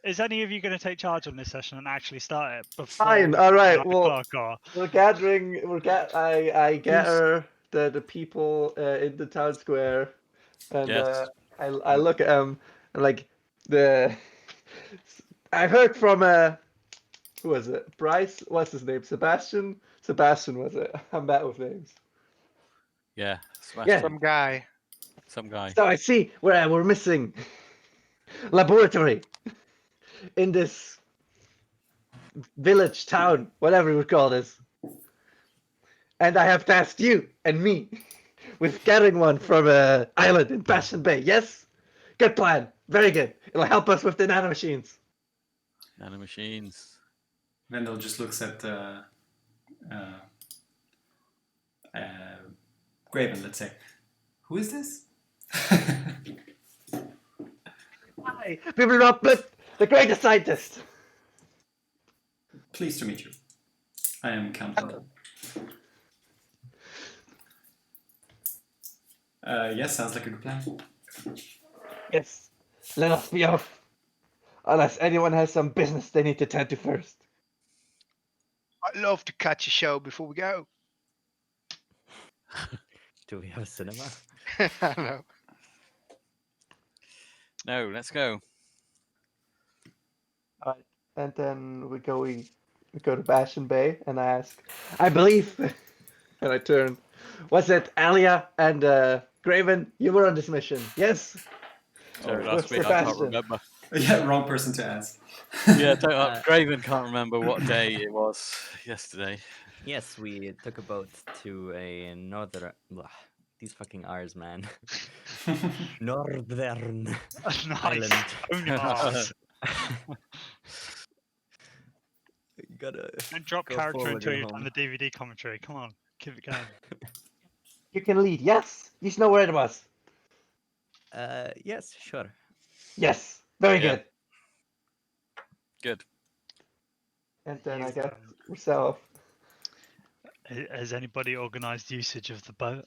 is any of you going to take charge on this session and actually start it before? Fine. All right. 9 Well, o'clock, or... we're gathering. I gather the people in the town square, and Yes. I look at them and like the. I heard from who was it? Bryce. What's his name? Sebastian. Sebastian was it? I'm bad with names. Yeah. Yeah. Some guy. Some guy. So I see where we're missing laboratory in this village, town, whatever you would call this. And I have tasked you and me with getting one from an island in Passion Bay. Yes? Good plan. Very good. It'll help us with the nanomachines. Nanomachines. Vendel just looks at Graven, let's say. Who is this? Hi, people not but the greatest scientist. Pleased to meet you. I am Count Vendel. Yes, sounds like a good plan. Yes. Let us be off. Unless anyone has some business they need to tend to first. I'd love to catch a show before we go. Do we have a cinema? I don't know. No, let's go. Alright. And then we go to Passion Bay and I ask, I believe and I turn. Was it Alia and Graven? You were on this mission, yes? Sorry, with last week I can't Sebastian. remember. Yeah, wrong person to ask. Yeah, Graven can't remember what day it was yesterday. Yes, we took a boat to a northern. These fucking R's, man. Northern island. Nice. You gotta. And drop Go character forward until and you've done home. the DVD commentary. Come on, keep it going. You can lead, yes? You know where it was. Yes, sure. Yes. Very Yeah. good. Good. And then I He's, get myself. Has anybody organised usage of the boat?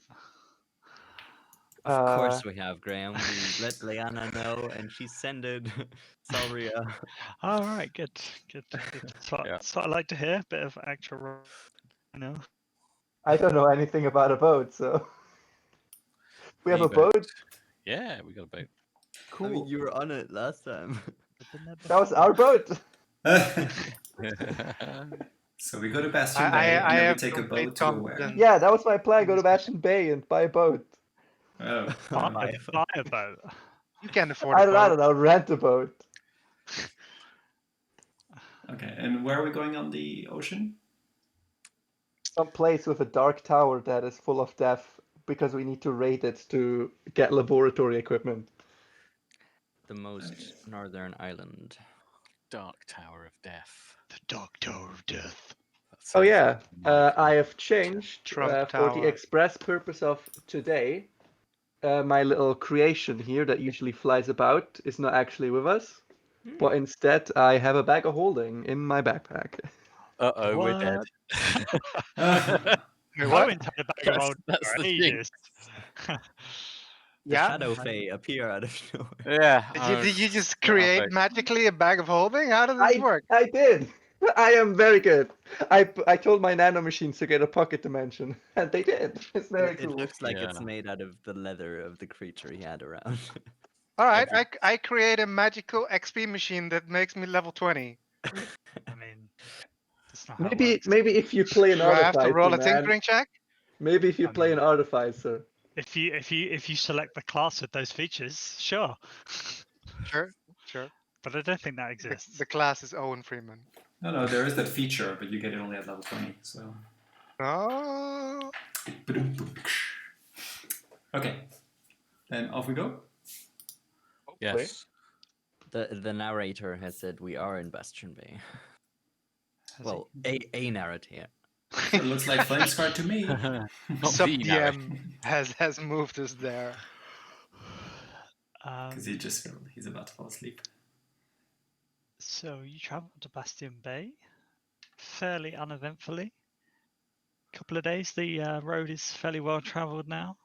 Of course we have, Graham. We let Leanna know, and she sended Salria. All right, good, good, good. That's what I like to hear. Bit of actual, you know. I don't know anything about a boat, so we have a boat. Yeah, we got a boat. Cool. I mean, you were on it last time. That was our boat. So we go to Bastion I Bay and then we have take a complete boat to where? confidence. Yeah, that was my plan. Go to Passion Bay and buy a boat. Oh, Buy a boat. You can afford I a don't boat. know. Rent a boat. okay. And where are we going on the ocean? Some place with a dark tower that is full of death because we need to raid it to get laboratory equipment. The most northern island. Dark Tower of Death. The Dark Tower of Death. Oh yeah, I have changed Trump for the Tower. express purpose of today. My little creation here that usually flies about is not actually with us, but instead I have a bag of holding in my backpack. Uh-oh, we're dead. Wait, I what? went to the bag of old That's for the thing. ages. The Yeah? Shadow Fae appear out of nowhere. Yeah. Did you just create magically a bag of holding? How does this work? I did. I am very good. I told my nanomachines to get a pocket dimension, and they did. It's very It cool. looks like it's Yeah. made out of the leather of the creature he had around. All right, I create a magical XP machine that makes me level 20. I mean, that's not how it Maybe works. if you play an Do I have to artificer, roll a man. tinkering check? Maybe if you I play mean- an artificer. If you select the class with those features, sure. Sure, sure. But I don't think that The, exists. the class is Owen Freeman. No, there is that feature, but you get it only at level 20. So. Oh, Okay. Then off we go. Yes. The narrator has said we are in Bastion Bay. Has Well, a narrator. It looks like Flamescar to me. Not sub the narrator. DM has moved us there. Because he's about to fall asleep. So you travelled to Bastion Bay fairly uneventfully. Couple of days. The road is fairly well travelled now,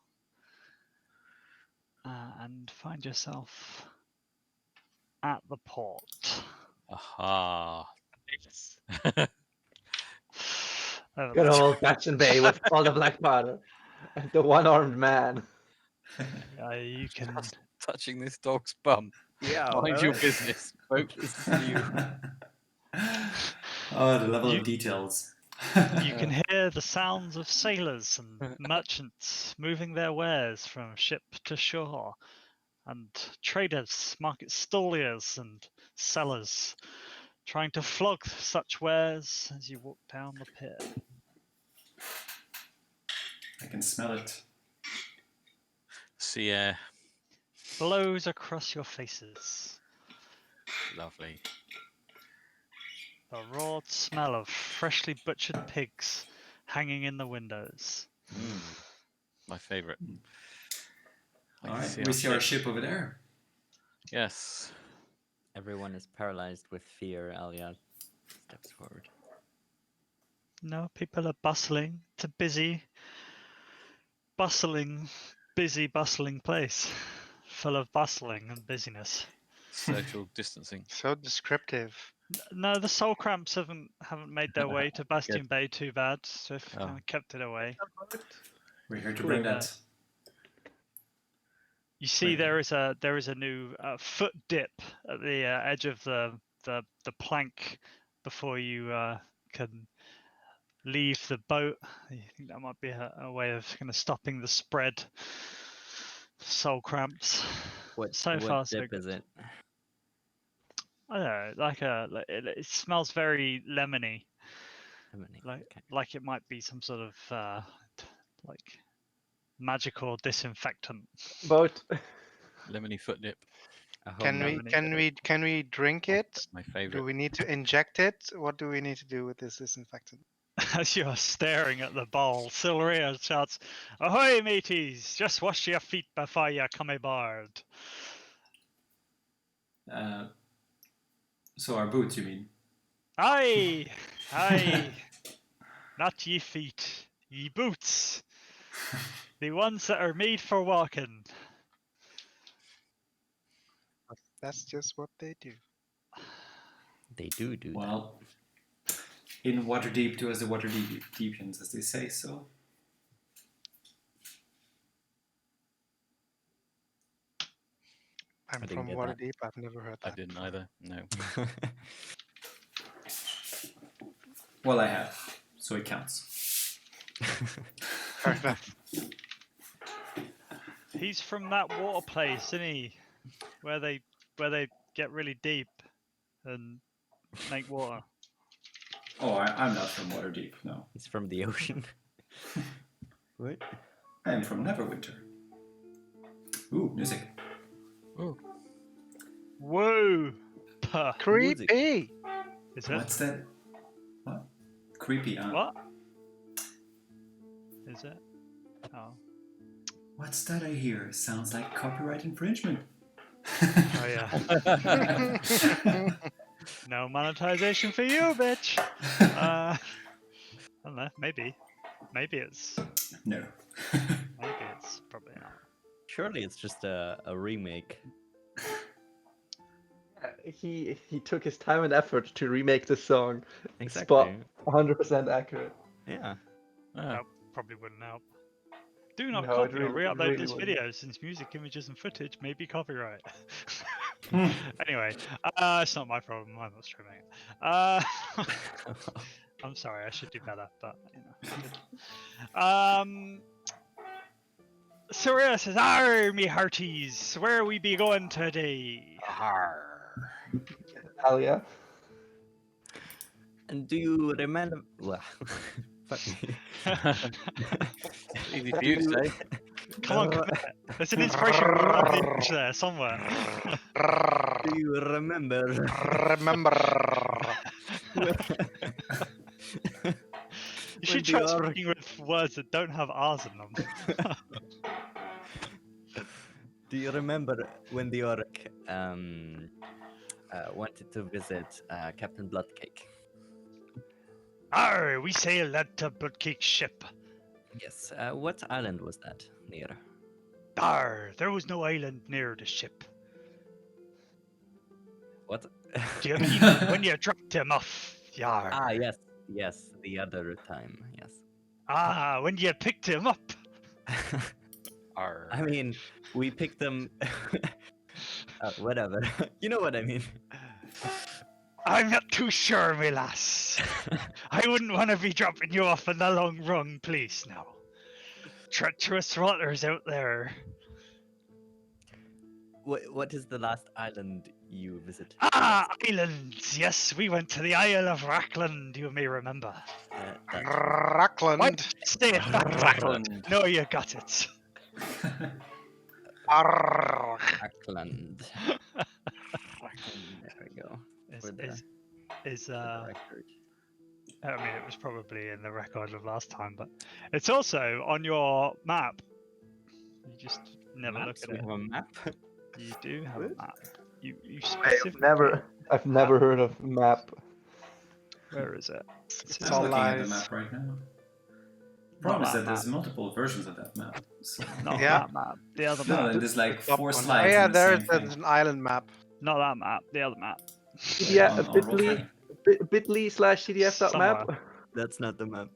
and find yourself at the port. Aha. Good old Bastion Bay with all the black powder. And the one-armed man. You can. Touching this dog's bum. Yeah. Mind your business, folks. This is you. Oh, the level You- of details. You can hear the sounds of sailors and merchants moving their wares from ship to shore, and traders, market stalliers, and sellers trying to flog such wares as you walk down the pier. I can smell it. Sea air. Blows across your faces. Lovely. The raw smell of freshly butchered pigs hanging in the windows. My favourite. All right, we see our ship over there. Yes. Everyone is paralyzed with fear. Alia steps forward. No, people are bustling. It's a busy, bustling place, full of bustling and busyness. Social distancing. So descriptive. No, the soul cramps haven't made their way to Bastion Bay too bad, so they've kind of kept it away. We're here to bring that. You see, Wait. there is a new foot dip at the edge of the plank before you can leave the boat. I think that might be a way of kind of stopping the spread of soul cramps. What So far, what so dip good. is it? I don't know, it smells very lemony, Okay. like it might be some sort of like magical disinfectant. Boat. Lemony foot dip. A home Can we run. can we drink it? My Do favourite. we need to inject it? What do we need to do with this disinfectant? As you are staring at the bowl, Silria shouts, "Ahoy, mateys! Just wash your feet before you come aboard." So our boots, you mean? Aye, aye. Not ye feet, ye boots. The ones that are made for walking. That's just what they do. They do that. Well, in water deep do as the water deepens, as they say. So I'm didn't from get that. Waterdeep. I've never heard I that. didn't either. No. well, I have, so it counts. Fair enough. He's from that water place, isn't he? Where they get really deep and make water. Oh, I'm not from Waterdeep. No, He's from the ocean. What? I am from Neverwinter. Ooh, music. Ooh. Whoa! Puh. Creepy. Is it? What's that? What? Creepy, huh? What? Is it? Oh. What's that I hear? Sounds like copyright infringement. Oh yeah. No monetization for you, bitch. I don't know. Maybe it's. No. Maybe it's probably not. Surely it's just a remake. He took his time and effort to remake this song. Exactly. Spot 100% accurate. Yeah. Ah, That probably wouldn't help. Do not No, it copy or really- re-upload really this wouldn't. video since music, images, and footage may be copyright. Hmm. Anyway, it's not my problem. I'm not streaming it. I'm sorry. I should do better, but you know. Surya says, "Arr, me hearties, where we be going today?" Alia. And do you remember? Well, fuck me. easy for you to say. Come on, commit. There's an inspiration there somewhere. Do you remember? Remember. You should try speaking with words that don't have R's in them. Do you remember when the orc wanted to visit Captain Bloodcake? Arr, we sailed that to Bloodcake's ship. Yes. What island was that near? Arr, there was no island near the ship. What? Do you mean when you dropped him off? Yar. Ah, yes, the other time, yes. Ah, when you picked him up. Arr. I mean, we picked them. Whatever. You know what I mean. I'm not too sure, my lass. I wouldn't want to be dropping you off in the long run, please, now. Treacherous waters out there. What is the last island you visited? Ah, islands. Yes, we went to the Isle of Rackland, you may remember. That's Why Rockland. did you say it back, Rackland? No, you got it. Arrgh. Auckland. There we go. For the record. I mean, it was probably in the record of last time, but it's also on your map. You just never Maps? look We at it. have a map. You do have a map. You I've specifically. never heard of map. Where is it? It's I'm all looking at the lies. map right now. Problem is that that there's map. multiple versions of that map. So. Not Yeah. that map. The other No, map. and there's like Top 4 one. slides. Yeah, on the there's same thing. an island map. Not that map. The other map. Yeah, on bit.ly Roll20. bit.ly/cdf.map. That's not the map.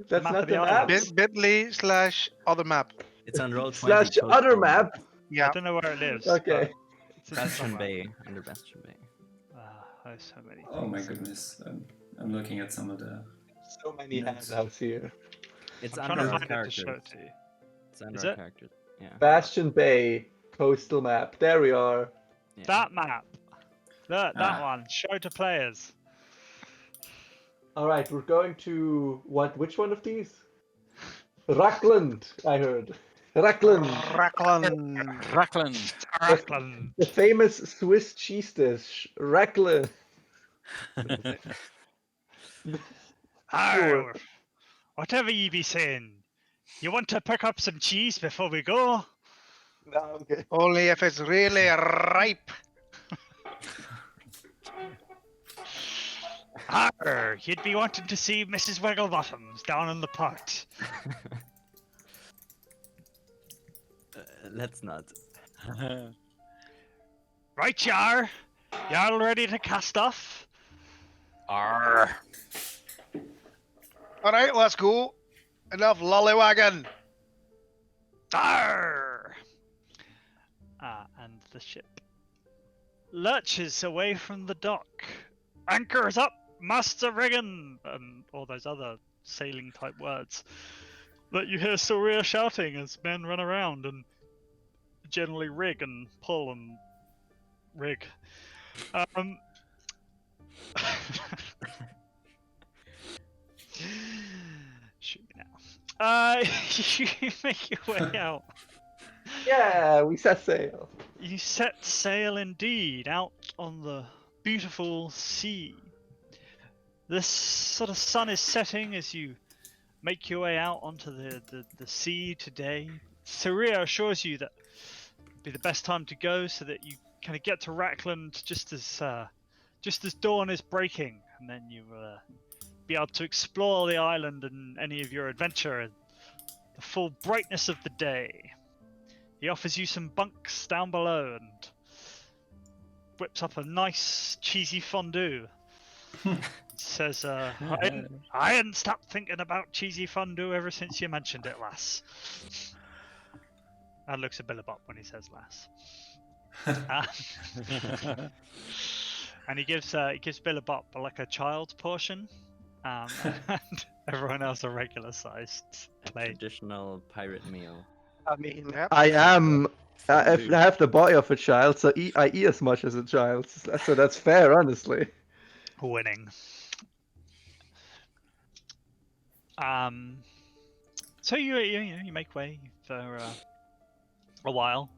That's map not of the the map. islands. Bit.ly/other map. It's on roll 20. Slash code other four. map. Yeah. I don't know where it lives. Okay. but it's in Bastion somewhere. Bay, under Bastion Bay. There's so many. Oh my things. goodness. I'm looking at some of the. So many Notes. handouts here. It's I'm under trying our to find it to characters. show it to you. It's under Is our it? characters. Yeah. Bastion Bay coastal map. There we are. yeah. That map. That Ah. one. Show to players. All right, we're going to what? Which one of these? Rackland, I heard. Rackland, Rockland. Rackland. Auckland. the famous Swiss cheese dish. Rackland. Arr, whatever ye be saying, you want to pick up some cheese before we go? No, okay. Only if it's really ripe. Arr, you'd be wanting to see Mrs. Wigglebottoms down in the pot. Let's not. Right, y'all ready to cast off? Arr. Alright, let's go. Enough lollywagging. Arr! And the ship lurches away from the dock. Anchors up, master rigging, and all those other sailing type words that you hear Soria shouting as men run around and generally rig and pull and rig. Shoot me now. You make your way out. Yeah, we set sail. You set sail indeed out on the beautiful sea. The sort of sun is setting as you make your way out onto the sea today. Saria assures you that it'd be the best time to go so that you kind of get to Rackland just as dawn is breaking, and then you be able to explore the island and any of your adventure in the full brightness of the day. He offers you some bunks down below and whips up a nice cheesy fondue. Says, I hadn't stopped thinking about cheesy fondue ever since you mentioned it, lass. And looks at Billabop when he says lass. And he gives Billabop like a child's portion, and everyone else a regular sized plate. Traditional pirate meal. I mean, Yep. I have the body of a child, so I eat as much as a child. So that's fair, honestly. Winning. So you make way for a while.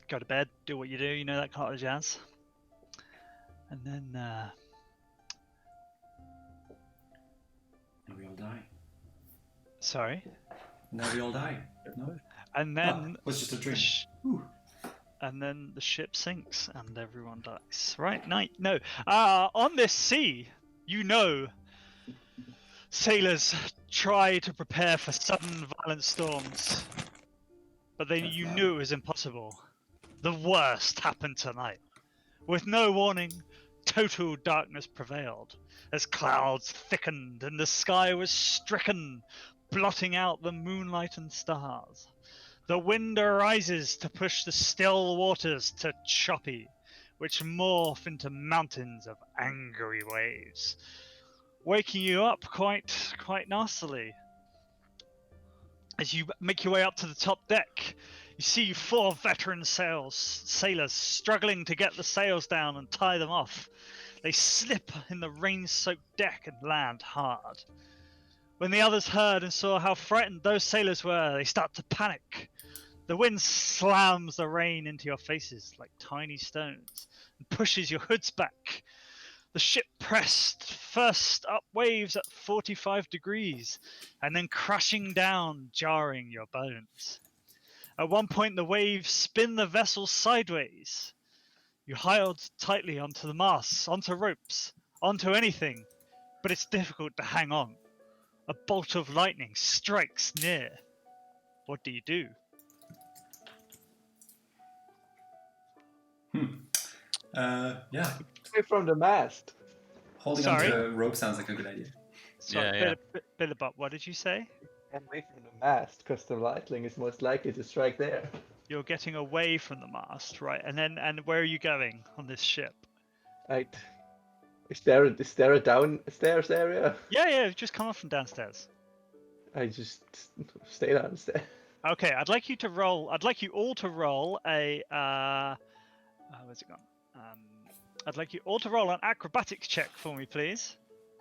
Go to bed, do what you do, you know, that kind of jazz. And then And we all die. sorry. Now we all die. No? And Ah, then it was just a the dream. and then the ship sinks and everyone dies. Right? No. On this sea, you know, sailors try to prepare for sudden violent storms, but you knew it was impossible. the worst happened tonight. With no warning, total darkness prevailed, as clouds thickened and the sky was stricken, blotting out the moonlight and stars. The wind arises to push the still waters to choppy, which morph into mountains of angry waves, waking you up quite nastily. As you make your way up to the top deck, you see 4 veteran sailors struggling to get the sails down and tie them off. They slip in the rain-soaked deck and land hard. When the others heard and saw how frightened those sailors were, they start to panic. The wind slams the rain into your faces like tiny stones and pushes your hoods back. The ship pressed first up waves at 45 degrees and then crashing down, jarring your bones. At one point, the waves spin the vessel sideways. You hold tightly onto the masts, onto ropes, onto anything, but it's difficult to hang on. A bolt of lightning strikes near. What do you do? Yeah, Away from the mast. holding Sorry? onto a rope sounds like a good idea. Sorry, Yeah. Billabot, what did you say? And away from the mast, because the lightning is most likely to strike there. You're getting away from the mast, right? And where are you going on this ship? Right. Is there a downstairs area? Yeah, just come up from downstairs. I just stay downstairs. Okay, I'd like you all to roll a where's it gone? I'd like you all to roll an acrobatics check for me, please.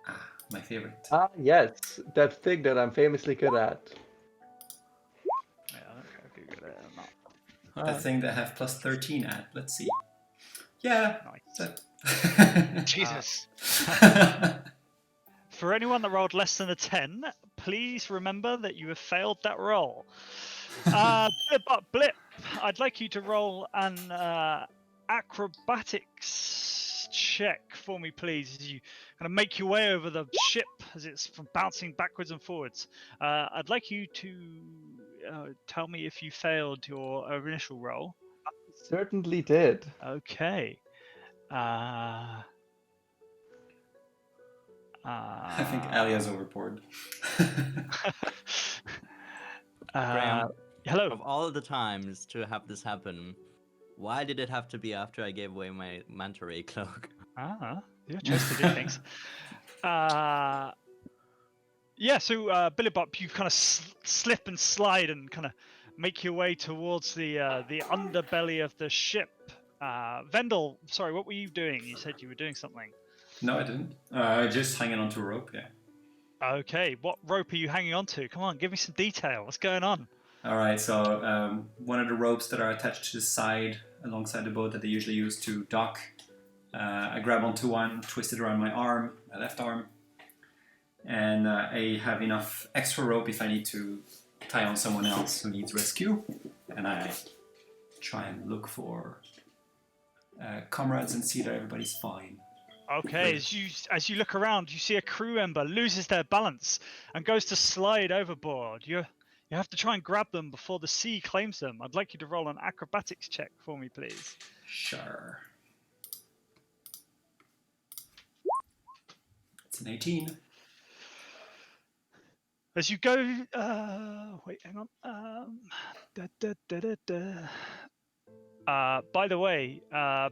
Ah, my favorite. Ah, yes, that thing that I'm famously good at. Yeah, I don't know if you're good at it or not. That thing that I have plus 13 at. Let's see. Yeah. Nice. That... Jesus. For anyone that rolled less than a 10, please remember that you have failed that roll. Blip, I'd like you to roll an acrobatics check for me, please, as you kind of make your way over the ship as it's bouncing backwards and forwards. I'd like you to tell me if you failed your initial roll. Certainly did. Okay. I think Alia's overboard. Graham, Hello. of all the times to have this happen, why did it have to be after I gave away my manta ray cloak? Your choice to do things. Yeah, so Billy Bop, you kind of slip and slide and kind of make your way towards the underbelly of the ship. Vendel, sorry, what were you doing? You said you were doing something. No, I didn't. Just hanging onto a rope, yeah. Okay, what rope are you hanging onto? Come on, give me some detail. What's going on? All right, so one of the ropes that are attached to the side alongside the boat that they usually use to dock, I grab onto one, twist it around my arm, my left arm, and I have enough extra rope if I need to tie on someone else who needs rescue, and I try and look for comrades and see that everybody's fine. Okay, as you look around, you see a crew member loses their balance and goes to slide overboard. You have to try and grab them before the sea claims them. I'd like you to roll an acrobatics check for me, please. Sure. It's an 18. As you go, wait, hang on. By the way,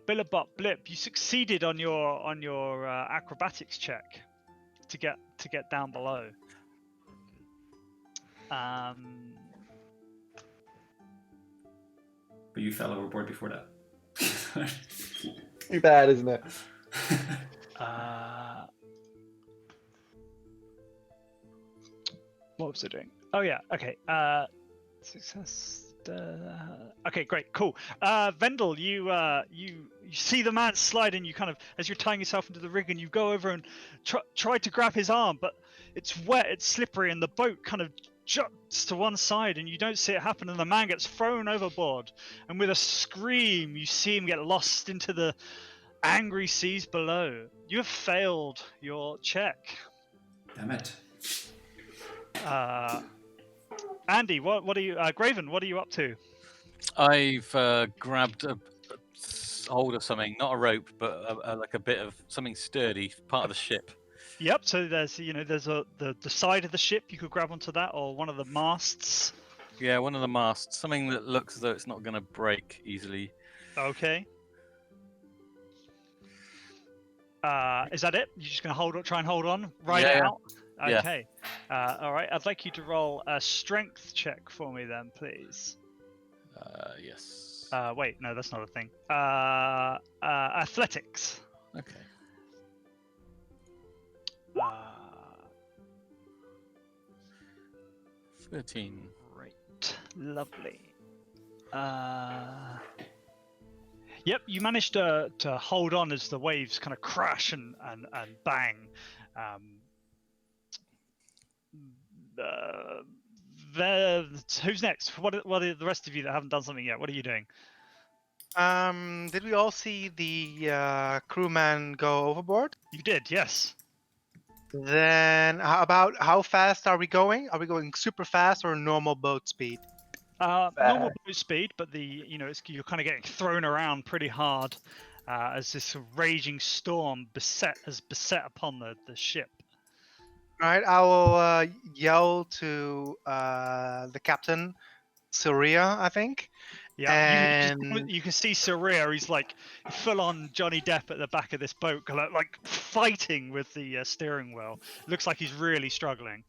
Billabot Blip, you succeeded on your acrobatics check to get down below. But you fell overboard before that. Too bad, isn't it? What was it doing? Oh yeah, okay. Success. Okay, great, cool. Vendel, you see the man slide, and you kind of, as you're tying yourself into the rig, and you go over and try to grab his arm, but it's wet, it's slippery, and the boat kind of juts to one side, and you don't see it happen, and the man gets thrown overboard, and with a scream, you see him get lost into the angry seas below. You have failed your check. Damn it. Andy, what are you? Graven, what are you up to? I've grabbed a hold of something, not a rope, but like a bit of something sturdy, part of the ship. Yep. So there's the side of the ship you could grab onto that, or one of the masts. Yeah, one of the masts, something that looks as though it's not going to break easily. Okay. Is that it? You're just gonna try and hold on, ride it Yeah. out. Yeah. Okay. All right. I'd like you to roll a strength check for me then, please. Yes. Wait, no, that's not a thing. Athletics. Okay. 13. Great. Lovely. Yep, you managed to hold on as the waves kind of crash and bang. Who's next? What are the rest of you that haven't done something yet? What are you doing? Did we all see the crewman go overboard? You did, yes. Then how fast are we going? Are we going super fast or normal boat speed? Normal boat speed, but you're kind of getting thrown around pretty hard as this raging storm has beset upon the ship. All right, I will yell to the captain, Syria, I think. Yeah, And you can see Saria. He's like full on Johnny Depp at the back of this boat, like fighting with the steering wheel. Looks like he's really struggling.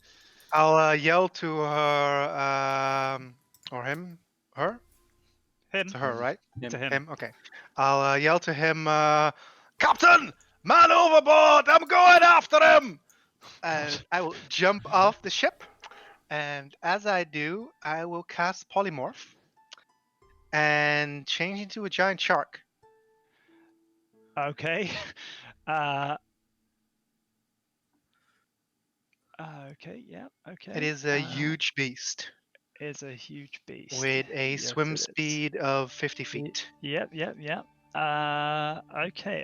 I'll yell to her, or him, her. Him. To her, right? To him. Okay. I'll yell to him, Captain, man overboard! I'm going after him! And I will jump off the ship, and as I do, I will cast Polymorph and change into a giant shark. Okay. Okay. Yeah. Okay. It is a huge beast. It's a huge beast with a Yes, swim it is. speed of 50 feet. Yep. Okay.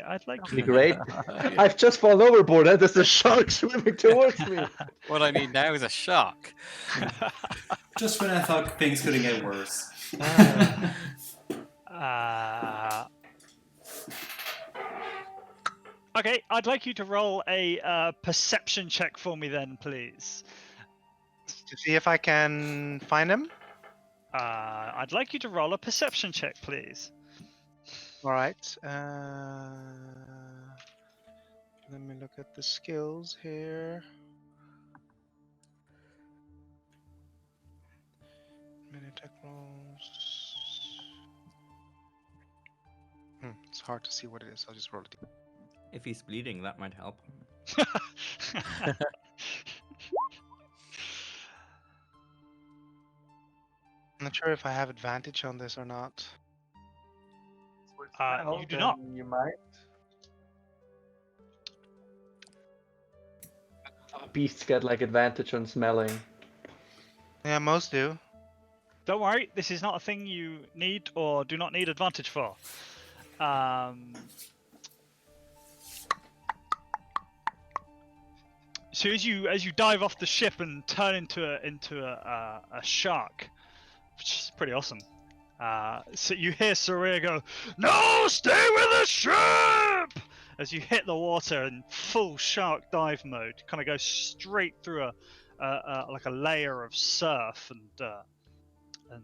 I'd like Be you. great. I've just fallen overboard and there's a shark swimming towards me. What I need now is a shark. Just when I thought things couldn't get worse. Okay, I'd like you to roll a perception check for me then, please. To see if I can find him. I'd like you to roll a perception check, please. All right. Let me look at the skills here. Mini attack rolls. It's hard to see what it is. I'll just roll it. If he's bleeding, that might help. I'm not sure if I have advantage on this or not. You do not. You might. Beasts get like advantage on smelling. Yeah, most do. Don't worry, this is not a thing you need or do not need advantage for. So as you dive off the ship and turn into a shark, which is pretty awesome. So you hear Saria go, "No, stay with the ship!" As you hit the water in full shark dive mode, kind of go straight through like a layer of surf and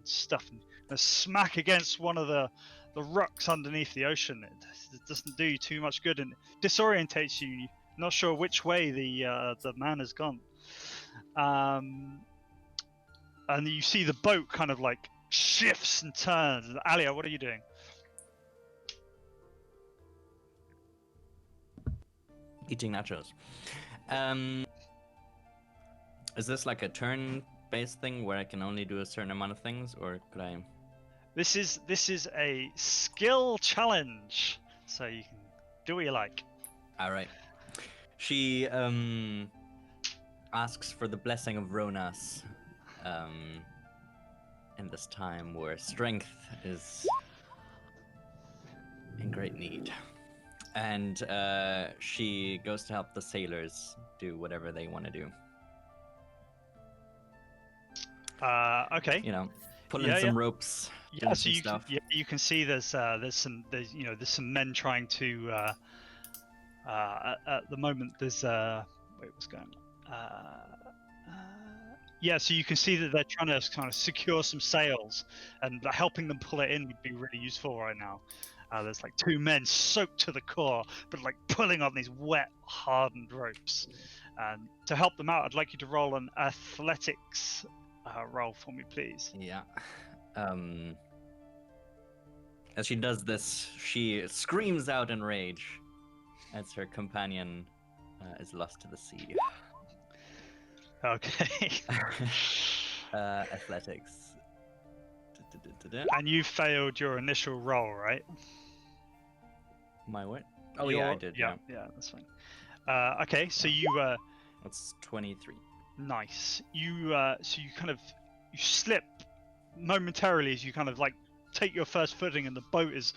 stuff, and smack against one of the rocks underneath the ocean. It doesn't do you too much good and disorientates you. Not sure which way the man has gone. And you see the boat kind of like shifts and turns. Alia, what are you doing? Eating nachos. Is this like a turn-based thing where I can only do a certain amount of things, or could I? This is a skill challenge, so you can do what you like. All right. She asks for the blessing of Ronas in this time where strength is in great need. And she goes to help the sailors do whatever they want to do. Okay. You know, pulling Yeah, some ropes. Yeah, doing so some you can, stuff. you can see there's some men trying to at the moment there's wait, what's going on? Yeah, so you can see that they're trying to kind of secure some sails, and helping them pull it in would be really useful right now. There's like 2 men soaked to the core, but like pulling on these wet, hardened ropes. And to help them out, I'd like you to roll an athletics roll for me, please. Yeah. As she does this, she screams out in rage as her companion is lost to the sea. Okay. Athletics. And you failed your initial roll, right? My what? Oh yeah, I did. Yeah, that's fine. Okay, so you That's 23. nice. You so you kind of you slip momentarily as you kind of like take your first footing, and the boat is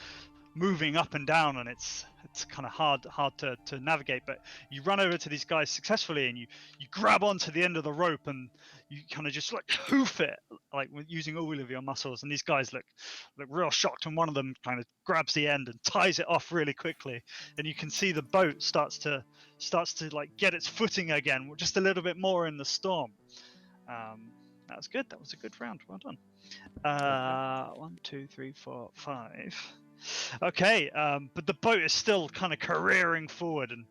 moving up and down, and it's kind of hard to navigate. But you run over to these guys successfully, and you grab onto the end of the rope, and you kind of just like hoof it, like using all of your muscles. And these guys look real shocked, and one of them kind of grabs the end and ties it off really quickly, and you can see the boat starts to like get its footing again, just a little bit more in the storm. That was good. That was a good round. Well done. 1, 2, 3, 4, 5. Okay, but the boat is still kind of careering forward, and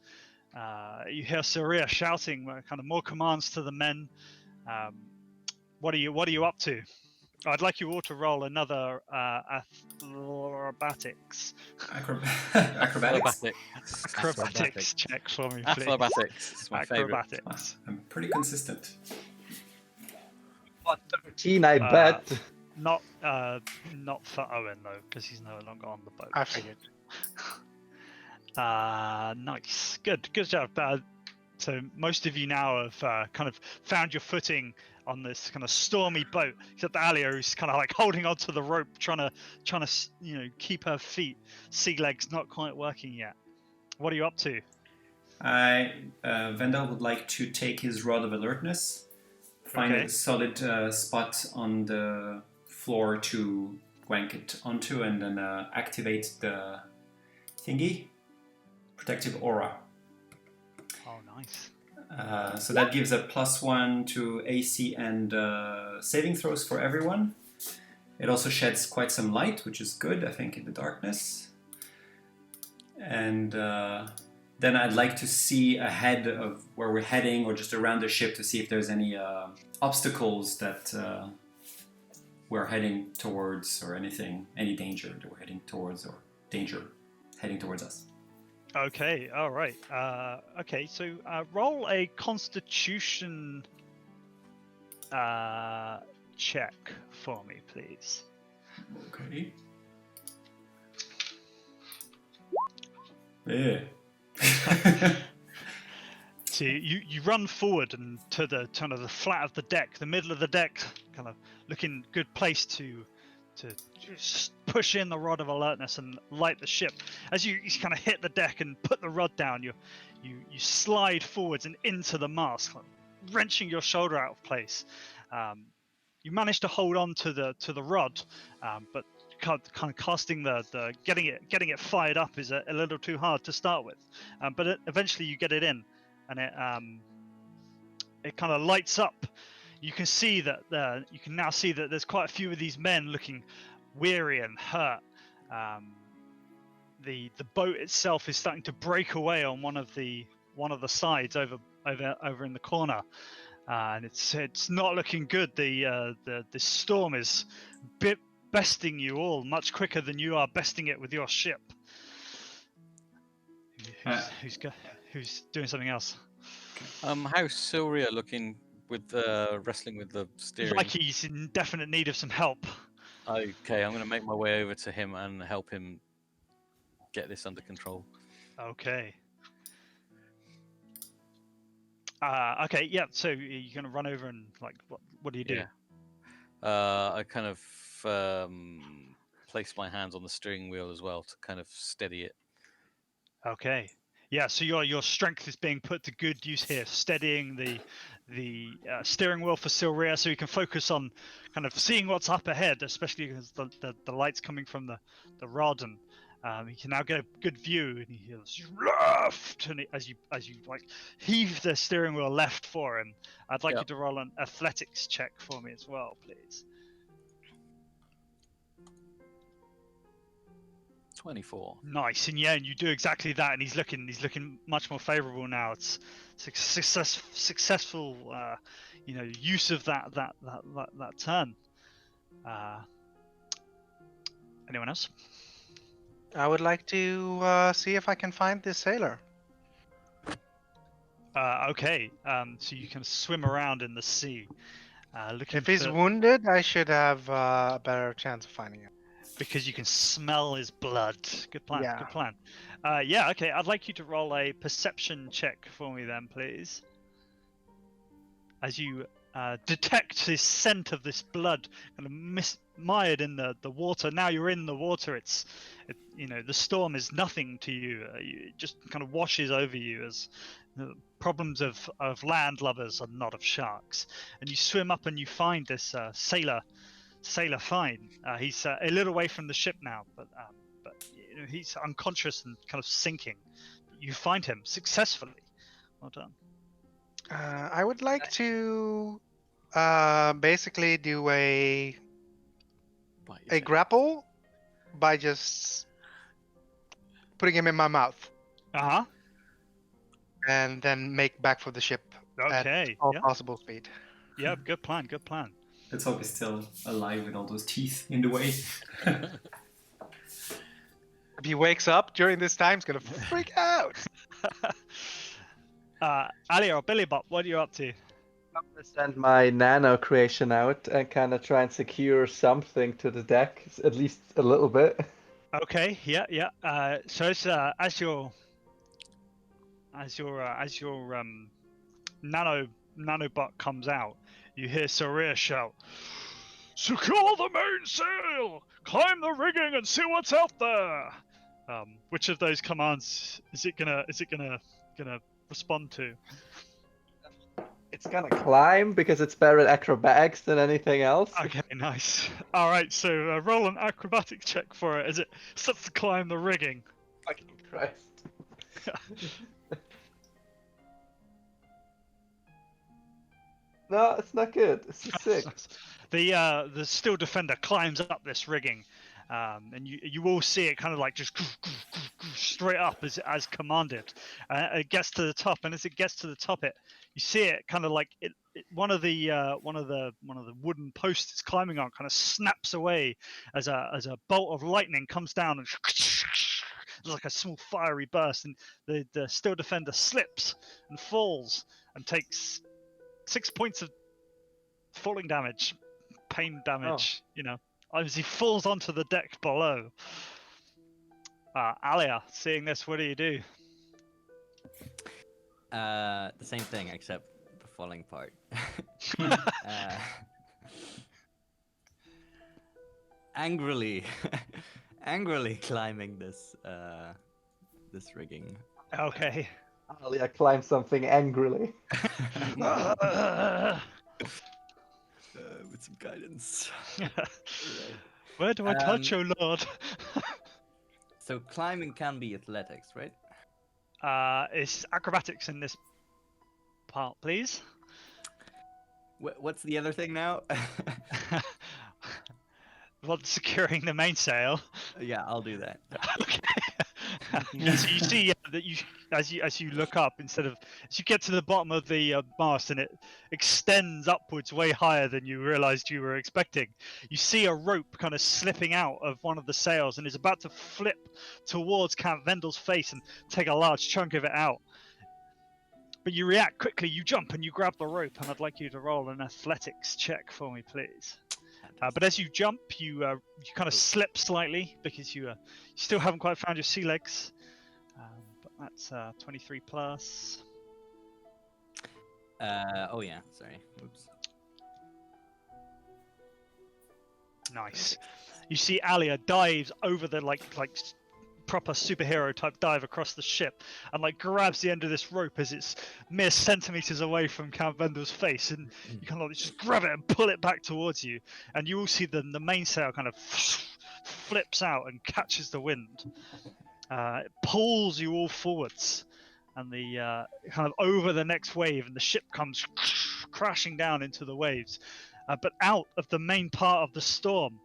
you hear Saria shouting kind of more commands to the men. What are you up to? I'd like you all to roll another acrobatics Acrobatics. acrobatics check for me, please. Athletics. It's my favorite. Acrobatics. I'm pretty consistent. 13, I bet. Not for Owen though, because he's no longer on the boat. I figured. Nice, good job. So most of you now have kind of found your footing on this kind of stormy boat, except Alia, who's kind of like holding onto the rope, trying to keep her feet. Sea legs not quite working yet. What are you up to? Vendel would like to take his rod of alertness, find Okay. a solid spot on the floor to wank it onto, and then activate the thingy, protective aura. Oh, nice. So that gives a +1 to AC and saving throws for everyone. It also sheds quite some light, which is good, I think, in the darkness. And then I'd like to see ahead of where we're heading, or just around the ship, to see if there's any obstacles that we're heading towards, or any danger that we're heading towards, or danger heading towards us. Okay, all right. Okay, so roll a Constitution check for me, please. Okay. Yeah. So you run forward and to the kind of the flat of the deck, the middle of the deck, kind of looking good place to just push in the rod of alertness and light the ship. As you kind of hit the deck and put the rod down, you slide forwards and into the mast, wrenching your shoulder out of place. You manage to hold on to the rod, but kind of casting the getting it fired up is a little too hard to start with. But eventually you get it in, and it kind of lights up. You can see that you can now see that there's quite a few of these men looking weary and hurt. The boat itself is starting to break away on one of the sides over in the corner, and it's not looking good. The storm is besting you all much quicker than you are besting it with your ship. Who's doing something else? How's Silria looking with wrestling with the steering? Like he's in definite need of some help. Okay, I'm going to make my way over to him and help him get this under control. Okay. Okay, yeah. So you're going to run over and like what do you do? Yeah. I kind of place my hands on the steering wheel as well to kind of steady it. Okay. Yeah, so your strength is being put to good use here, steadying the steering wheel for Silria, so you can focus on kind of seeing what's up ahead, especially because the light's coming from the rod, and he can now get a good view. And he hears left, and as you like heave the steering wheel left for him. I'd like you to roll an athletics check for me as well, please. 24. Nice, and yeah, and you do exactly that, and he's looking much more favourable now. It's successful, use of that turn. Anyone else? I would like to see if I can find this sailor. Okay, so you can swim around in the sea, looking If he's for, wounded, I should have a better chance of finding him. because you can smell his blood. Good plan. Yeah. Good plan. Yeah. Okay. I'd like you to roll a perception check for me, then, please. As you detect this scent of this blood kind of mired in the water. Now you're in the water. The storm is nothing to you. It just kind of washes over you as the problems of land lovers are not of sharks. And you swim up and you find this sailor Fine. He's a little way from the ship now, but he's unconscious and kind of sinking. You find him successfully. Well done. I would like to basically do a grapple by just putting him in my mouth. Uh-huh. And then make back for the ship Okay. at all possible speed. Yeah, good plan, good plan. Let's hope he's still alive with all those teeth in the way. If he wakes up during this time, he's gonna freak out. Ali or Billybop, what are you up to? I'm gonna send my nano creation out and kind of try and secure something to the deck, at least a little bit. Okay, yeah. So it's, as your nanobot comes out, you hear Saria shout, "Secure the mainsail! Climb the rigging and see what's out there!" Which of those commands is it gonna respond to? It's gonna climb because it's better at acrobatics than anything else. Okay, nice. All right, so roll an acrobatics check for it as it starts to climb the rigging. Fucking Christ. No, it's not good. It's a 6. The steel defender climbs up this rigging, and you all see it kind of like just straight up as commanded. It gets to the top, and as it gets to the top, you see it kind of like one of the wooden posts it's climbing on kind of snaps away as a bolt of lightning comes down, and there's like a small fiery burst, and the steel defender slips and falls and takes 6 points of falling damage, pain damage, as he falls onto the deck below. Alia, seeing this, what do you do? The same thing, except the falling part. Angrily climbing this rigging. Okay. Alia climbs something angrily. With some guidance. Where do I touch, oh lord? So climbing can be athletics, right? It's acrobatics in this part, please. What's the other thing now? Well, securing the mainsail. Yeah, I'll do that. Okay. So you see that as you look up, as you get to the bottom of the mast and it extends upwards way higher than you realized you were expecting, you see a rope kind of slipping out of one of the sails and is about to flip towards Count Vendel's face and take a large chunk of it out. But you react quickly, you jump and you grab the rope, and I'd like you to roll an athletics check for me, please. But as you jump, you kind of slip slightly because you still haven't quite found your sea legs. But that's 23 plus. Oh yeah, sorry. Oops. Nice. You see Alia dives over the like proper superhero type dive across the ship and like grabs the end of this rope as it's mere centimeters away from Count Vendel's face, and you kind of just grab it and pull it back towards you, and you all see the mainsail kind of flips out and catches the wind. It pulls you all forwards, and the kind of over the next wave, and the ship comes crashing down into the waves, but out of the main part of the storm,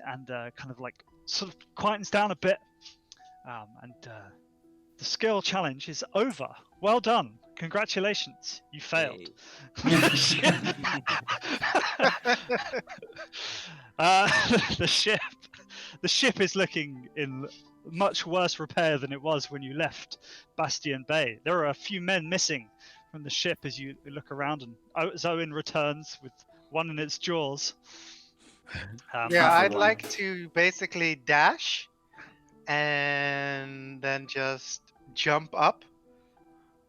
and kind of like sort of quietens down a bit, and the skill challenge is over. Well done, congratulations, you failed. The ship is looking in much worse repair than it was when you left Bastion Bay. There are a few men missing from the ship as you look around, and Zoen returns with one in its jaws. Yeah, I'd like to basically dash and then just jump up.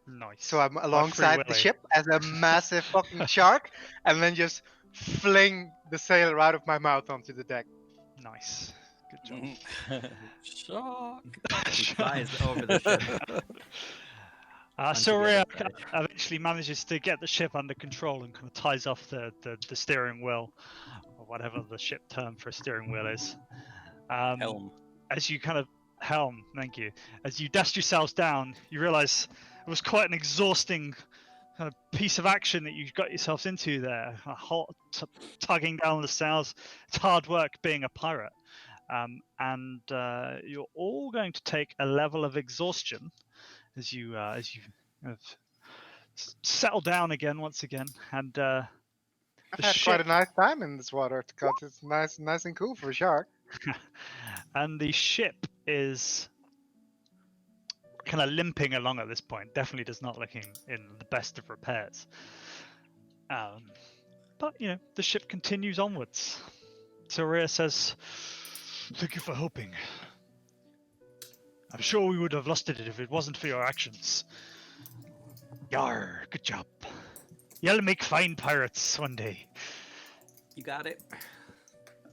Nice. So I'm alongside the ship as a massive fucking shark, and then just fling the sailor out of my mouth onto the deck. Nice. Good job. Shark. He flies over the ship. Soria eventually manages to get the ship under control and kind of ties off the steering wheel, or whatever the ship term for a steering wheel is. Helm. As you kind of helm, thank you. As you dust yourselves down, you realise it was quite an exhausting kind of piece of action that you got yourselves into there. Tugging down the sails. It's hard work being a pirate, and you're all going to take a level of exhaustion as you kind of settle down again once again, and I've had quite a nice time in this water because it's nice and cool for a shark. And the ship is kind of limping along at this point. Definitely does not look in the best of repairs. But you know, the ship continues onwards. Soria says, "Thank you for helping. I'm sure we would have lost it if it wasn't for your actions. Yar, good job. You'll make fine pirates one day." You got it.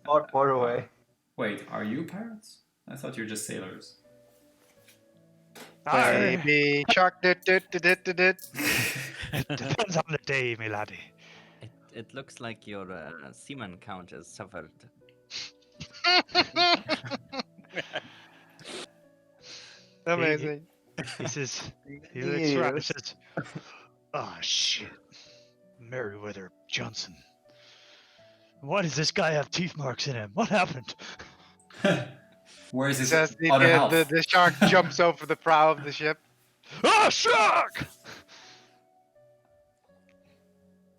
Far away. Wait, are you pirates? I thought you were just sailors. Baby shark. Dit. It depends on the day, my laddie. It looks like your seaman count has suffered. Amazing. He says, he looks around and says, "Oh shit, Meriwether Johnson. Why does this guy have teeth marks in him? What happened?" Where is his Says other half? the shark jumps over the prow of the ship. "Ah, shark!"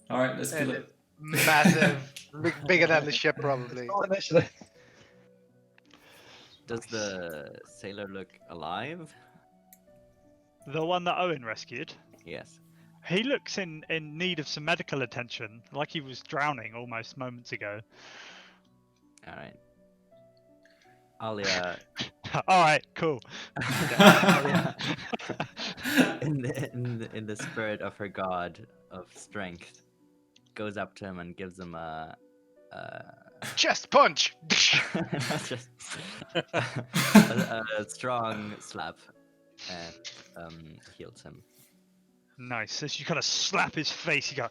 All right, let's kill it. Massive, bigger than the ship probably. Oh, initially. Does the sailor look alive? The one that Owen rescued. Yes. He looks in need of some medical attention, like he was drowning almost moments ago. All right. Alia, All right, cool. in the spirit of her god of strength, goes up to him and gives him a Chest punch. not just a strong slap, and heals him. Nice. As you kind of slap his face, you go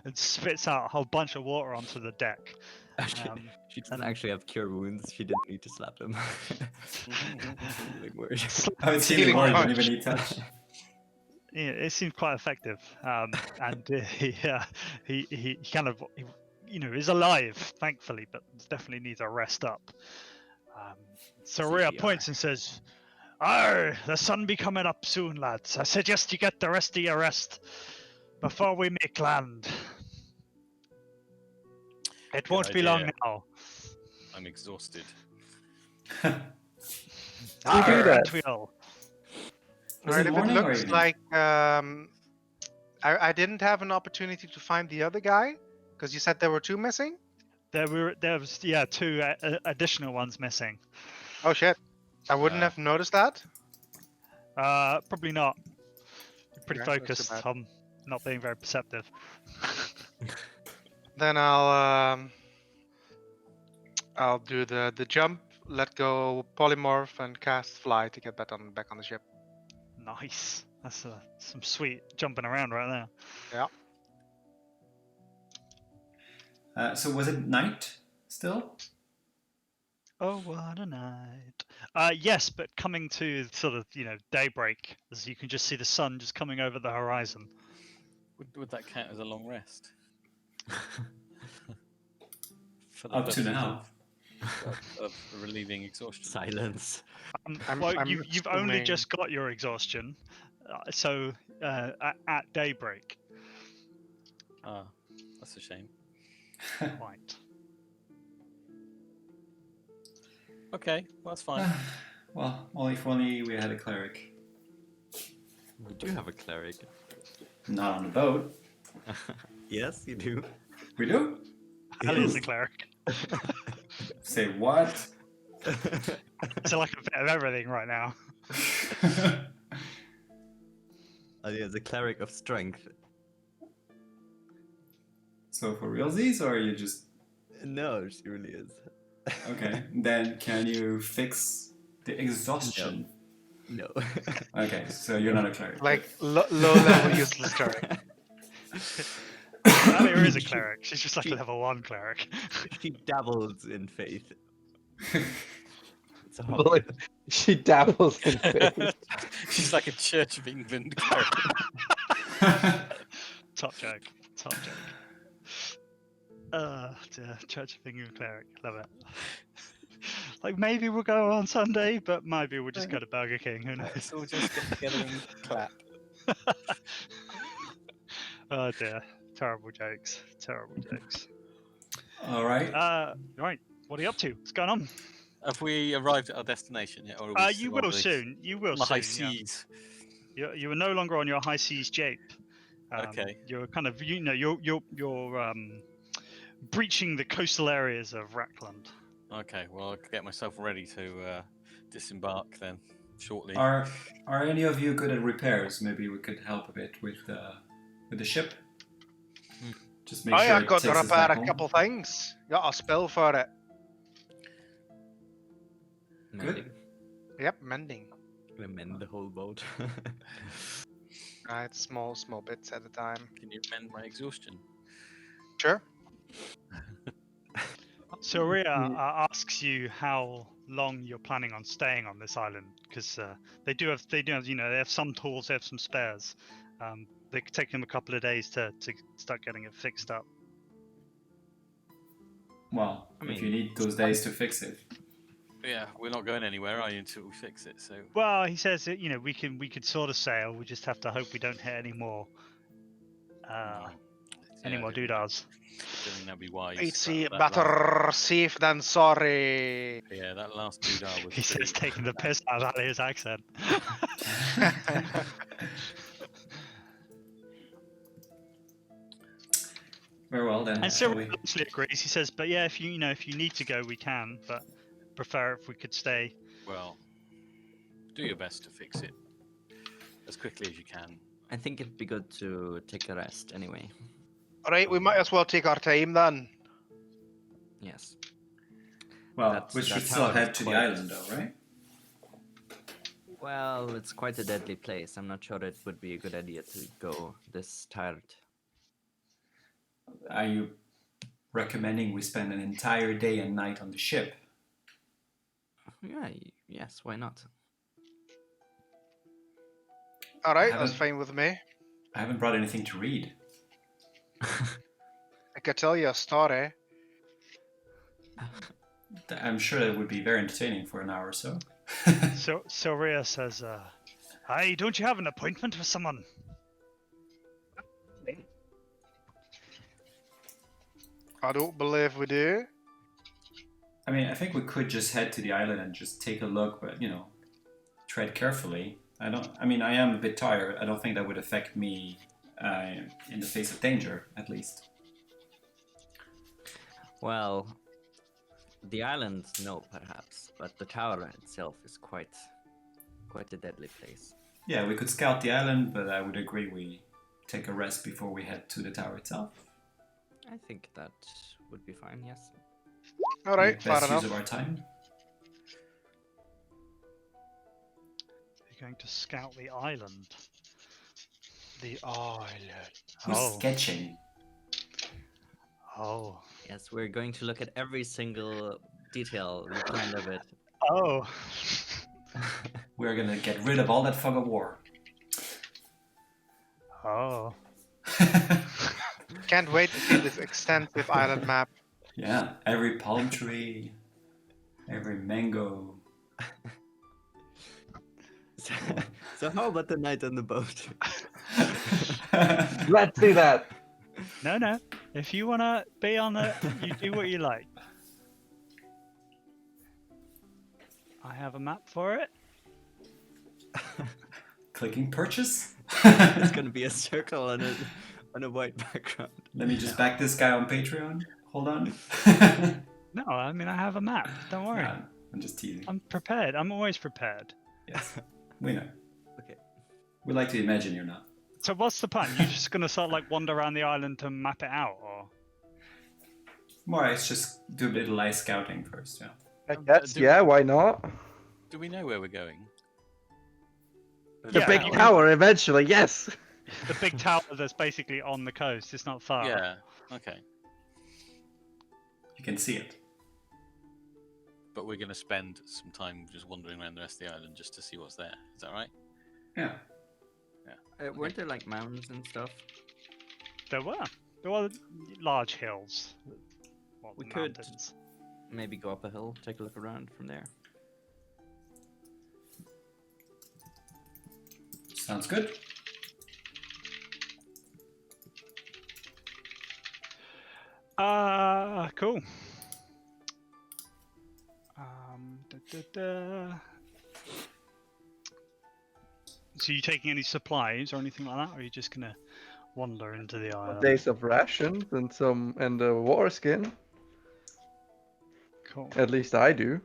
and spits out a whole bunch of water onto the deck. She doesn't actually have cure wounds. She didn't need to slap him. Healing word. Oh, it's healing word, don't even need touch. Yeah, it seemed quite effective, and he kind of, you know, is alive, thankfully, but definitely needs a rest up. So Rhea CPR. points and says, "Arr, the sun be coming up soon, lads. I suggest you get the rest of your rest before we make land. It won't be long idea. now." I'm exhausted. do Arr, that. and we'll. Was Alright, it if it morning or looks evening? like I didn't have an opportunity to find the other guy because you said there were two missing. There was two additional ones missing. Oh shit! I wouldn't have noticed that. Probably not. You're pretty Okay, that's too focused bad. on not being very perceptive. Then I'll do the jump let go polymorph and cast fly to get back on the ship. Nice. That's some sweet jumping around right there. So was it night still? Oh, what a night. Yes, but coming to sort of, daybreak, as you can just see the sun just coming over the horizon. Would that count as a long rest? For the Up to purposes now. of relieving exhaustion. Silence. Well, I'm you've only assuming- just got your exhaustion, so at daybreak. Ah, that's a shame. Right. Okay, well, that's fine. Well, only if only we had a cleric. We do have a cleric. Not on the boat. Yes, you do. We do? Ali is a cleric. Say what? So like a bit of everything right now. Ali is a cleric of strength. So for realsies, or are you just... No, she really is. Okay, then can you fix the exhaustion? No. Okay, so you're not a cleric. Like low-level useless cleric. Ali is a cleric. She's just like a level 1 cleric. She dabbles in faith. It's a Well, hobby. she dabbles in faith. She's like a Church of England cleric. Top joke. Top joke. Dear, Church of England cleric. Love it. Like, maybe we'll go on Sunday, but maybe we'll just go to Burger King. Who knows? Let's all just get together and clap. Oh dear. Terrible jokes. Terrible jokes. All right. Right. What are you up to? What's going on? Have we arrived at our destination yet? Or are we You still will on the- soon. You will on the high soon. Yeah. seas. You are no longer on your high seas jape. Okay. You're kind of you're breaching the coastal areas of Rackland. Okay, well, I'll get myself ready to disembark then shortly. Are any of you good at repairs? Maybe we could help a bit with the ship. Just make sure I've it got to takes us repair back a home. couple things. Got a spell for it. Mending. Yep, mending. Gonna mend the whole boat. Right, small bits at a time. Can you mend my exhaustion? Sure. So Rhea asks you how long you're planning on staying on this island, because they do have they have some tools, they have some spares. They could take them a couple of days to start getting it fixed up. Well, I if mean, you need those days to fix it. Yeah, we're not going anywhere, are you, until we fix it, so... Well, he says that we could sort of sail. We just have to hope we don't hit any more doodahs. I think that'd be wise. It's That better safe than sorry. yeah, that last doodah was He says, pretty- taking the piss out of Ali's accent. Very well then. And shall Cyril we? actually agrees. He says, but yeah, if you need to go, we can, but prefer if we could stay. Well, do your best to fix it as quickly as you can. I think it'd be good to take a rest anyway. Alright, we might as well take our time then. Yes. Well, we should that's still how head it's to the quite- island though, right? Well, it's quite a deadly place. I'm not sure it would be a good idea to go this tired. Are you recommending we spend an entire day and night on the ship? Yeah, yes, why not? Alright, Haven't- that's fine with me. I haven't brought anything to read. I could tell you a story. I'm sure that would be very entertaining for an hour or so. So Rhea says, "Hi, don't you have an appointment with someone?" I don't believe we do. I mean, I think we could just head to the island and just take a look, but tread carefully. I am a bit tired. I don't think that would affect me in the face of danger, at least. Well, the island, no, perhaps, but the tower itself is quite a deadly place. Yeah, we could scout the island, but I would agree we take a rest before we head to the tower itself. I think that would be fine, yes. Alright, Make fair best use enough. of our time. You're going to scout the island. The island. Who's Oh. sketching? Oh. Yes, we're going to look at every single detail we planned of it. Oh. We're gonna get rid of all that fog of war. Oh. Can't wait to see this extensive island map. Yeah, every palm tree, every mango. So how about the night on the boat? Let's see that. No. If you wanna be on it, you do what you like. I have a map for it. Clicking purchase. It's gonna be a circle on a white background. Let me just back this guy on Patreon. Hold on. No, I mean I have a map. Don't worry. Nah, I'm just teasing. I'm prepared. I'm always prepared. Yes, we know. Okay. We like to imagine you're not. So what's the plan? You're just gonna sort of like wander around the island to map it out, or? More, it's just do a bit of light scouting first. Yeah. I guess. Yeah, why not? Do we know where we're going? The Yeah, big you- tower eventually, yes. The big tower that's basically on the coast. It's not far. Yeah. Okay. You can see it. But we're going to spend some time just wandering around the rest of the island just to see what's there. Is that right? Yeah. Weren't there like mountains and stuff? There were large hills. Well, We the could- mountains. Maybe go up a hill, take a look around from there. Sounds good. Cool. So you taking any supplies or anything like that, or are you just gonna wander into the island? Days of rations and a water skin. Cool. At least I do.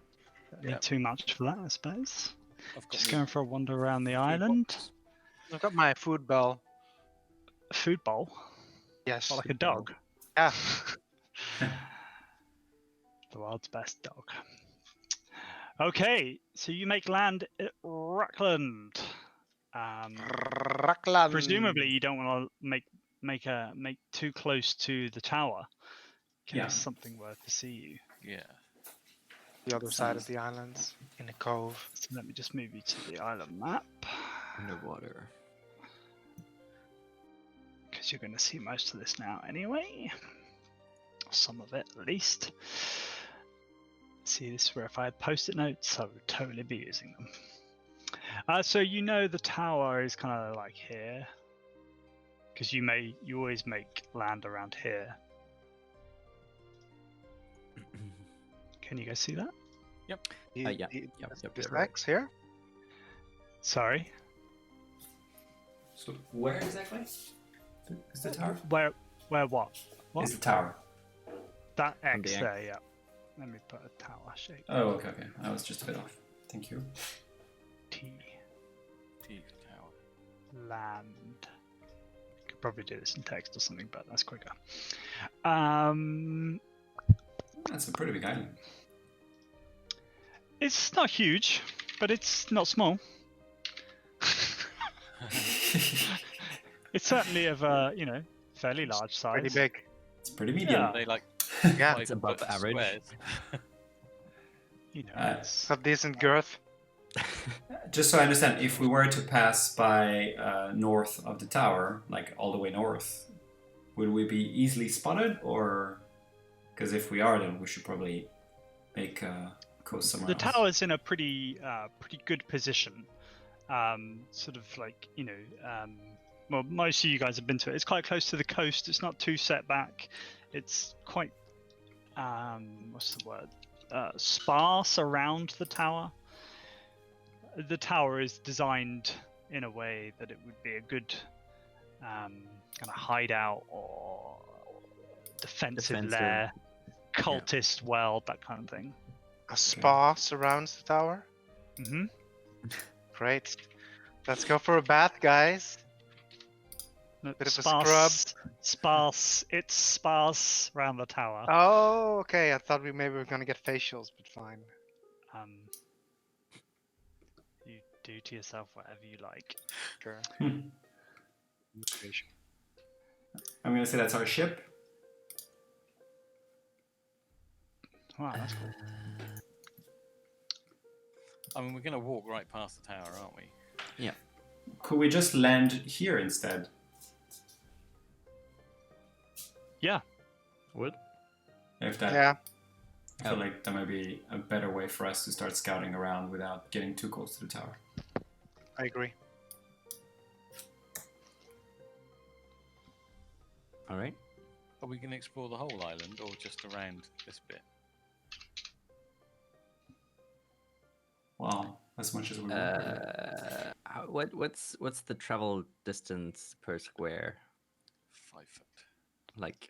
Don't need too much for that, I suppose. I've got Just me going for a wander around the food island. box. I've got my food bell. A food bowl, Yes. or like a dog. Yeah. The world's best dog. Okay, so you make land at Rockland. Rockland. Presumably, you don't want to make too close to the tower. In Yeah. case something were to see you. Yeah. The other side of the islands, in a cove. So let me just move you to the island map, Underwater. because you're going to see most of this now anyway. Some of it, at least. See, this is where if I had post-it notes, I would totally be using them. So you know the tower is kind of like here, because you always make land around here. Can you guys see that? yeah. This right. X here? Sorry, So where exactly is the tower? where what? What? Is the tower? That From X the there, yeah. Let me put a tower shape. Oh, okay. I was just a bit off. Thank you. T T tower. land. Could probably do this in text or something, but that's quicker. That's a pretty big island. It's not huge, but it's not small. It's certainly of a, fairly large size. Pretty big. It's pretty medium. Yeah. Are they like Yeah. 5 It's above foot average. squares? It's Have decent girth. Just so I understand, if we were to pass by north of the tower, like all the way north, would we be easily spotted, or because if we are, then we should probably make coast somewhere the else. tower's in a pretty good position. Sort of like well, most of you guys have been to it. It's quite close to the coast. It's not too set back. It's quite what's the word? Sparse around the tower. The tower is designed in a way that it would be a good kind of hideout or defensive lair, cultist world, that kind of thing. A spa surrounds the tower. Mm-hmm. Great. Let's go for a bath, guys. Bit of a scrub. Sparse. It's sparse around the tower. Oh, okay. I thought we maybe were gonna get facials, but fine. You Do to yourself whatever you like. Sure. I'm gonna say that's our ship. Wow, that's cool. I mean, we're going to walk right past the tower, aren't we? Could we just land here instead? Yeah. Would? If that, Yeah. I feel like that might be a better way for us to start scouting around without getting too close to the tower. I agree. All right. Are we going to explore the whole island or just around this bit? Well, as much as we want. What's the travel distance per square? 5 foot. Like,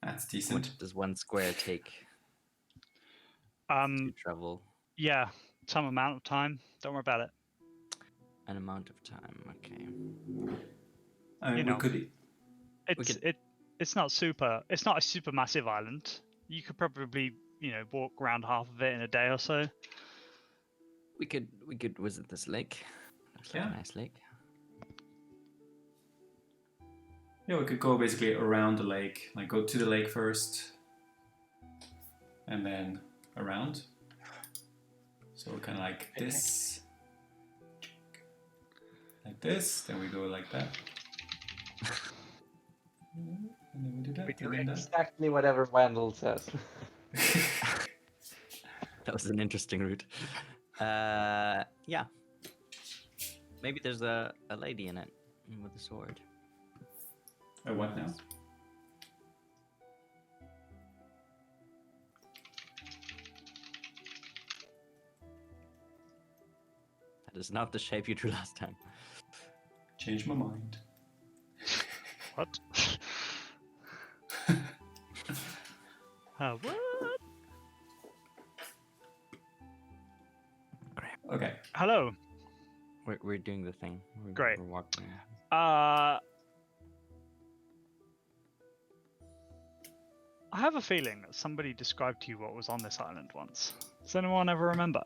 That's what decent. does 1 square take to travel? Yeah, some amount of time. Don't worry about it. An amount of time. Okay. I mean, you we know. could. It's not a super massive island. You could probably, walk around half of it in a day or so. We could visit this lake. Looks like Yeah. a nice lake. Yeah, we could go basically around the lake. Like, go to the lake first, and then around. So kind of like this. Like this, then we go like that. And then we do that, We do and then that. exactly whatever Wendell says. That was an interesting route. Yeah. Maybe there's a lady in it with a sword. What now? That is not the shape you drew last time. Change my mind. What? What? Okay. Hello. We're doing the thing. Great. We're walking. I have a feeling that somebody described to you what was on this island once. Does anyone ever remember?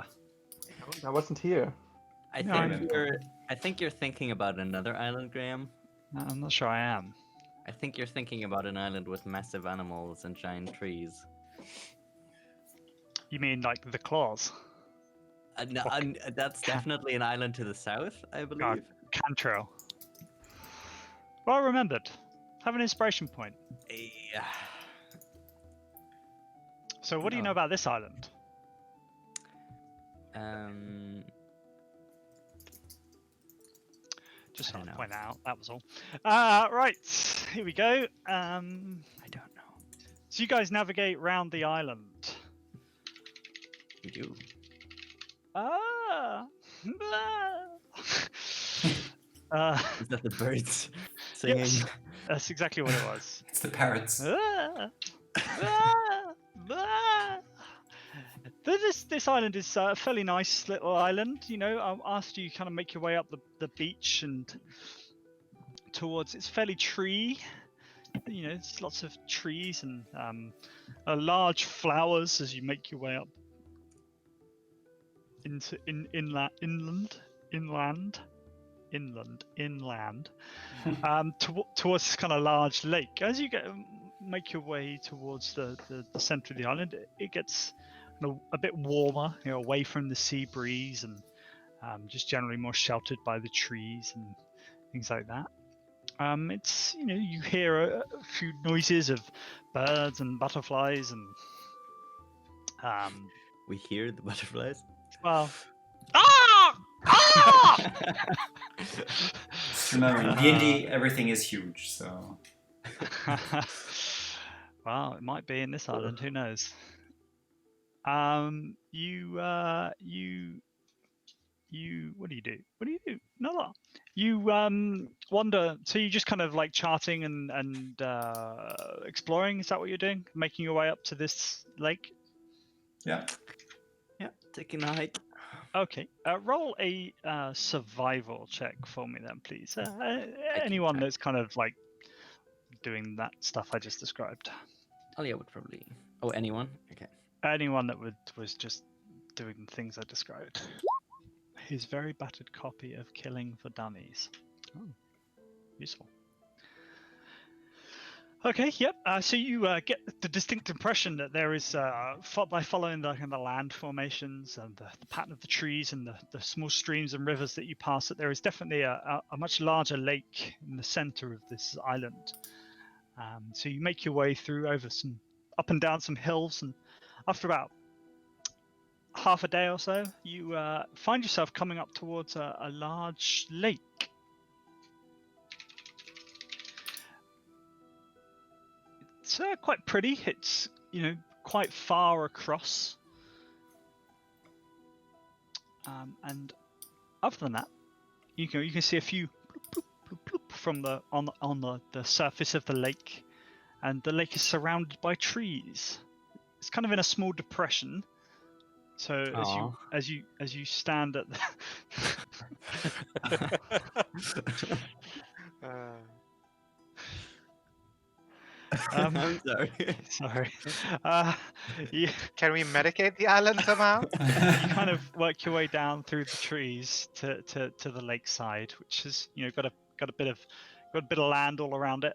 I wasn't here. I No, think you're thinking about another island, Graham. I'm not sure I am. I think you're thinking about an island with massive animals and giant trees. You mean like the claws? That's definitely an island to the south, I believe. Cantrell. Well remembered. Have an inspiration point. Yeah. So what do you know No. about this island? Just I want to don't point out, that was all. Right, here we go. I don't know. So you guys navigate round the island. We do. Is that the birds singing? Yes, that's exactly what it was. It's the parrots. This island is a fairly nice little island. After you kind of make your way up the beach and towards, it's fairly tree. It's lots of trees and large flowers as you make your way up into inland. Towards this kind of large lake. As you make your way towards the center of the island, it gets a bit warmer, away from the sea breeze and just generally more sheltered by the trees and things like that. It's you hear a few noises of birds and butterflies and We hear the butterflies. well. Remember, in D&D, everything is huge, so... Well, it might be in this island. Who knows? You. What do you do? No. You wander. So you just kind of like charting and exploring. Is that what you're doing? Making your way up to this lake. Yeah. Yeah, taking a hike. Okay. Roll a survival check for me then, please. Anyone track. that's kind of like doing that stuff I just described. Alia would probably. Oh, anyone? Okay. Anyone that was just doing the things I described. his very battered copy of Killing for Dummies. Oh, useful. Okay, yep. So you get the distinct impression that there is, by following the land formations and the pattern of the trees and the small streams and rivers that you pass, that there is definitely a much larger lake in the center of this island. So you make your way through over up and down some hills, and after about half a day or so, you find yourself coming up towards a large lake. It's quite pretty. It's quite far across, and other than that, you can see a few bloop, bloop, bloop, bloop from on the surface of the lake, and the lake is surrounded by trees. It's kind of in a small depression. So as you stand at the I'm sorry. sorry. Can we medicate the island somehow? You kind of work your way down through the trees to the lakeside, which has got a bit of land all around it.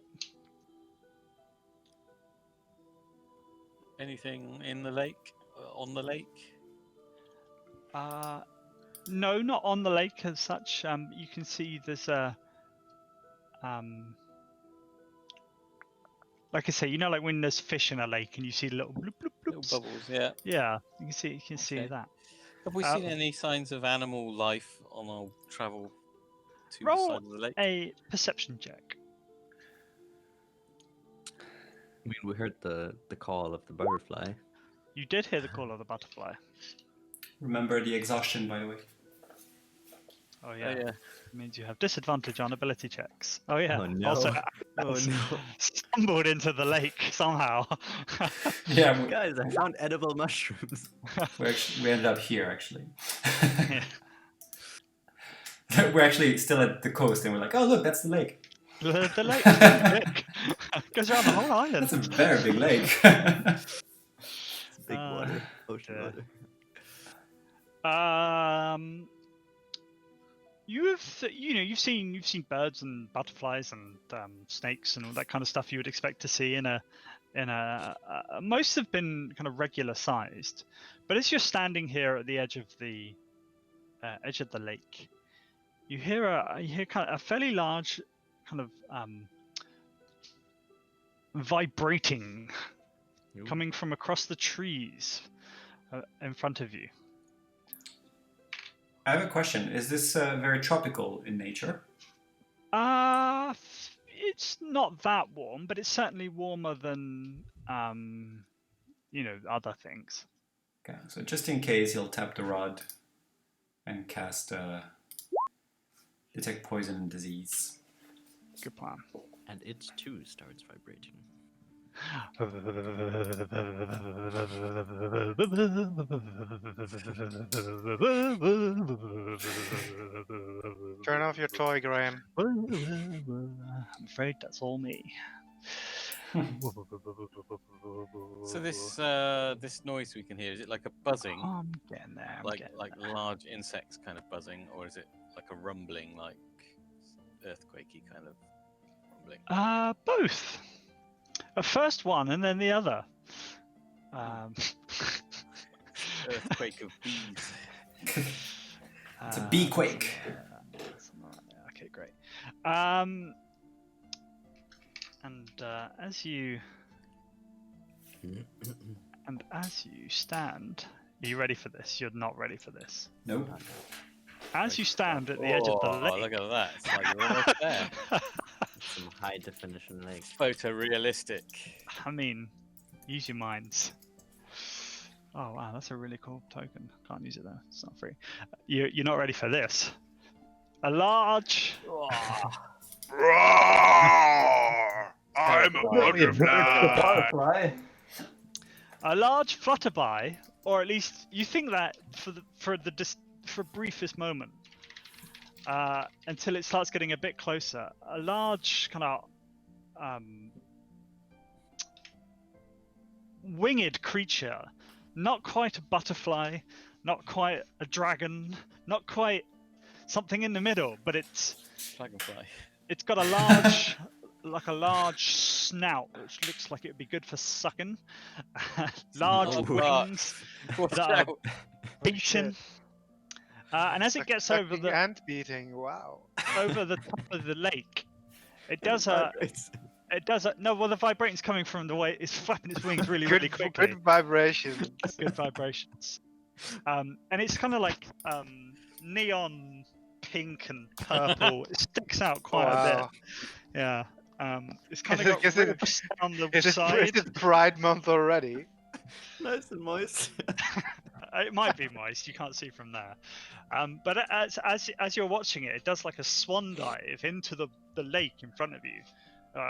Anything in the lake? On the lake? No, not on the lake as such. You can see there's a like I say, like when there's fish in a lake and you see little bloop bloop Little bloops. bubbles, yeah. Yeah, you can see Okay. that. Have we seen any signs of animal life on our travel to the Roll side of the lake? a perception check. I mean, we heard the call of the butterfly. You did hear the call of the butterfly. Remember the exhaustion, by the way. Oh yeah. Oh, yeah. It means you have disadvantage on ability checks. Oh yeah. Oh, no. Also, Oh no. stumbled into the lake somehow. Yeah, Guys, I found edible mushrooms. we ended up here, actually. Yeah. We're actually still at the coast, and we're like, oh, look, that's the lake. The lake is pretty big. Goes around the whole island. That's a very big lake. It's big water. Ocean yeah. water. You've seen birds and butterflies and snakes and all that kind of stuff you would expect to see in a most have been kind of regular sized, but as you're standing here at the edge of the lake, you hear kind of a fairly large kind of vibrating Ooh. coming from across the trees in front of you. I have a question. Is this very tropical in nature? It's not that warm, but it's certainly warmer than other things. Okay, so just in case, he'll tap the rod and cast detect poison and disease. Good plan. And it too starts vibrating. Turn off your toy, Graham. I'm afraid that's all me. So this noise we can hear, is it like a buzzing? I'm getting there. like large insects kind of buzzing, or is it like a rumbling, like earthquakey kind of rumbling? Both. A first one and then the other. Earthquake of bees. It's a bee quake. Okay, great. And as you stand, are you ready for this? You're not ready for this. Nope. As you stand at the edge of the Oh, lake. look at that! It's like you're almost there. Some high definition lake. Photorealistic. I mean, use your minds. Oh wow, that's a really cool token. Can't use it though. It's not free. You're not ready for this. A large. I'm a butterfly. A large flutterby, or at least you think that for briefest moment, until it starts getting a bit closer. A large kind of winged creature, not quite a butterfly, not quite a dragon, not quite something in the middle, but it's Dragonfly. it's got a large, like a large snout, which looks like it would be good for sucking. Large Oh, wings Watch that are out. beating. And as it gets over Sucking the and beating. Wow. top of the lake, it does a no. Well, the vibrating's coming from the way it's flapping its wings really quickly. Good vibration. Good vibrations. And it's kind of like neon pink and purple. It sticks out quite a bit. Yeah. It's kind of got Is it- ribs down the Is side. it Pride Month already? Nice and moist. It might be moist. You can't see from there. But as you're watching it, it does like a swan dive into the lake in front of you,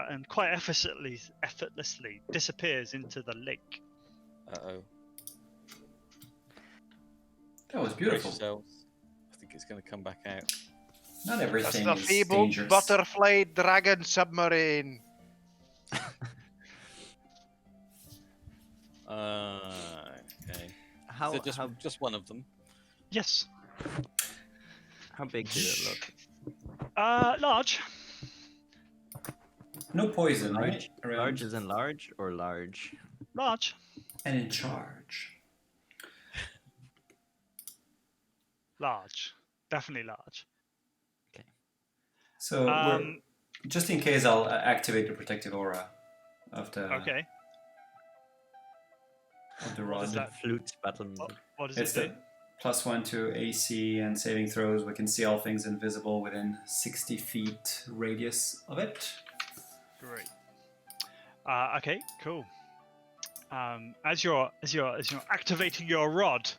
and quite effortlessly disappears into the lake. Uh-oh. That was Brace beautiful. yourselves. I think it's going to come back out. Not That's everything the is feeble dangerous. butterfly dragon submarine. Okay. How Is it just one of them? Yes. how big did it look? Large. No poison, right? Large, Around. large is in large or large? Large. And in charge. Large. Definitely large. So we're, just in case, I'll activate the protective aura of the Okay. of the What rod. is that? Flute battle music. What does It's it do? the +1 to AC and saving throws. We can see all things invisible within 60 feet radius of it. Great. Okay. Cool. As you're activating your rod,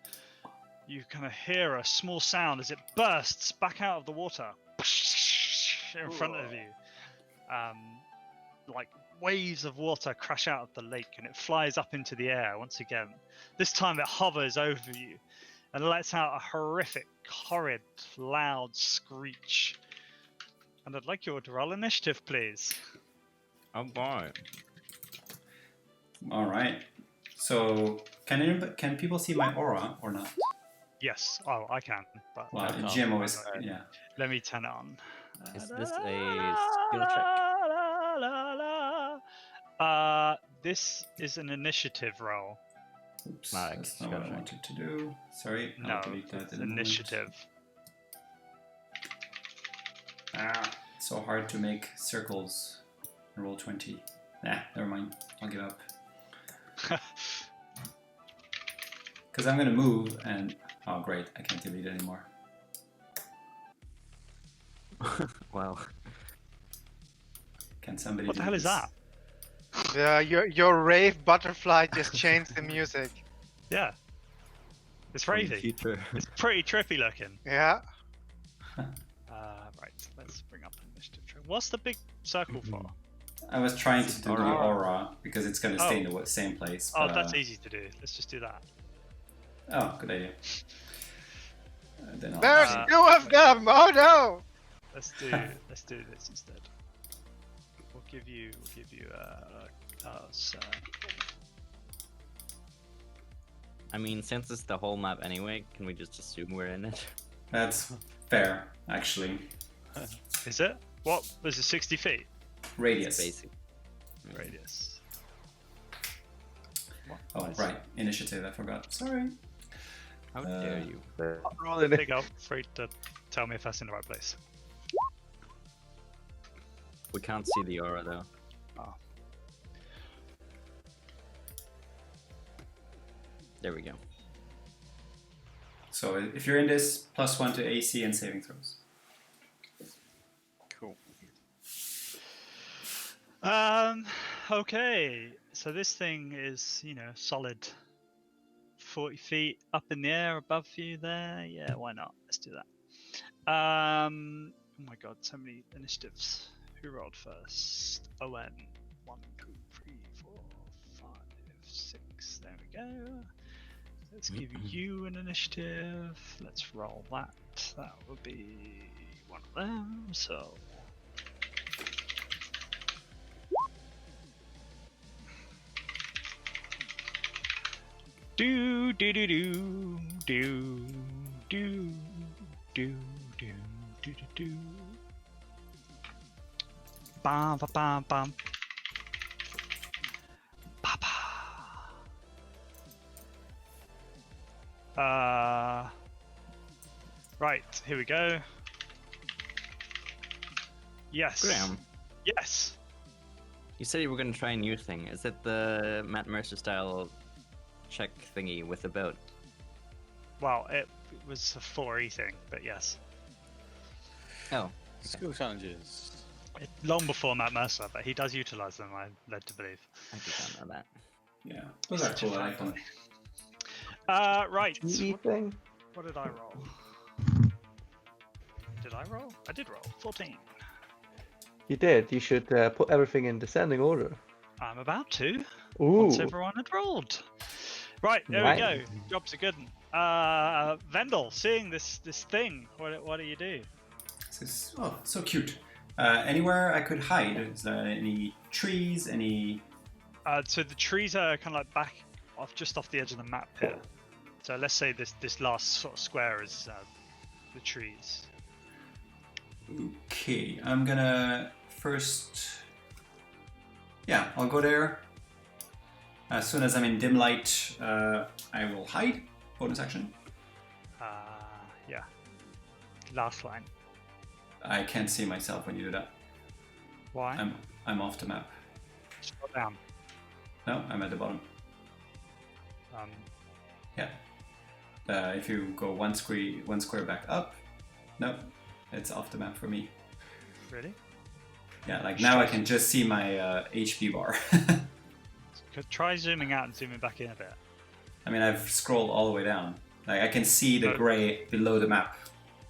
you kind of hear a small sound as it bursts back out of the water in front of you. Like waves of water crash out of the lake, and it flies up into the air once again. This time it hovers over you and lets out a horrific, horrid, loud screech. And I'd like you to roll initiative, please. Oh boy. All right. So can people see my aura or not? Yes. Oh, I can. But Well, can't. Jim always, yeah. let me turn it on. Is this a skill check? This is an initiative roll. Oops, Like, that's not what I skill check. wanted to do. Sorry, No, I'll delete that it's in a moment. initiative. So hard to make circles. Roll 20. Nah, never mind. I'll give up. Because I'm gonna move and oh great, I can't delete it anymore. Wow. Can somebody? What the do hell is this? that? Yeah, your rave butterfly just changed the music. Yeah. It's From the ravey. future. It's pretty trippy looking. Yeah. Right, let's bring up initiative. What's the big circle for? I was trying to do the Aura. aura because it's gonna stay in Oh. the same place. Oh, but, that's easy to do. Let's just do that. Oh, good idea. Then I'll There's Uh, two of them. Oh no. Let's do this instead. We'll give you I mean, since it's the whole map anyway, can we just assume we're in it? That's fair, actually. Is it? What was it? 60 feet Radius. Basic. radius. Oh, right. Initiative, I forgot. Sorry. How dare you? Rolling it. Pick up, free to tell me if that's in the right place. We can't see the aura though. Oh. There we go. So if you're in this, +1 to AC and saving throws. Cool. Okay. So this thing is, solid 40 feet up in the air above you there. Yeah, why not? Let's do that. Oh my god, so many initiatives. Who rolled first? ON. 1, 2, 3, 4, 5, 6. There we go. Let's give you an initiative. Let's roll that. That would be one of them. So. Do do do do do do do do do do do. Bam ba bam bam. Papa. Right, here we go. Yes. Graham, Yes. you said you were going to try a new thing. Is it the Matt Mercer style check thingy with the boat? Well, it was a 4E thing, but yes. Oh, Skill challenges. Long before Matt Mercer, but he does utilize them, I'm led to believe. I did not know that. Yeah, those are cool. I like them. Right. GE thing? What did I roll? Did I roll? I did roll. 14. You did. You should put everything in descending order. I'm about to. Ooh. Once everyone had rolled. Right, there we go. Jobs are good. Vendel, seeing this thing, what do you do? This is so cute. Anywhere I could hide? Is there any trees? Any? So the trees are kind of like back off, just off the edge of the map here. So let's say this last sort of square is the trees. Okay, I'm gonna first. Yeah, I'll go there. As soon as I'm in dim light, I will hide. Bonus action. Yeah. Last line. I can't see myself when you do that. Why? I'm off the map. Scroll down. No, I'm at the bottom. Yeah. If you go one square back up, no, it's off the map for me. Really? Yeah, like now I can just see my HP bar. Try zooming out and zooming back in a bit. I mean, I've scrolled all the way down. Like I can see the gray below the map.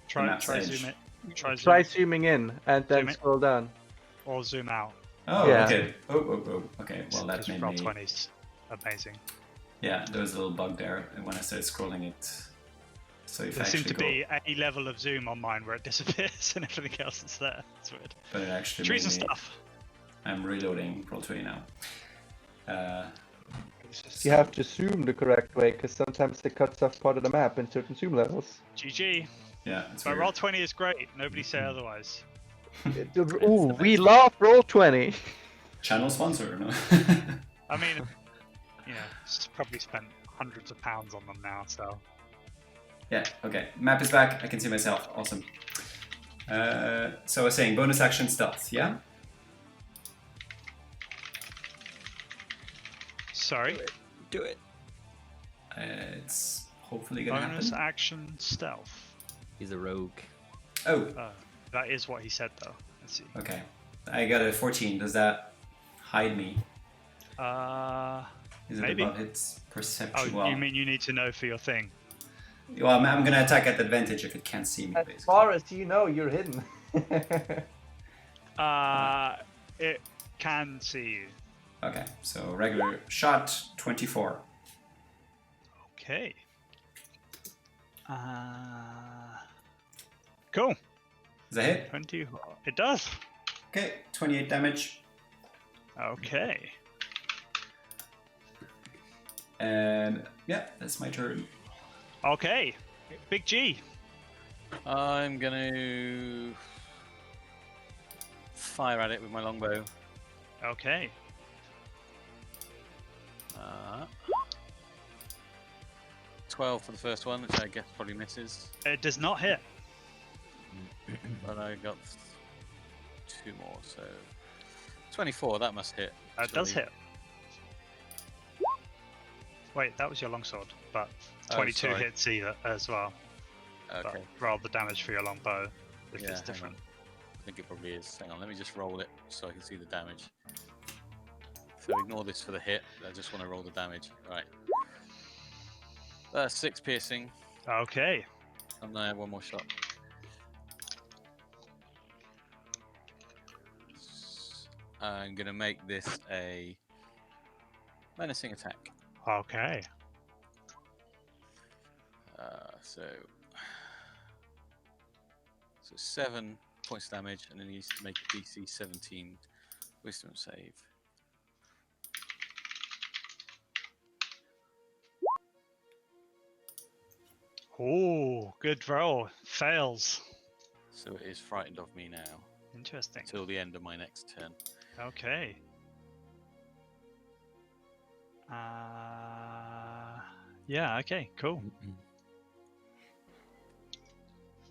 Try edge. zoom it. Try zooming in and then Zoom in. scroll down. Or zoom out. Oh, Yeah. okay. Oh. Okay, well that made roll me. 20's amazing. Yeah, there was a little bug there, and when I started scrolling it, so if There I seems actually to be a level of zoom on mine where it disappears and everything else is there. It's weird. but it actually Trees and made me. stuff. I'm reloading Roll20 now. You have to zoom the correct way because sometimes it cuts off part of the map in certain zoom levels. GG. Yeah, it's But weird. roll 20 is great. Nobody say otherwise. Ooh, we love Roll20. Channel sponsor, no? I mean, probably spent hundreds of pounds on them now, so. Yeah, okay. Map is back. I can see myself. Awesome. So I was saying bonus action stealth, yeah? Sorry. Do it. It's hopefully gonna Bonus happen. action stealth. He's a rogue. Oh, That is what he said, though. Let's see. okay. I got a 14. Does that hide me? Is it Maybe. above its Oh, perception? Well, you mean you need to know for your thing? well, I'm gonna attack at advantage if it can't see me, As basically. far as you know, you're hidden. It can see you. Okay, so regular shot, 24. Okay. Cool. Does that hit? 20. It does. Okay, 28 damage. Okay. And yeah, that's my turn. Okay. Big G. I'm gonna fire at it with my longbow. Okay. 12 for the first one, which I guess probably misses. It does not hit. But I got 2 more, so 24. That must hit. It does hit. Wait, that was your longsword, but Oh, 22 sorry. hits either as well. Okay. But roll the damage for your longbow if Yeah, it's hang different. I think it probably is. Hang on, let me just roll it so I can see the damage. So ignore this for the hit. I just want to roll the damage. Right. 6 piercing, Okay. and I have 1 more shot. I'm gonna make this a menacing attack. Okay. So 7 points of damage, and then he needs to make a DC 17 Wisdom save. Oh, good roll. Fails. So it is frightened of me now Interesting. till the end of my next turn. Okay. Yeah, okay, cool.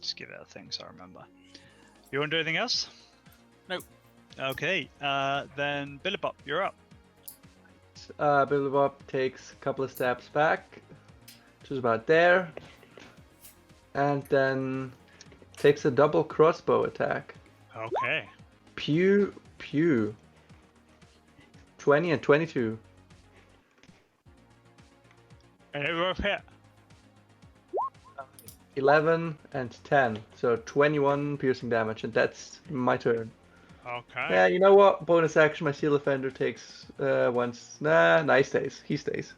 Just give it a thing so I remember. You want to do anything else? Nope. Okay, then Billabop, you're up. Billy Bob takes a couple of steps back, just about there, and then takes a double crossbow attack. Okay. Pew, pew. 20 and 22. And it will hit. 11 and 10, so 21 piercing damage, and that's my turn. Okay. Yeah, you know what? Bonus action, my Seal Offender takes once. Nah, he stays. He stays.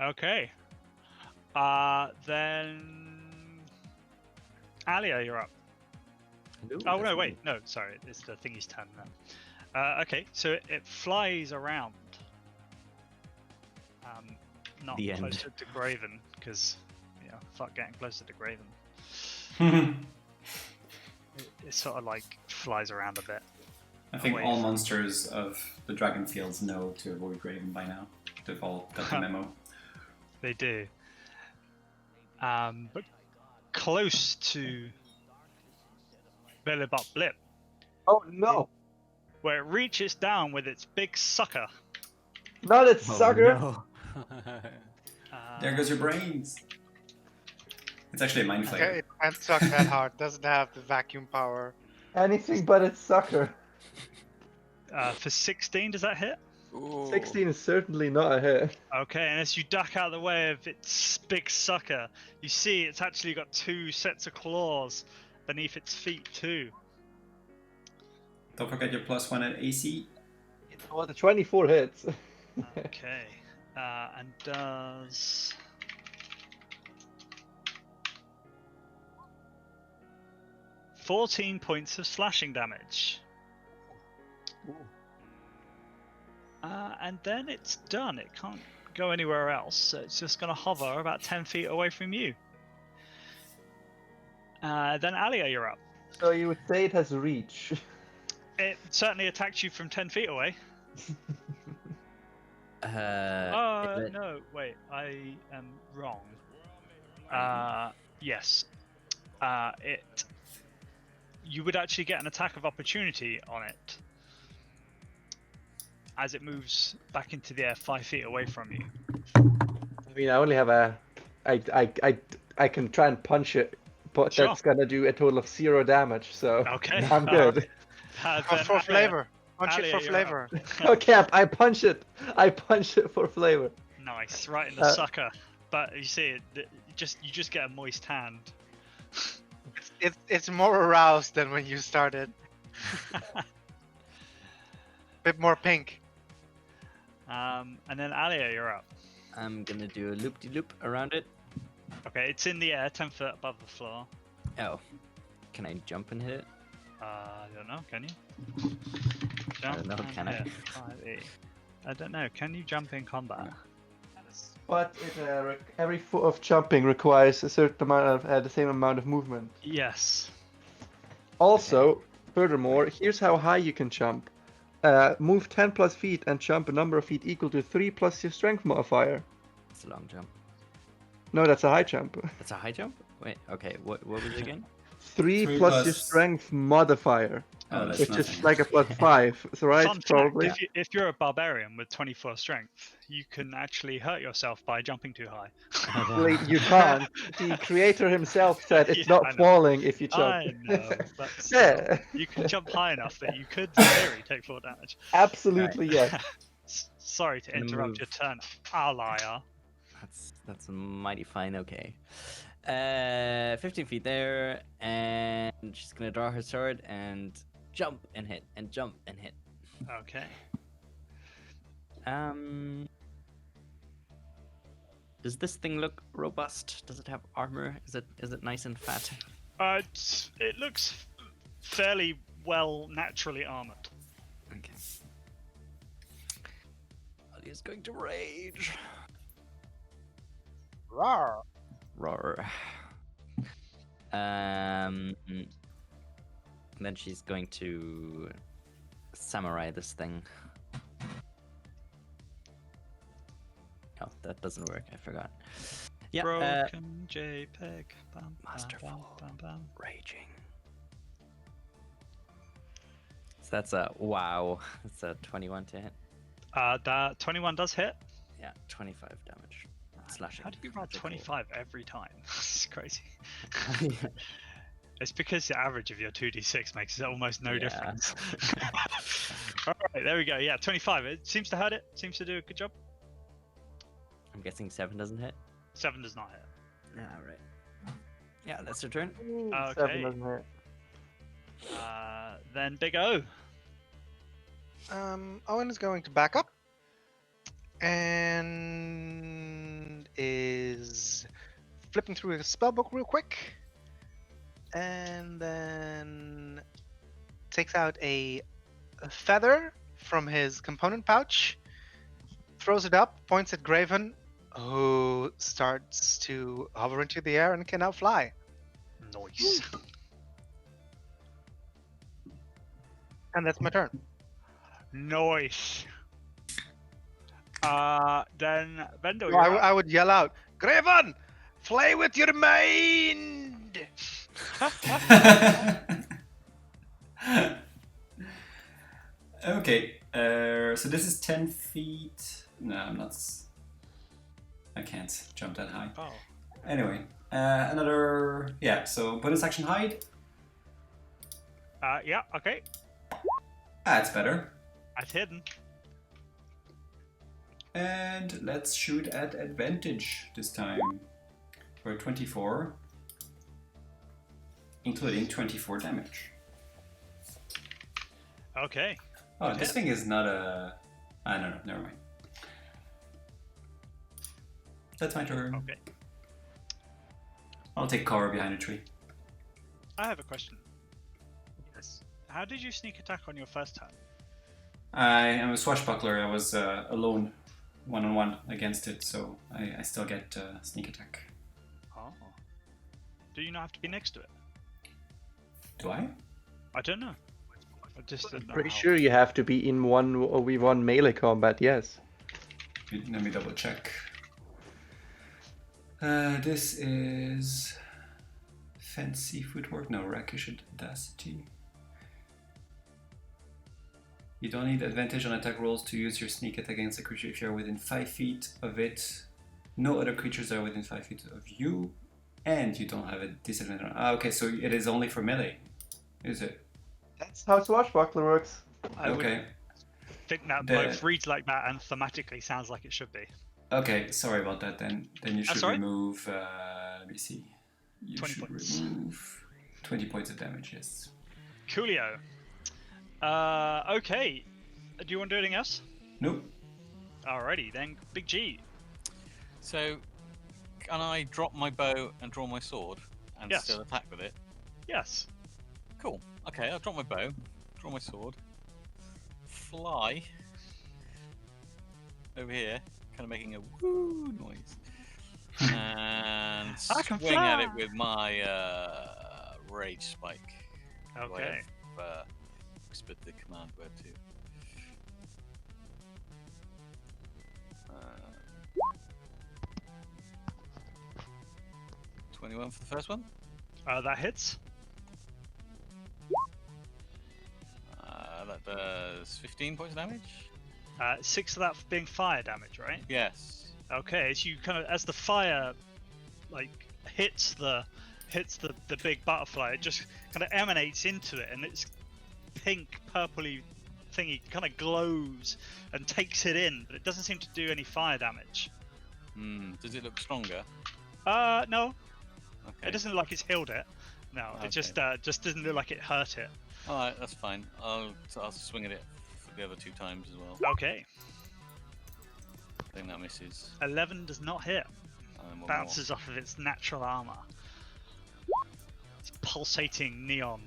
Okay. Then Alia, you're up. Oh no, wait, no, sorry, it's the thingy's turn now. Okay, so it flies around. Not The end. closer to Graven, because fuck getting closer to Graven. It sort of like flies around a bit. I think Away all from- monsters of the Dragon Fields know to avoid Graven by now. They've all got the memo. They do. But close to Billabop Blip, Oh no! where it reaches down with its big sucker. Not it, Oh, sucker! no. There goes your brains. It's actually a mind Okay, flayer. it can't suck that hard. Doesn't have the vacuum power. Anything but its sucker. For 16, does that hit? Ooh. 16 is certainly not a hit. Okay, and as you duck out of the way of its big sucker, you see it's actually got 2 sets of claws beneath its feet too. Don't forget your +1 at AC. Well, the 24 hits. Okay, and does 14 points of slashing damage. And then it's done. It can't go anywhere else, so it's just going to hover about 10 feet away from you. Then Alia, you're up. So you would say it has reach. It certainly attacked you from 10 feet away. No, wait, I am wrong. Yes. You would actually get an attack of opportunity on it as it moves back into the air 5 feet away from you. I mean, I only have I can try and punch it, but Sure. that's gonna do a total of 0 damage, so Okay. I'm good. Then For Alia- flavor. Punch Alia, it for you're flavor. Okay, I punch it. I punch it for flavor. Nice, right in the sucker. But you see, you just get a moist hand. It's more aroused than when you started. Bit more pink. And then Alia, you're up. I'm gonna do a loop-de-loop around it. Okay, it's in the air, 10 foot above the floor. Oh. Can I jump and hit it? I don't know, can you? don't know, and can I? hit 5e. I don't know, can you jump in combat? But every foot of jumping requires a certain amount of the same amount of movement. Yes. Also, furthermore, here's how high you can jump. Move 10 plus feet and jump a number of feet equal to 3 plus your strength modifier. It's a long jump. No, that's a high jump. That's a high jump? Wait, okay, what was it again? 3 3 plus your plus- strength modifier, Oh, that's which nothing. is like a +5. So right, Fun fact, probably. if you're a barbarian with 24 strength, you can actually hurt yourself by jumping too high. Actually, you can't. The creator himself said it's Yeah, I not know. falling if you jump. I know, but still, Yeah, you can jump high enough that you could, in theory, take 4 damage. absolutely yes. Sorry to Gonna interrupt move. your turn, Alia. That's mighty fine, okay. 15 feet there, and she's gonna draw her sword and jump and hit, and jump and hit. Okay. Does this thing look robust? Does it have armor? Is it nice and fat? It looks fairly well naturally armored. Okay. Ali is going to rage. Rawr. Roar. Then she's going to samurai this thing. Oh, that doesn't work. I forgot. Yeah. Broken JPEG. Bam, Masterful. Bam, bam, bam. Raging. So that's a wow. That's a 21 to hit. That 21 does hit. Yeah, 25 damage. Slashing. How do you roll Magical. 25 every time? This is crazy. Yeah. It's because the average of your 2d6 makes almost no Yeah. difference. Alright, there we go. Yeah, 25. It seems to hurt it. Seems to do a good job. I'm guessing 7 doesn't hit. 7 does not hit. Alright. Yeah, that's your turn. Okay. 7 doesn't hit. Then Big O. Owen is going to back up and is flipping through his spellbook real quick, and then takes out a feather from his component pouch, throws it up, points at Graven, who starts to hover into the air and can now fly. Nice. And that's my turn. Nice. Then Vendo, No, I would yell out, Graven, play with your mind! Okay, so this is 10 feet. No, I'm not. I can't jump that high. Oh. Anyway, another. Yeah, so bonus action hide. Yeah, okay. That's better. That's hidden. And let's shoot at advantage this time for 24, including 24 damage. Okay. Oh, this thing is not a. I don't know, never mind. That's my turn. Okay. I'll take cover behind a tree. I have a question. Yes. How did you sneak attack on your first turn? I am a swashbuckler. I was alone, one-on-one against it, so I still get sneak attack. Oh. Do you not have to be next to it? Do I? I don't know. I just didn't know Pretty how. sure you have to be in 1v1 melee combat, yes. Let me double check. This is fancy footwork. No, rakish audacity. You don't need advantage on attack rolls to use your sneak attack against a creature if you are within 5 feet of it. No other creatures are within 5 feet of you, and you don't have a disadvantage. Okay, so it is only for melee, is it? That's how Swashbuckler works. I would Okay. think that The- both reads like that and thematically sounds like it should be. Okay, sorry about that. Then you That's should all right. remove. Let me see. You 20 should points. remove 20 points of damage. Yes. Coolio. Okay. Do you want to do anything else? Nope. Alrighty, then Big G. So, can I drop my bow and draw my sword and Yes. still attack with it? Yes. Cool. Okay, I'll drop my bow, draw my sword, fly over here, kind of making a woo noise, and I can swing at it fly. with my rage spike. Okay. I've whispered the command word too. 21 for the first one. That hits. That does 15 points of damage. 6 of that being fire damage, right? Yes. Okay, as you kind of as the fire like hits the big butterfly, it just kind of emanates into it, and its pink purpley thingy kind of glows and takes it in, but it doesn't seem to do any fire damage. Does it look stronger? No, Okay. it doesn't look like it's healed it. No, it just doesn't look like it hurt it. All right, that's fine. I'll swing at it for the other 2 times as well. Okay, I think that misses. 11 does not hit. And then one Bounces off of its natural armor. It's pulsating neon.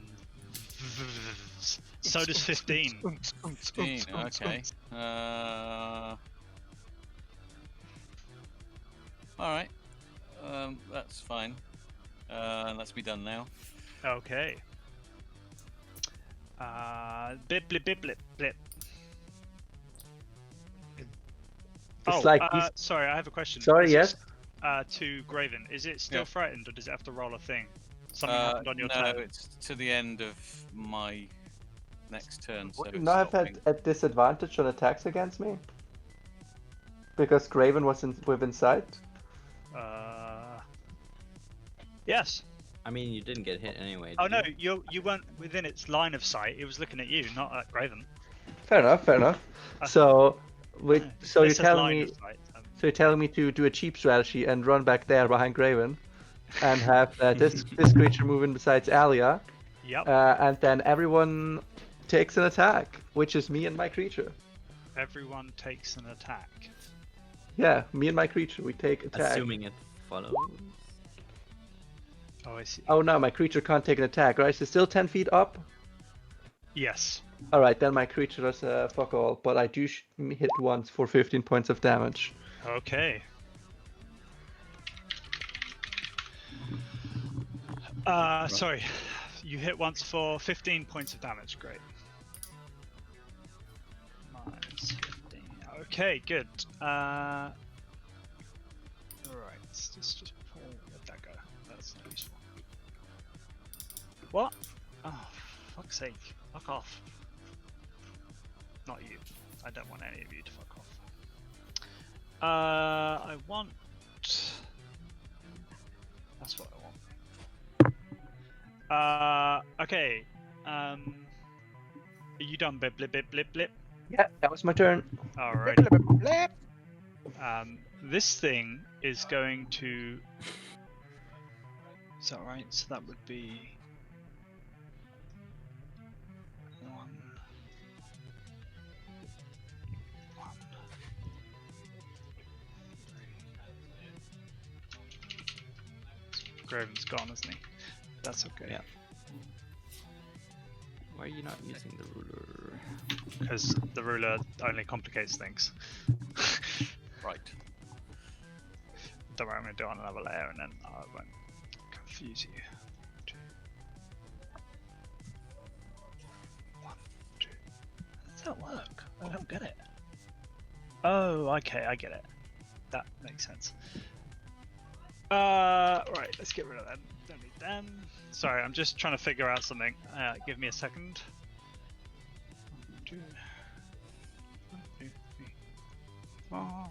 So does 15. more. 15. Okay. All right. That's fine. Let's be done now. Okay. Blip blip blip blip blip. It's like these... sorry, I have a question. Sorry, Is yes? it, to Graven, is it still Yeah. frightened, or does it have to roll a thing? Something happened on your no, turn. it's to the end of my next turn. So Would you it's not have stopping. had a disadvantage on attacks against me? Because Graven was within sight? Yes. I mean, you didn't get hit anyway. Oh did no, you weren't within its line of sight. It was looking at you, not at Graven. Fair enough, fair enough. Uh, So, No, so you're this says telling line me... of sight, So you're telling me to do a cheap strategy and run back there behind Graven, and have this creature move in besides Alia, Yep. and then everyone takes an attack, which is me and my creature. Everyone takes an attack. Yeah, me and my creature, we take you? attack. Assuming it follows. Oh, I see. Oh no, my creature can't take an attack, right? Is it still 10 feet up? Yes. Alright, then my creature does fuck all, but I do hit once for 15 points of damage. Okay. Sorry. You hit once for 15 points of damage. Great. Minus 15. Okay, good. Alright, let's just pull. Where'd that go? That's not useful. What? Oh, fuck's sake. Fuck off. Not you. I don't want any of you to fuck off. I want... That's what I want. Okay. Are you done, blip, blip, blip, blip, blip? Yeah, that was my turn. Alright. This thing is going to... Is that right? So that would be... 1... 1... Graven's gone, isn't he? That's okay. Yeah. Why are you not using the ruler? Because the ruler only complicates things. Right. Don't worry, I'm going to do it on another layer and then I won't confuse you. 2... 1, 2... How does that work? I don't get it. Oh, okay, I get it. That makes sense. Right, let's get rid of them. Don't need them. Sorry, I'm just trying to figure out something. Give me a second. 1, 2, 1, 2, 3, 4.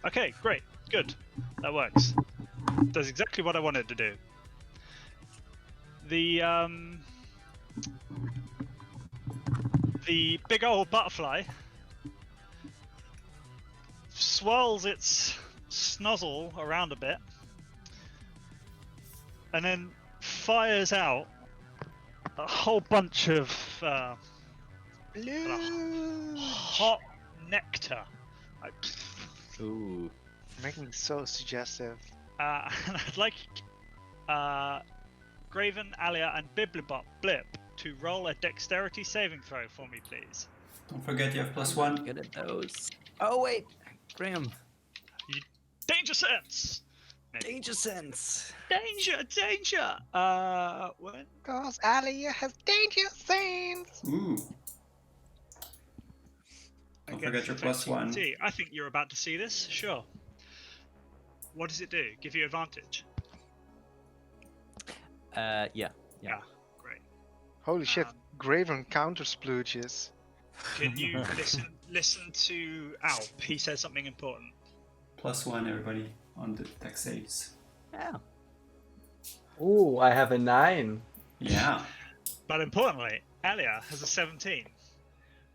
Okay, great, good. That works. Does exactly what I wanted to do. The big old butterfly swirls its snozzle around a bit and then fires out a whole bunch of hot nectar. Ooh. Making so suggestive. And I'd like Graven, Alia, and Biblibop Blip to roll a dexterity saving throw for me, please. Don't forget you have +1. Good at those. Oh wait, Graham. Danger sense! Danger sense. Danger! Danger! When? Cause Alia has danger sense. Ooh. I Don't get forget your +1. See, I think you're about to see this. Sure. What does it do? Give you advantage? Yeah. Yeah. Great. Holy shit, Um, Graven counter splooges. Can you listen to Alp? He says something important. +1, everybody, on the dex saves. Yeah. Ooh, I have a 9. Yeah. But importantly, Alia has a 17,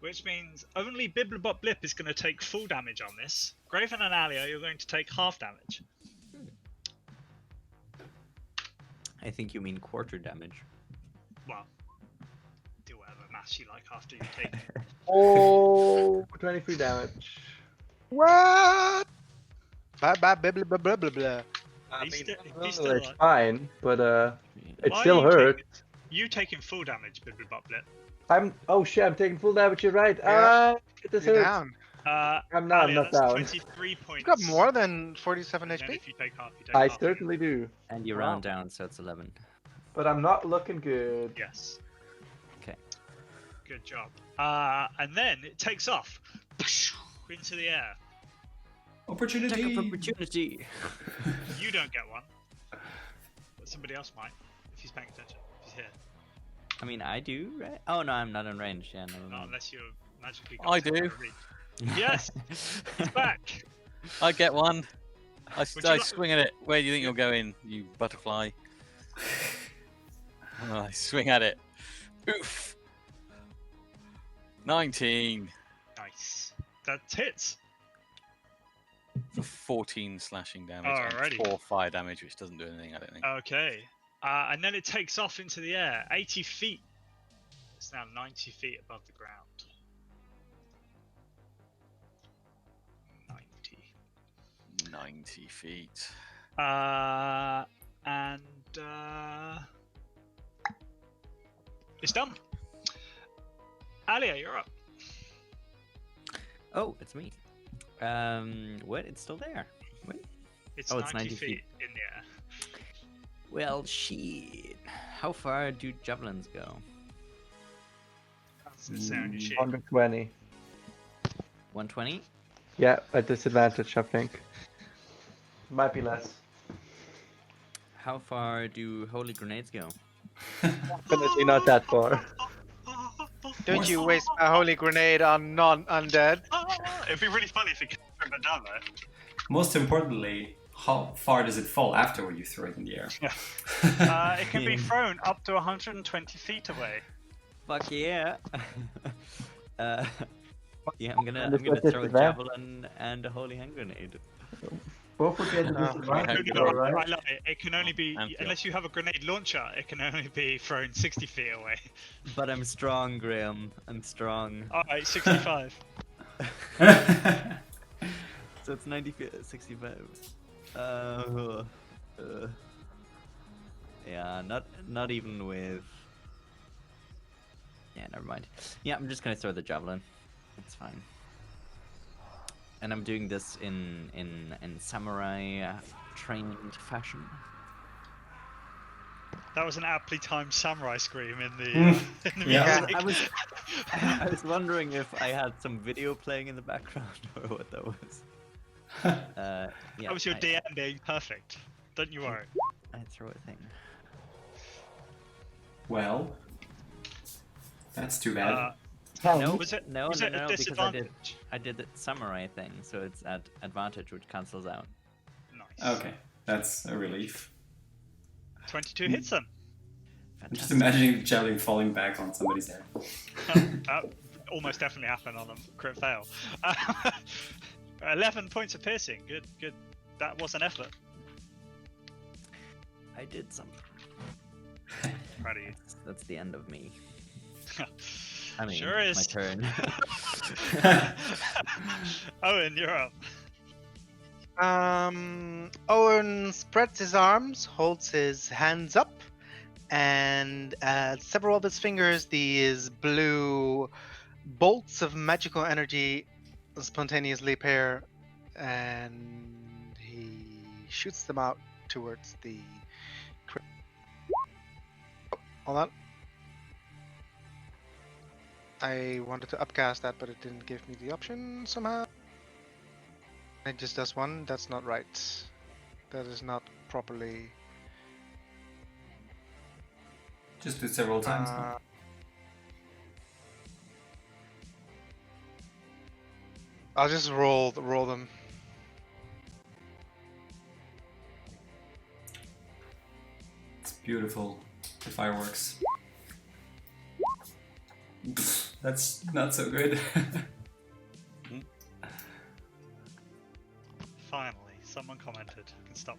which means only Biblibop Blip is going to take full damage on this. Graven and Alia, you're going to take half damage. I think you mean quarter damage. Well, do whatever maths you like after you take it. Oh, 23 damage. What? Bye bye blah blah blah blah blah. I He's mean, still it's alive. fine, but it Why still are you taking hurt. it? You taking full damage, Bibby Boblet. Oh shit! I'm taking full damage. You're right. Yeah. This You're hurts. down. I'm not. I'm Alia, not that's down. 23 points. You've got more than 47 And then HP. if you take half, you take I half. certainly do. And you Wow. round down, so it's 11. But I'm not looking good. Yes. Okay. Good job. And then it takes off into the air. Opportunity. Attack of opportunity. You don't get one, but somebody else might if he's paying attention. If he's here, I mean, I do, right? Oh no, I'm not in range. Yeah, never not mind. unless you're magically. I got do. to reach. Yes, he's back. I get one. I Would you like- swing at it. Where do you think you're going, you butterfly? Oh, I swing at it. Oof. 19 Nice. That hits. for 14 slashing damage Alrighty. and 4 fire damage, which doesn't do anything, I don't think. Okay. And then it takes off into the air, 80 feet. It's now 90 feet above the ground. 90 feet. And it's done. Alia, you're up. Oh, it's me. What? It's still there. What? It's Oh, 90, it's 90 feet feet. in the air. Well, shit. How far do javelins go? That's the sound you shit. 120. 120? Yeah, at disadvantage, I think. Might be less. How far do holy grenades go? Definitely not that far. Don't you waste a holy grenade on non-undead. It'd be really funny if it came down there. Most importantly, how far does it fall afterward you throw it in the air? It can be thrown up to 120 feet away. Fuck yeah. Yeah, I'm gonna Just throw a disadvantage. javelin and a holy hand grenade. Both would get a No. disadvantage, No, though, right? I lie. It can only be, And unless you have a grenade launcher, it can only be thrown 60 feet away. But I'm strong, Graham. I'm strong. Alright, 65. So it's 90 feet, 65. Yeah, not even with. Yeah, never mind. Yeah, I'm just gonna throw the javelin. It's fine. And I'm doing this in samurai trained fashion. That was an aptly timed samurai scream in the, in the Yeah. music. I was wondering if I had some video playing in the background or what that was. Yeah, That was your DM being perfect. Don't you worry. I throw a thing. Well, that's too bad. No, Was it, no, was no, it a no, because disadvantage? I did the samurai thing, so it's at advantage, which cancels out. Nice. Okay, that's a relief. 22 hits them. I'm just Fantastic. imagining the javelin falling back on somebody's head. That almost definitely happened on a crit fail. 11 points of piercing. Good, good. That was an effort. I did something. Proud of you. That's the end of me. I mean, Sure is. my turn. Owen, you're up. Owen spreads his arms, holds his hands up, and at several of his fingers, these blue bolts of magical energy spontaneously appear, and he shoots them out towards the. Hold on. I wanted to upcast that, but it didn't give me the option somehow. It just does one. That's not right. That is not properly. Just do it several times. huh? I'll just roll them. It's beautiful. The fireworks. That's not so good. Finally, someone commented. I can stop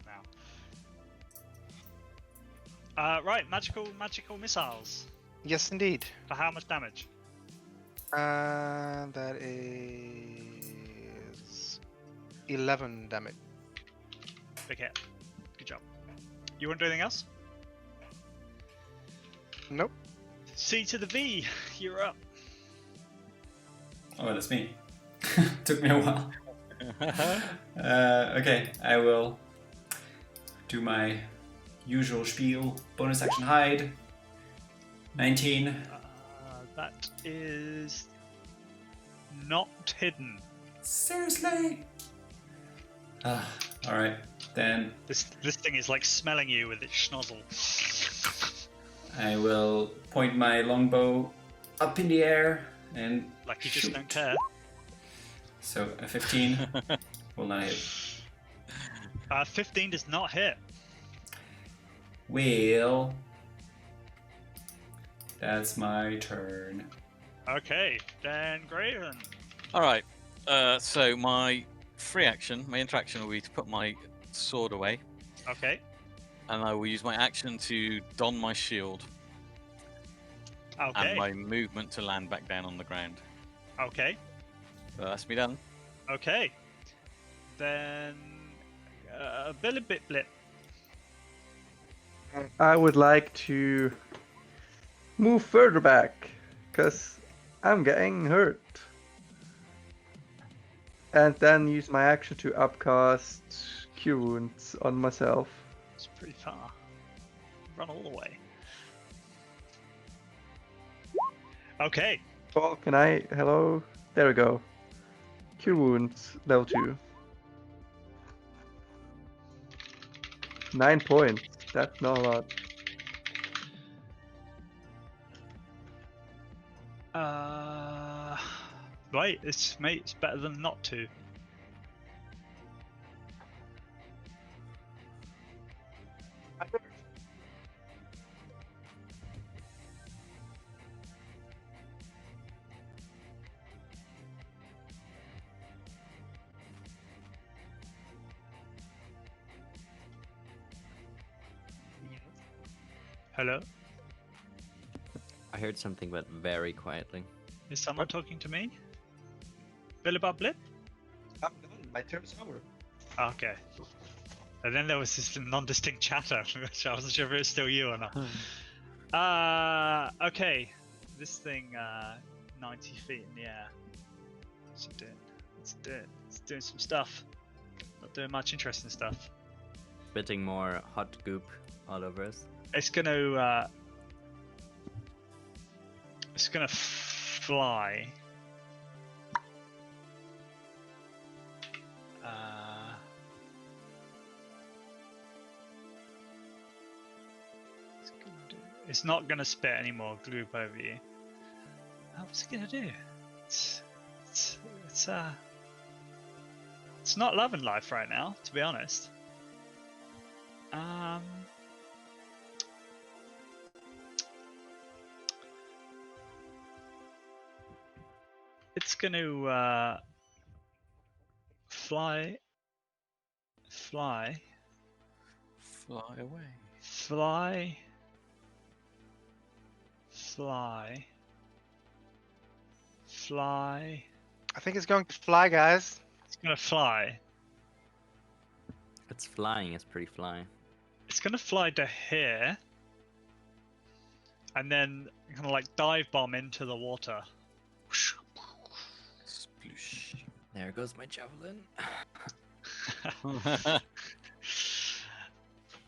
now. Right, magical missiles. Yes, indeed. For how much damage? That is 11 damage. Big hit. Good job. You want to do anything else? Nope. C to the V, you're up. Oh, that's me. Took me a while. Okay, I will do my usual spiel. Bonus action hide. 19. That is not hidden. Seriously? Alright, then This thing is like smelling you with its schnozzle. I will point my longbow up in the air and Like you just shoot. don't care. So a 15 will not hit. 15 does not hit. Well, that's my turn. Okay, then Graven. All right. So my free action, my interaction will be to put my sword away, Okay. and I will use my action to don my shield, Okay. and my movement to land back down on the ground. Okay. So that's me done. Okay. Then Billy Bit Blip. I would like to move further back, because I'm getting hurt. And then use my action to upcast Cure Wounds on myself. It's pretty far. Run all the way. Okay. Oh, can I? Hello? There we go. Cure Wounds, level 2. 9 points. That's not a lot. Right, it's better than not to. Hello? I heard something, but very quietly. Is someone talking to me? Billy Bob Blip? I'm done. My turn's over. Okay. And then there was this non-distinct chatter, which I wasn't sure if it was still you or not. Okay. This thing, 90 feet in the air. What's it doing? It's doing some stuff. Not doing much interesting stuff. Spitting more hot goop all over us. It's gonna fly. It's not gonna spit any more gloop over you. What's it gonna do? It's not loving life right now, to be honest. It's gonna fly away. Fly. I think it's going to fly, guys. It's gonna fly. It's flying, it's pretty fly. It's gonna fly to here, and then kind of like dive bomb into the water. Sploosh. There goes my javelin.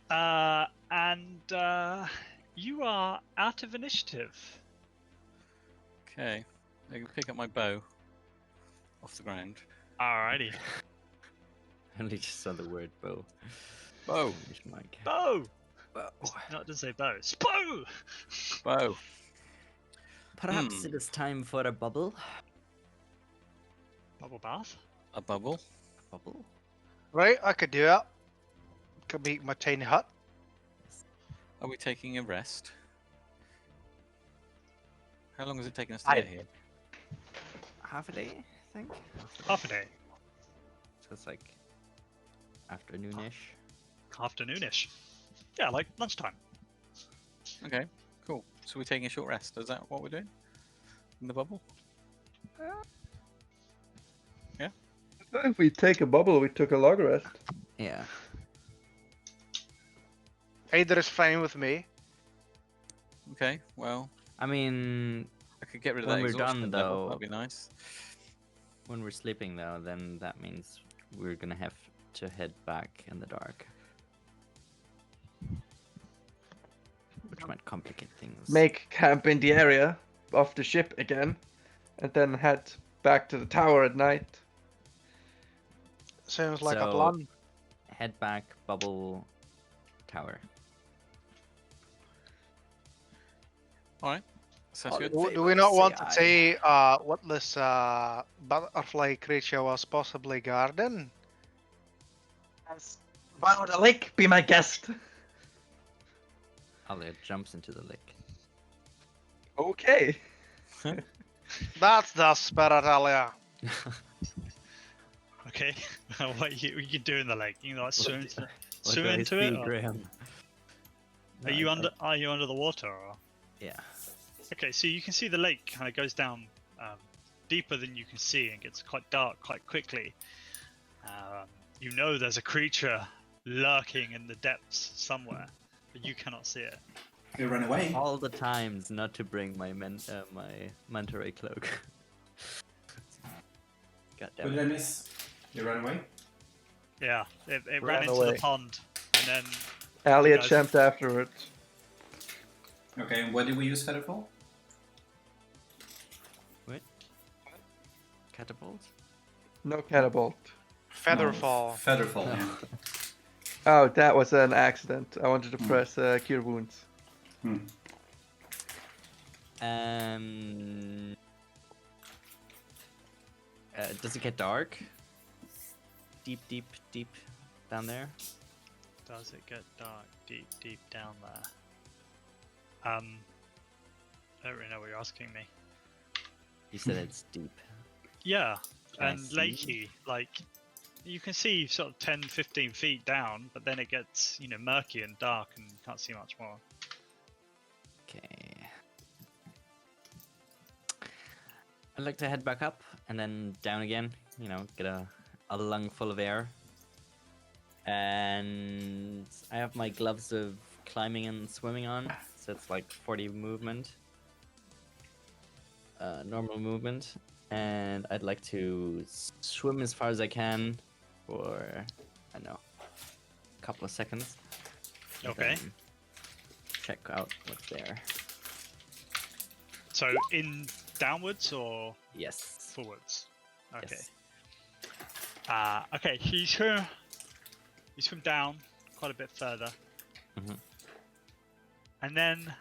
And you are out of initiative. Okay. I can pick up my bow off the ground. Alrighty. I only just saw the word bow. Bow. Mike. Bow! Bow. Not to say bow. Spow! Bow. Perhaps it is time for a bubble. Bubble bath? A bubble. Bubble? Right, I could do that. Could make my tiny hut. Are we taking a rest? How long has it taken us to get here? Half a day, I think. Half a day. So it's like afternoonish. Afternoonish. Yeah, like lunchtime. Okay, cool. So we're taking a short rest. Is that what we're doing? In the bubble? Yeah? If we take a bubble, we took a log rest. Yeah. Either is fine with me. Okay, well, I mean, I could get rid of When that we're exhaustion done, level. though- That'd be nice. when we're sleeping though, then that means we're gonna have to head back in the dark. Which might complicate things. Make camp in the area of the ship again, and then head back to the tower at night. Sounds like a So- plan. Head back, bubble, tower. Sounds All good. in Do we favor, not say want to aye. say what this butterfly creature was possibly guarding? Bow the lake, be my guest. Alia jumps into the lake. Okay. That's the spirit, Alia. Okay. What you do in the lake? You like swim, What swim do I into it? see, or- Graham? Are you under the water? Or? Yeah. Okay, so you can see the lake kind of goes down deeper than you can see and gets quite dark quite quickly. You know there's a creature lurking in the depths somewhere, but you cannot see it. You run away. All the times not to bring my my manta ray cloak. God What damn did I it. miss? You ran away? Yeah, it ran Ran into away. the pond, and then Elliot guys- jumped afterwards. Okay, and what did we use Feather for? Catapult? No catapult. Featherfall. Featherfall, No. yeah. Oh, that was an accident. I wanted to press cure wounds. Hmm. Does it get dark? Deep down there? does it get dark deep down there? I don't really know what you're asking me. You said it's deep. Yeah, Can I and see? lakey, like you can see sort of 10-15 feet down, but then it gets murky and dark and you can't see much more. Okay. I'd like to head back up and then down again, get a lung full of air. And I have my gloves of climbing and swimming on, so it's like 40 movement. Normal movement. And I'd like to swim as far as I can for, I don't know, a couple of seconds. and Okay. then check out what's there. So in downwards or Yes. forwards? Okay. Yes. Okay, you swim down quite a bit further. Mhm. And then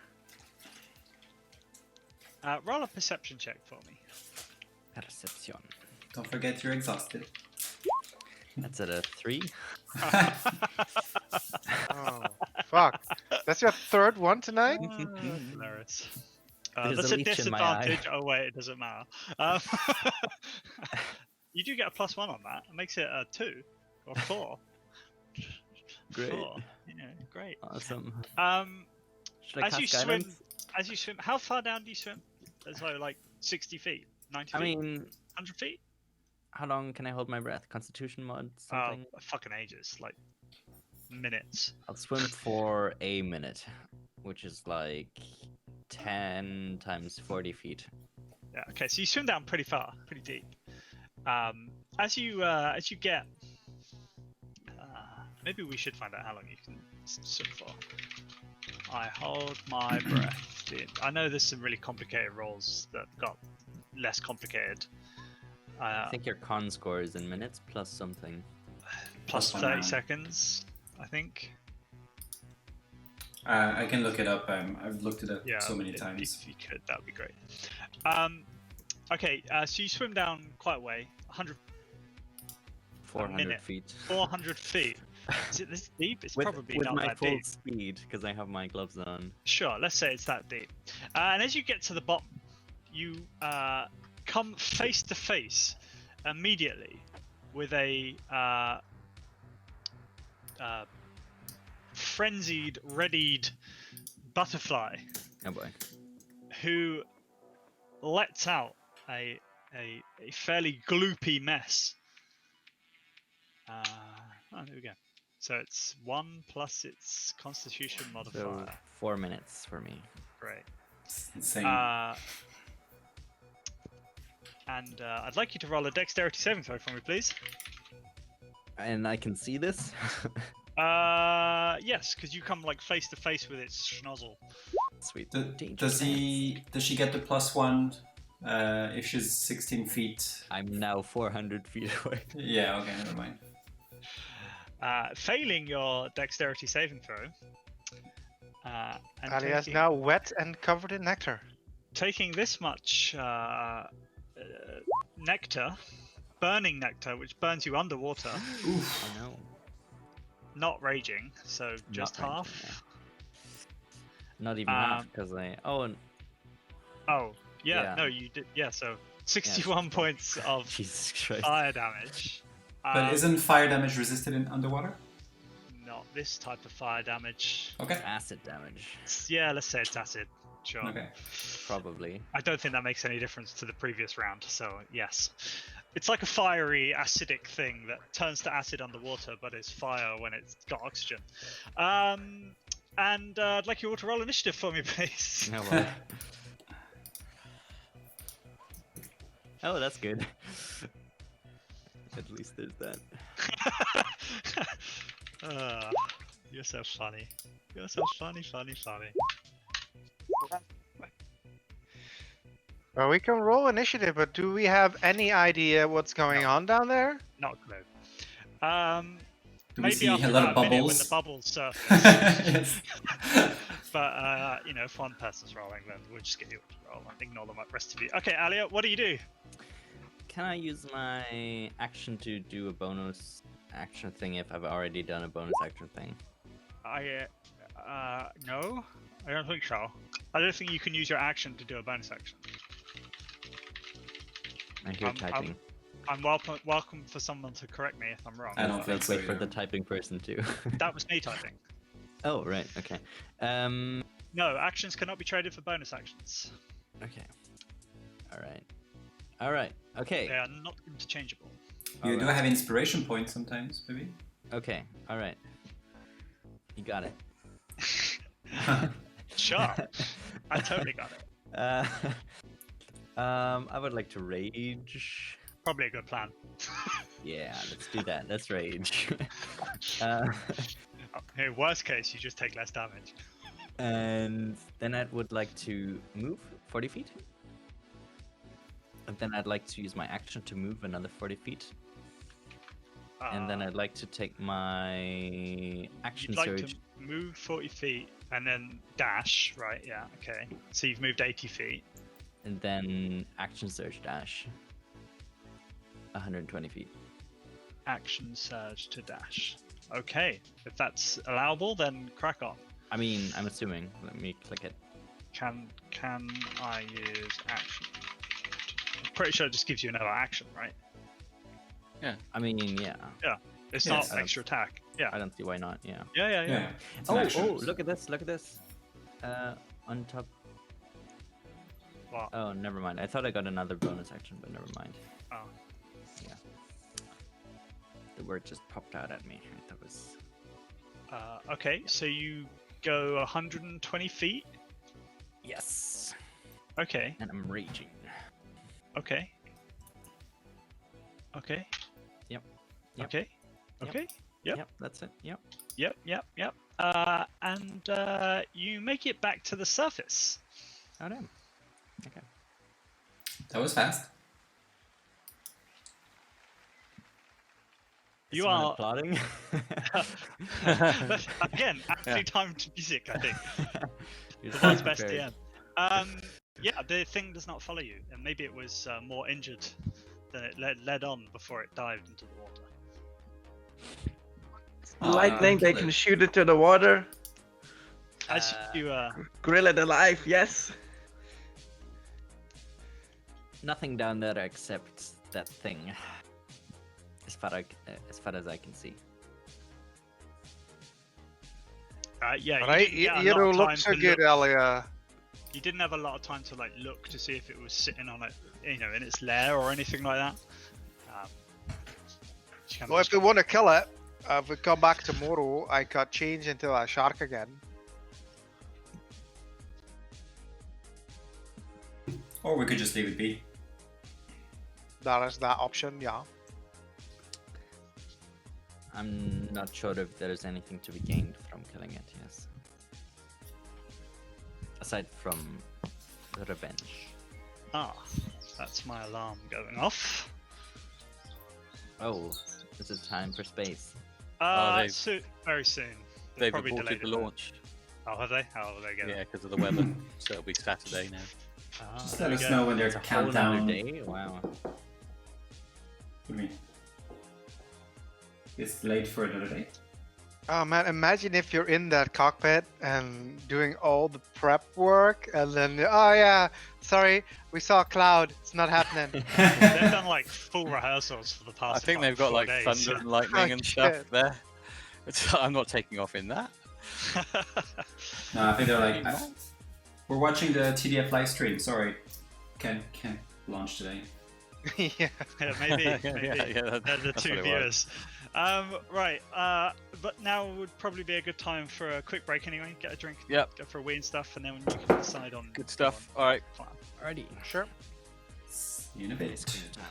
roll a perception check for me. Perception. Don't forget you're exhausted. That's at a 3. Oh, fuck. That's your third one tonight? Hilarious. There's That's a a leech in my eye. disadvantage. Oh wait, it doesn't matter. You do get a +1 on that. It makes it a 2 or 4. Great. 4. Yeah, great. Awesome. Should I As cast you guidance? swim, how far down do you swim? So like 60 feet, 90 I feet, mean, 100 feet? how long can I hold my breath? Constitution mod, something? Fucking ages, like minutes. I'll swim for a minute, which is like 10 times 40 feet. Yeah. Okay. So you swim down pretty far, pretty deep. As you get, maybe we should find out how long you can swim for. I hold my breath. Dude, I know there's some really complicated rolls that got less complicated. I think your con score is in minutes plus something. Plus Plus 30 1 seconds, I think. I can look it up. I've looked it up Yeah. so many if times. you could, that would be great. Okay. So you swim down quite a way, 400 minute. feet. 400 feet. Is it this deep? It's probably with not my that full deep. speed, because I have my gloves on. Sure, let's say it's that deep. And as you get to the bottom, you come face to face immediately with a frenzied, readied butterfly Oh boy. who lets out a fairly gloopy mess. There we go. So it's 1 plus its Constitution So modifier. 4 minutes for me. Great. It's insane. And I'd like you to roll a dexterity saving throw for me, please. And I can see this. Yes, because you come like face to face with its schnozzle. Sweet. Does she get the +1 if she's 16 feet? I'm now 400 feet away. Yeah, okay, never mind. Failing your dexterity saving throw. And Alia's now wet and covered in nectar. taking this much nectar, burning nectar, which burns you underwater. Oof. Oh no. Not raging, so just Not raging, half. yeah. Not even half, because I. Oh, Oh, yeah, Yeah. no, you did. Yeah, so 61 points of Jesus Christ. fire damage. But isn't fire damage resisted in underwater? Not this type of fire damage. Okay. Acid damage, Yeah, let's say it's acid. Sure. Okay. probably. I don't think that makes any difference to the previous round, so yes. It's like a fiery, acidic thing that turns to acid underwater, but is fire when it's got oxygen. And I'd like you all to roll initiative for me, please. Oh, well. Oh, that's good. At least there's that. You're so funny. You're so funny. Well, we can roll initiative, but do we have any idea what's going on down there? Not clue. Do we Maybe see after a lot of about a minute when bubbles? the bubbles surface. Yes. But, you know, if one person's rolling, then we'll just get you to roll and ignore the rest of you. Okay, Alia, what do you do? Can I use my action to do a bonus action thing if I've already done a bonus action thing? No, I don't think so. I don't think you can use your action to do a bonus action. I hear typing. I'm welcome for someone to correct me if I'm wrong. I don't think Let's so. wait for yeah. the typing person too. That was me typing. Oh, right, okay. No, actions cannot be traded for bonus actions. Okay. Alright, okay. They are not interchangeable. You do Alright. have inspiration points sometimes, maybe? Okay, alright. You got it. Sure. I totally got it. I would like to rage. Probably a good plan. Yeah, let's do that. Let's rage. Hey, worst case, you just take less damage. And then I would like to move 40 feet. And then I'd like to use my action to move another 40 feet. And then I'd like to take my action You'd like surge. to move 40 feet and then dash, right? Yeah, okay. So you've moved 80 feet. And then action surge dash. 120 feet. Action surge to dash. Okay, if that's allowable, then crack on. I mean, I'm assuming. Let me click it. Can I use action? I'm pretty sure it just gives you another action, right? I mean, yeah. It's Yes. not extra attack. Yeah. I don't see why not. Yeah. Yeah. Yeah. It's an action. Oh, look at this. Look at this. On top. What? Oh, never mind. I thought I got another bonus action, but never mind. Oh. The word just popped out at me. That was. Okay, so you go 120 feet. Yes. Okay. And I'm raging. Okay. Okay. Yep. Yep. Okay. Yep. Okay. Yep. Yep. That's it. Yep. Yep. And you make it back to the surface. Oh damn. Okay. That was fast. You Someone are applauding. again actually timed music. I think You're the so world's best prepared. DM. Yeah, the thing does not follow you, and maybe it was more injured than it led on before it dived into the water. Lightning, they kill can it. shoot it to the water, As you grill it alive, yes. Nothing down there except that thing. As far as I can see. yeah, Right, you didn't you get a lot don't of look time so to good, look. Alia. You didn't have a lot of time to like look to see if it was sitting on it, you know, in its lair or anything like that. You kind of Well, if just we want to kill it, if we come back tomorrow, I could change into a shark again. Or we could just leave it be. That is that option, yeah. I'm not sure if there's anything to be gained from killing it, yes. Aside from the revenge. Ah, that's my alarm going off. Oh, is it time for space? Very soon. They've probably aborted delayed the it a bit. launch. Oh, have they? How will they get Yeah, it? because of the weather. So it'll be Saturday now. Ah, Just there let we us go. know when their It's a whole nother countdown. day? Wow. What do you mean? It's late for another day. Oh man, imagine if you're in that cockpit and doing all the prep work, and then oh yeah, sorry, we saw a cloud. It's not happening. They've done like full rehearsals for the past. I think they've got 4 like days. thunder and lightning Oh, and stuff shit. there. I'm not taking off in that. No, I think they're like, Maybe not. we're watching the TDF live stream. Sorry, can't launch today. Yeah. Yeah, maybe. Yeah, maybe. yeah, They're the that's what two it was. viewers. Right. But now would probably be a good time for a quick break anyway. Get a drink. Yep. Go for a wee and stuff, and then you can decide on. Good stuff. All right. Plan. Alrighty. Sure. See you in a bit. Time.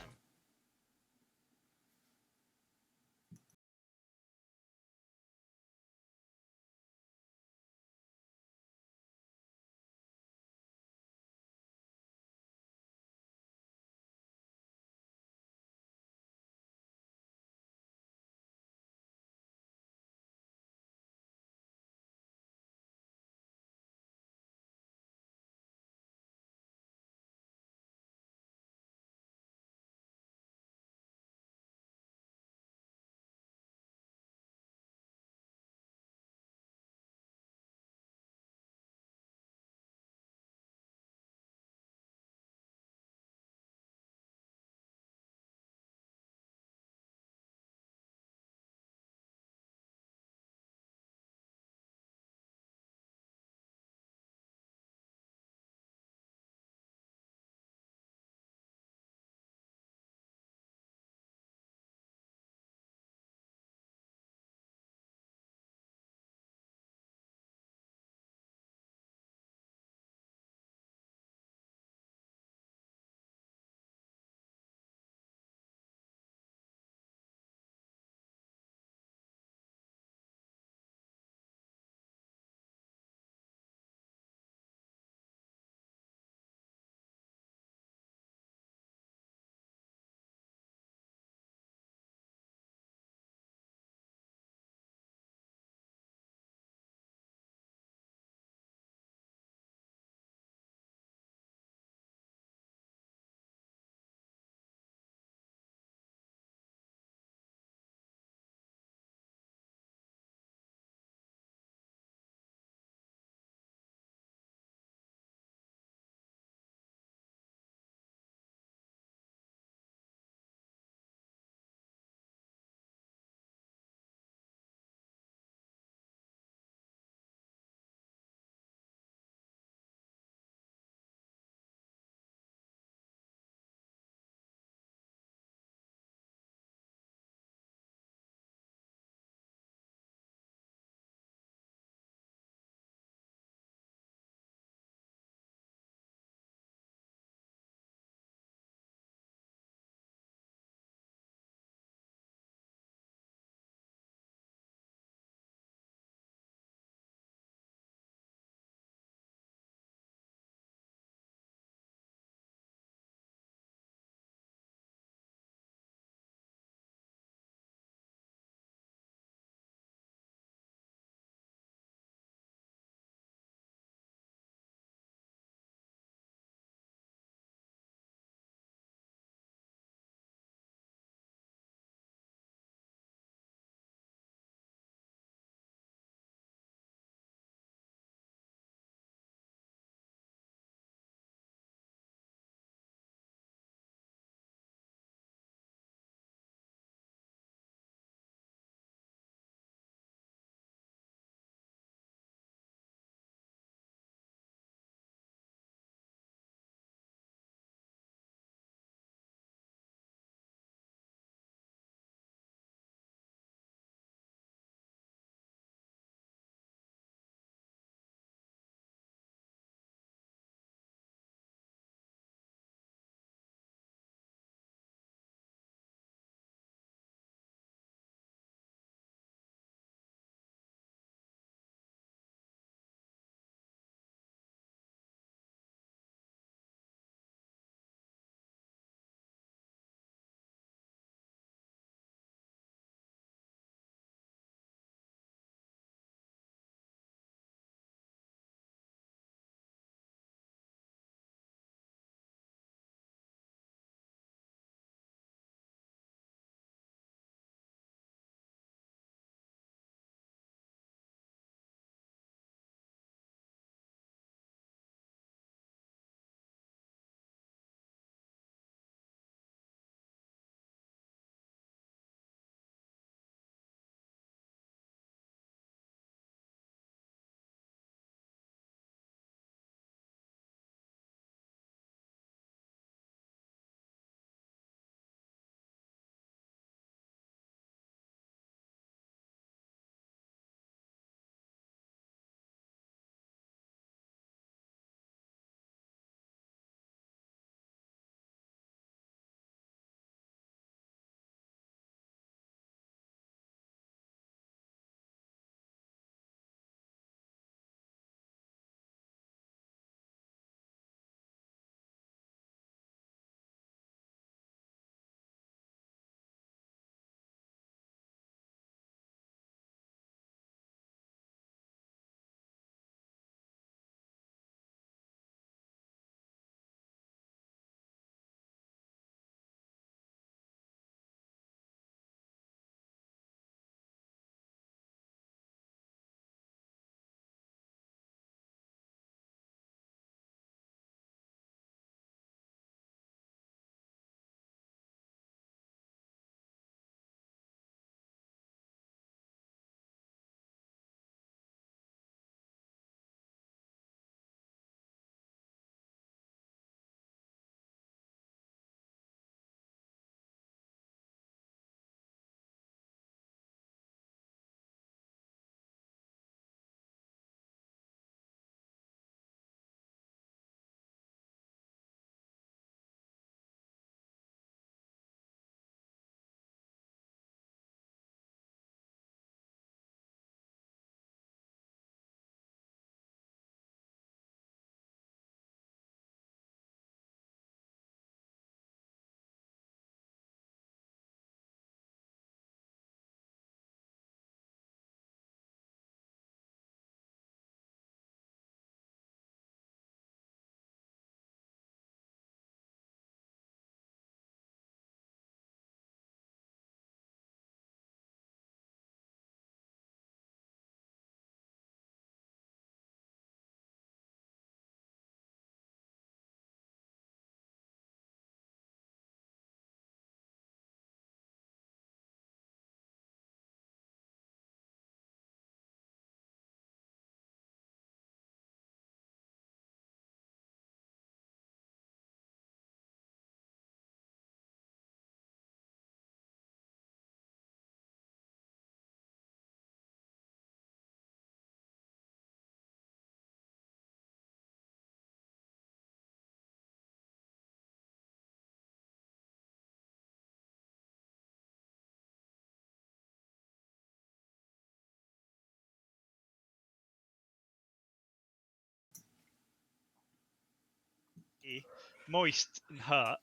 moist and hurt,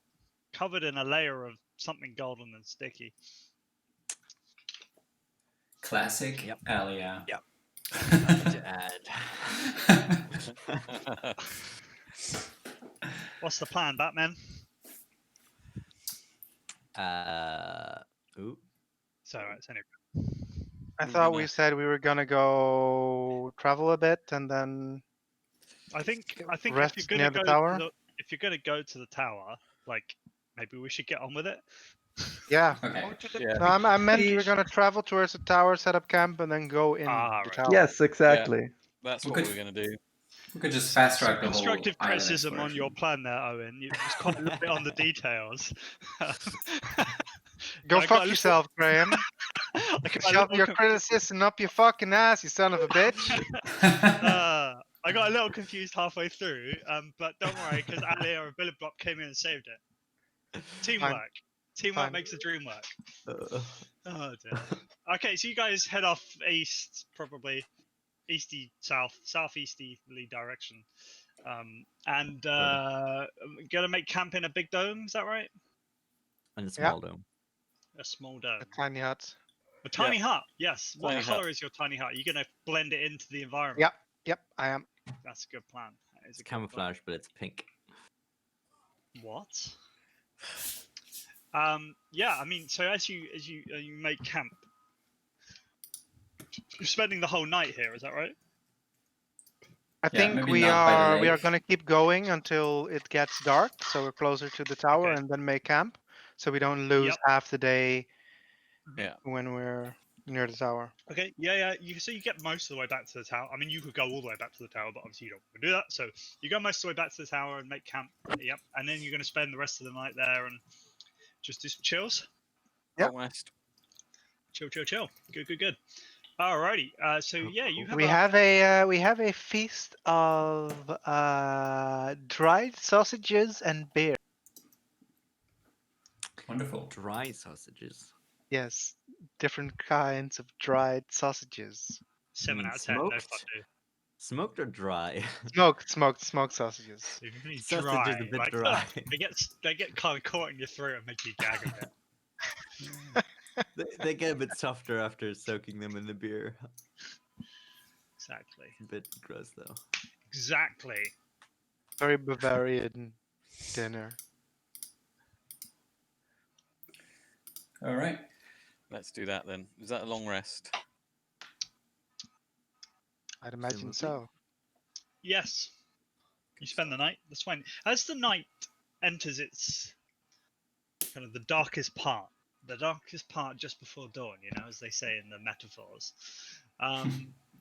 covered in a layer of something golden and sticky. Classic Yep. Alia. Yep. Nothing to add. What's the plan, Batman? Ooh. So it's anyway. I We're thought we gonna- said we were gonna go travel a bit and then I think rest if you're near gonna the tower. if you're gonna go to the tower, like maybe we should get on with it. Yeah. Okay. Yeah. No, I meant we Please. were gonna travel towards the tower, set up camp, and then go in Ah, the right. tower. Yes, exactly. That's We what could- we're gonna do. We could just fast track the whole Constructive island criticism on your exploration. plan there, Owen. You was quite a little bit on the details. Go I got a fuck little- yourself, Graham. I got a Shove little your conf- criticism up your fucking ass, you son of a bitch. I got a little confused halfway through, but don't worry, because Ali or Billy Bop came in and saved it. Teamwork. Teamwork Fine. makes the dream work. Oh dear. Uh, Okay, so you guys head off east, probably southeasterly direction, and gonna make camp in a big dome. Is that right? and a small dome. A small dome, A tiny hut. a tiny hut. Yes. What Tiny color hut. is your tiny hut? You're gonna blend it into the environment. Yep, I am. That's a good plan. That is It's a good plan. camouflage, but it's pink. What? Yeah, I mean, so as you make camp, you're spending the whole night here. Is that right? I Yeah, think maybe we not by the are lake. gonna keep going until it gets dark, so we're closer to the tower, Okay. and then make camp, so we don't lose Yep. half the day. Yeah. When we're near the tower. Okay, yeah. So you get most of the way back to the tower. I mean, you could go all the way back to the tower, but obviously you don't want to do that. So you go most of the way back to the tower and make camp. Yep, and then you're going to spend the rest of the night there and just do some chills. Yep. Go west. Chill. Good. Alrighty. So yeah, you have We have a feast of dried sausages and beer. Wonderful. Dry sausages. Yes, different kinds of dried sausages. 7 mean out of 10. No smoked? fondue. Smoked or dry? Smoked sausages. So if you mean Sausage dry, is a bit like, dry. they get kind of caught in your throat and make you gag a bit. They get a bit softer after soaking them in the beer. Exactly. A bit gross though. Exactly. Very Bavarian dinner. All right. Let's do that then. Is that a long rest? I'd imagine Presumably. so. Yes. You spend the night. That's fine. As the night enters its kind of the darkest part just before dawn, as they say in the metaphors,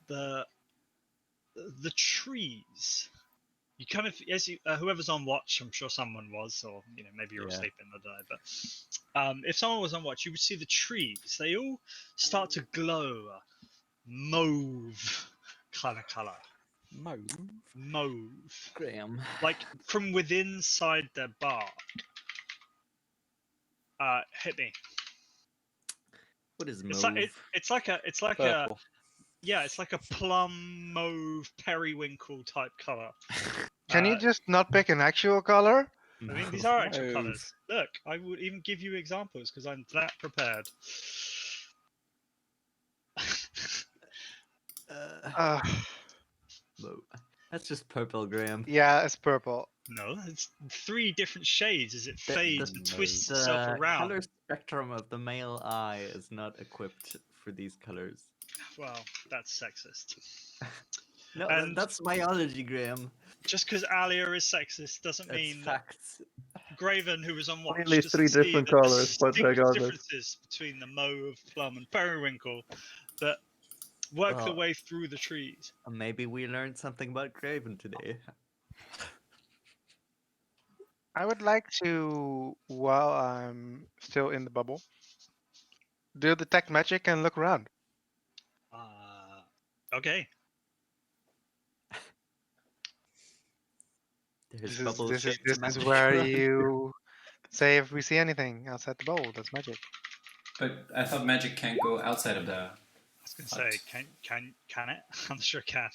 the trees. You kind of, as you, whoever's on watch, I'm sure someone was, or maybe you're all Yeah. sleeping, I don't know. But if someone was on watch, you would see the trees. They all start to glow a mauve kind of color. Mauve. Graham. Like from within inside their bark. Hit me. What is It's mauve? like it's like a Purple. it's like a plum mauve periwinkle type color. Can you just not pick an actual color? I mean, these are actual Mauve. colors. Look, I would even give you examples because I'm that prepared. Mauve. That's just purple, Graham. Yeah, it's purple. No, it's 3 different shades as it The- fades the- and twists The itself around. color spectrum of the male eye is not equipped for these colors. Well, that's sexist. No, And- that's biology, Graham. Just because Alia is sexist doesn't That's mean facts. Graven, who was on watch, Only doesn't 3 see different the colours, but distinct regardless. differences between the mauve, plum, and periwinkle that work their Well- way through the trees. Maybe we learned something about Graven today. I would like to, while I'm still in the bubble, do detect magic and look around. Okay. There's This is, bubble this is, shapes of this is magic where around. you say if we see anything outside the bubble, that's magic. But I thought magic can't go outside of the. I was going to say, can it? I'm not sure it can.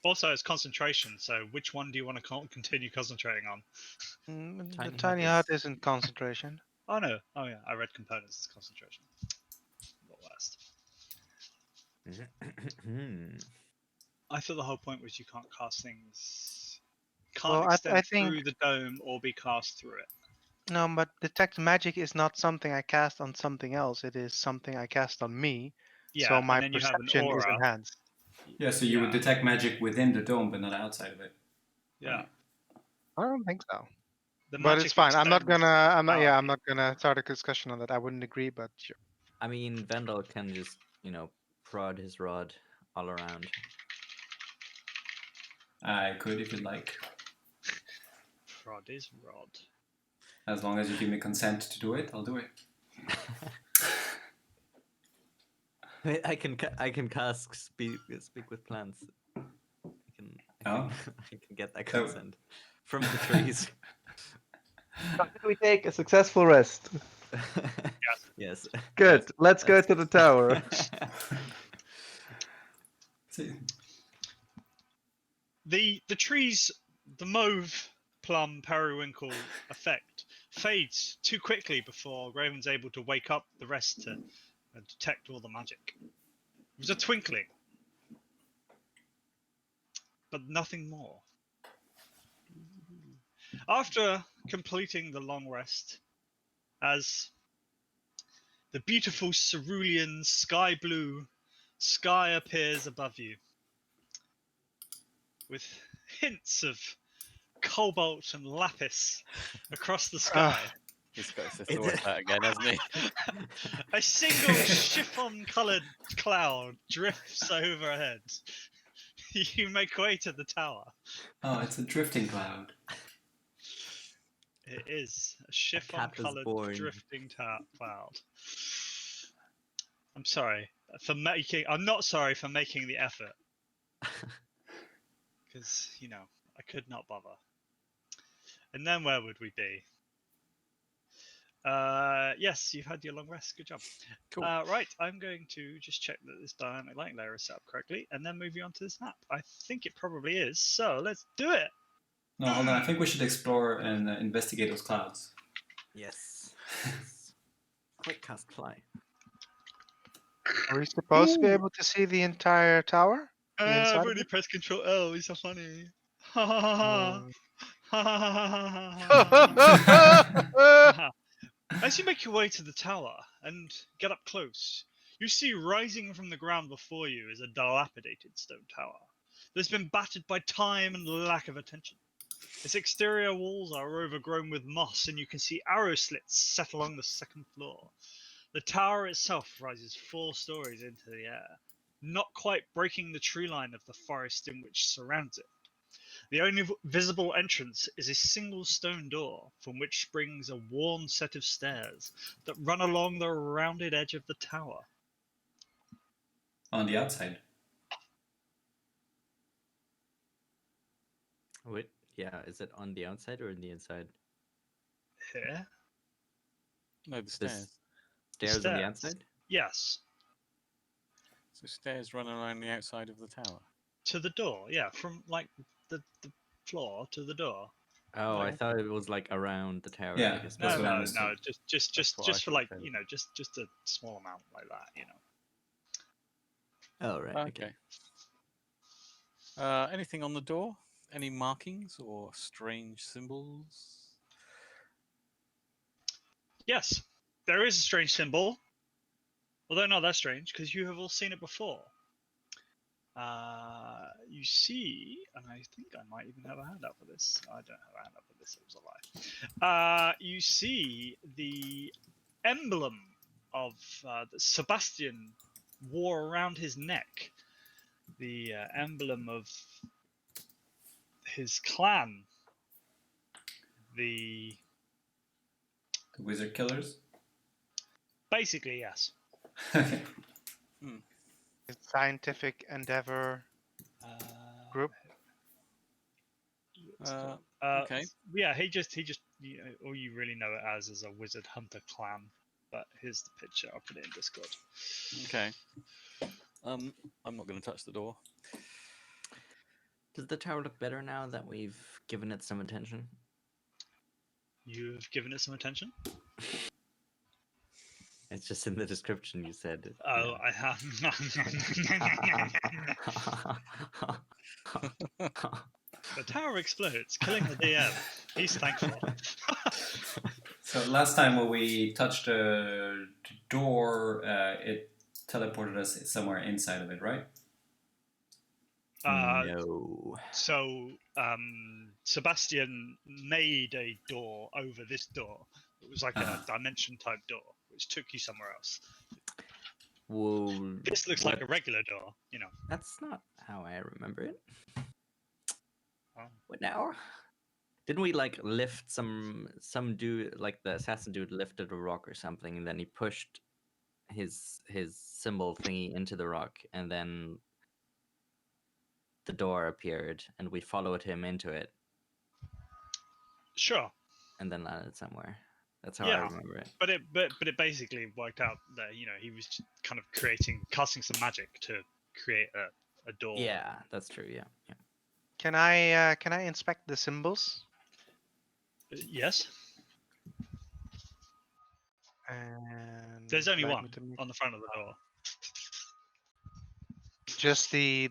Also, it's concentration. So, which one do you want to continue concentrating on? The Tiny tiny hut hut is- isn't concentration. Oh no. Oh yeah, I read components as concentration. Not worst. I thought the whole point was you can't cast things. Can't Well, I extend think through the dome or be cast through it. no, but detect magic is not something I cast on something else. It is something I cast on me. Yeah, So my and then you have an perception is aura. enhanced. Yeah, so you would detect magic within the dome, but not outside of it. Yeah. I don't think so. The But magic it's fine. I'm not extends gonna. I'm not. Yeah, power. I'm not gonna start a discussion on that. I wouldn't agree, but sure. I mean, Vendel can just, prod his rod all around. I could if you'd like, Prod is rod. as long as you give me consent to do it. I'll do it. I can cast speak with plants. Oh. I can get that So- consent from the trees. Did we take a successful rest? Yes. Good. Yes, Let's go that's- to the tower. See, The trees, the mauve, plum, periwinkle effect fades too quickly before Graven's able to wake up the rest to detect all the magic. It was a twinkling, but nothing more. After completing the long rest, as the beautiful cerulean sky blue sky appears above you, with hints of cobalt and lapis across the sky. He's got his thesaurus out again, hasn't he? A single chiffon-coloured cloud drifts overhead. You make way to the tower. oh, it's a drifting cloud. It is a cat is chiffon-coloured born. drifting cloud. I'm sorry for making. I'm not sorry for making the effort, because I could not bother. And then where would we be? Yes, you've had your long rest. Good job. Cool. Right, I'm going to just check that this dynamic light layer is set up correctly, and then move you onto this map. I think it probably is, so let's do it. No, hold on. I think we should explore and investigate those clouds. Yes. Quick cast fly. Are we supposed to be Ooh. able to see the entire tower? The inside I've of already it? pressed Control L. It's so funny. Ha ha ha ha. Uh, Ha ha ha ha ha ha. As you make your way to the tower and get up close, you see rising from the ground before you is a dilapidated stone tower that's been battered by time and lack of attention. Its exterior walls are overgrown with moss, and you can see arrow slits set along the second floor. The tower itself rises 4 stories into the air, not quite breaking the tree line of the forest in which surrounds it. The only visible entrance is a single stone door, from which springs a worn set of stairs that run along the rounded edge of the tower. On the outside. Wait, yeah, is it on the outside or in the inside? Here? No, the This stairs. stairs on the stairs. outside? Yes. So stairs running along the outside of the tower. To the door, yeah, from like the floor to the door. Oh, I Like- thought it was like around the tower. Yeah, like a that's No, what I no, understood. no, just what I for like, thought. just a small amount like that, Oh, right. Okay. Okay. Anything on the door? Any markings or strange symbols? Yes, there is a strange symbol, although not that strange, because you have all seen it before. You see, and I think I might even have a handout for this. I don't have a handout for this, it was a lie. You see the emblem of that Sebastian wore around his neck, the emblem of his clan, the The wizard killers. basically yes. Okay. scientific endeavor group. Okay. Yeah, he just all you really know it as is a wizard hunter clan. But here's the picture. I'll put it in Discord. Okay. I'm not going to touch the door. Does the tower look better now that we've given it some attention? You've given it some attention? It's just in the description you said. Oh, I have. The tower explodes, killing the DM. He's thankful. So last time when we touched the door, it teleported us somewhere inside of it, right? No. So, Sebastian made a door over this door. It was like a dimension type door, which took you somewhere else. Whoa. This looks like a regular door, you know. That's not how I remember it. Oh. What now? Didn't we like lift some dude, like the assassin dude lifted a rock or something, and then he pushed his symbol thingy into the rock, and then the door appeared, and we followed him into it, Sure. and then landed somewhere. That's how I Yeah. remember it. But it basically worked out that, you know, he was kind of casting some magic to create a door. Yeah, that's true. Yeah. Can I inspect the symbols? Yes. And There's only like one me to make- on the front of the door. Just the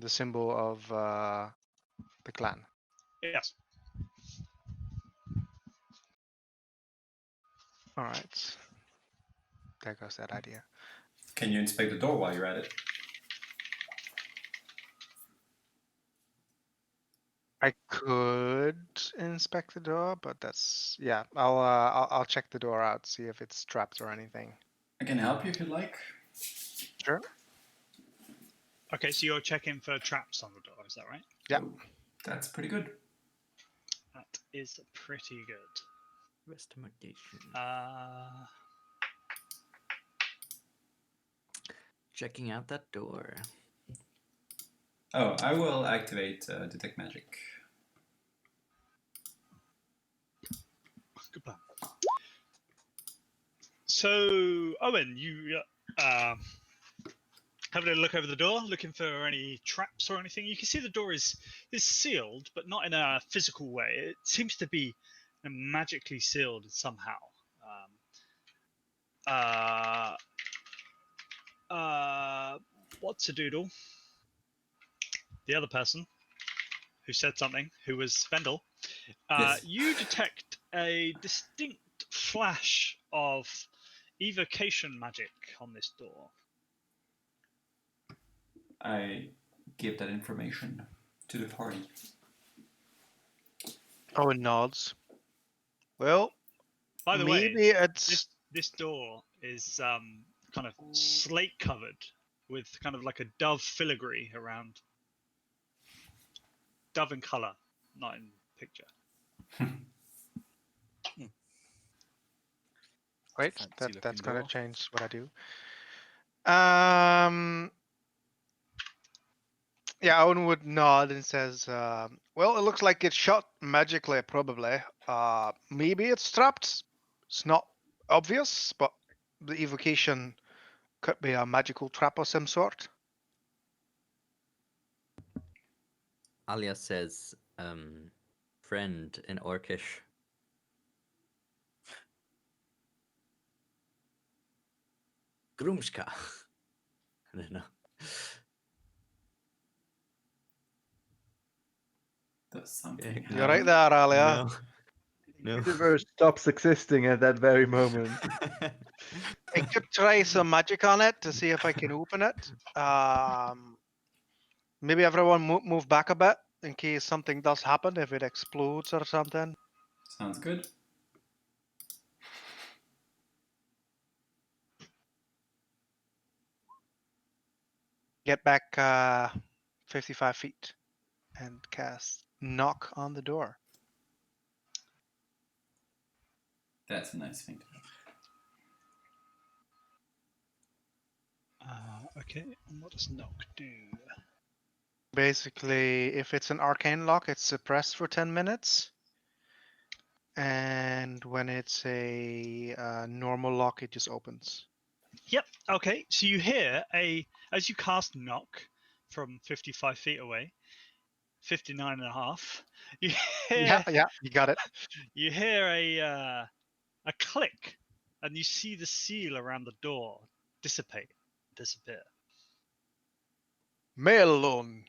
symbol of the clan. Yes. All right. There goes that idea. Can you inspect the door while you're at it? I could inspect the door, but that's yeah. I'll check the door out, see if it's trapped or anything. I can help you if you'd like. Sure. Okay, so you're checking for traps on the door, is that right? Yeah. Oh, that's pretty good. That is pretty good. Investigation. Checking out that door. Oh, I will activate detect magic. Goodbye. So, Owen, you having a look over the door, looking for any traps or anything. You can see the door is sealed, but not in a physical way. It seems to be magically sealed somehow. What's a doodle? The other person who said something, who was Spendel, Yes. you detect a distinct flash of evocation magic on this door. I give that information to the party. Oh, it nods. Well, By the maybe way, it's this door is kind of slate covered with kind of like a dove filigree around. Dove in color, not in picture. wait. Fancy That's looking gonna door. change what I do. Yeah, Owen would nod and says, "Well, it looks like it's shot magically, probably. Maybe it's trapped. It's not obvious, but the evocation could be a magical trap of some sort." Alia says, friend in Orcish. Grumska. I don't know. Does something You're right there, Alia. No. The universe stops existing at that very moment. I could try some magic on it to see if I can open it. Maybe everyone move back a bit in case something does happen, if it explodes or something. Sounds good. Get back 55 feet and cast knock on the door. That's a nice thing to do. Okay, and what does knock do? Basically, if it's an arcane lock, it's suppressed for 10 minutes. And when it's a normal lock, it just opens. Yep. Okay. So you hear as you cast knock from 55 feet away, 59.5. Yeah, you got it. You hear a click, and you see the seal around the door disappear. Melon.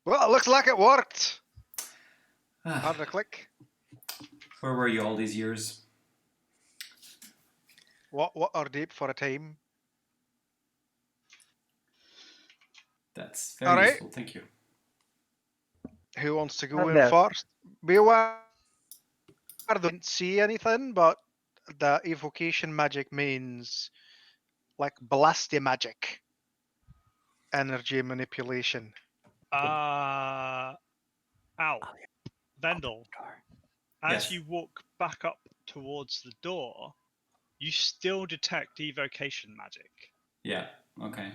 Well, it looks like it worked. Hard to click. Where were you all these years? What are deep for a time? That's All very right. useful. Thank you. Who wants to go I'm in there. first? Be aware I didn't see anything, but the evocation magic means like blasty magic, energy manipulation. Al, Vendel, as Yes. you walk back up towards the door, you still detect evocation magic. Yeah. Okay.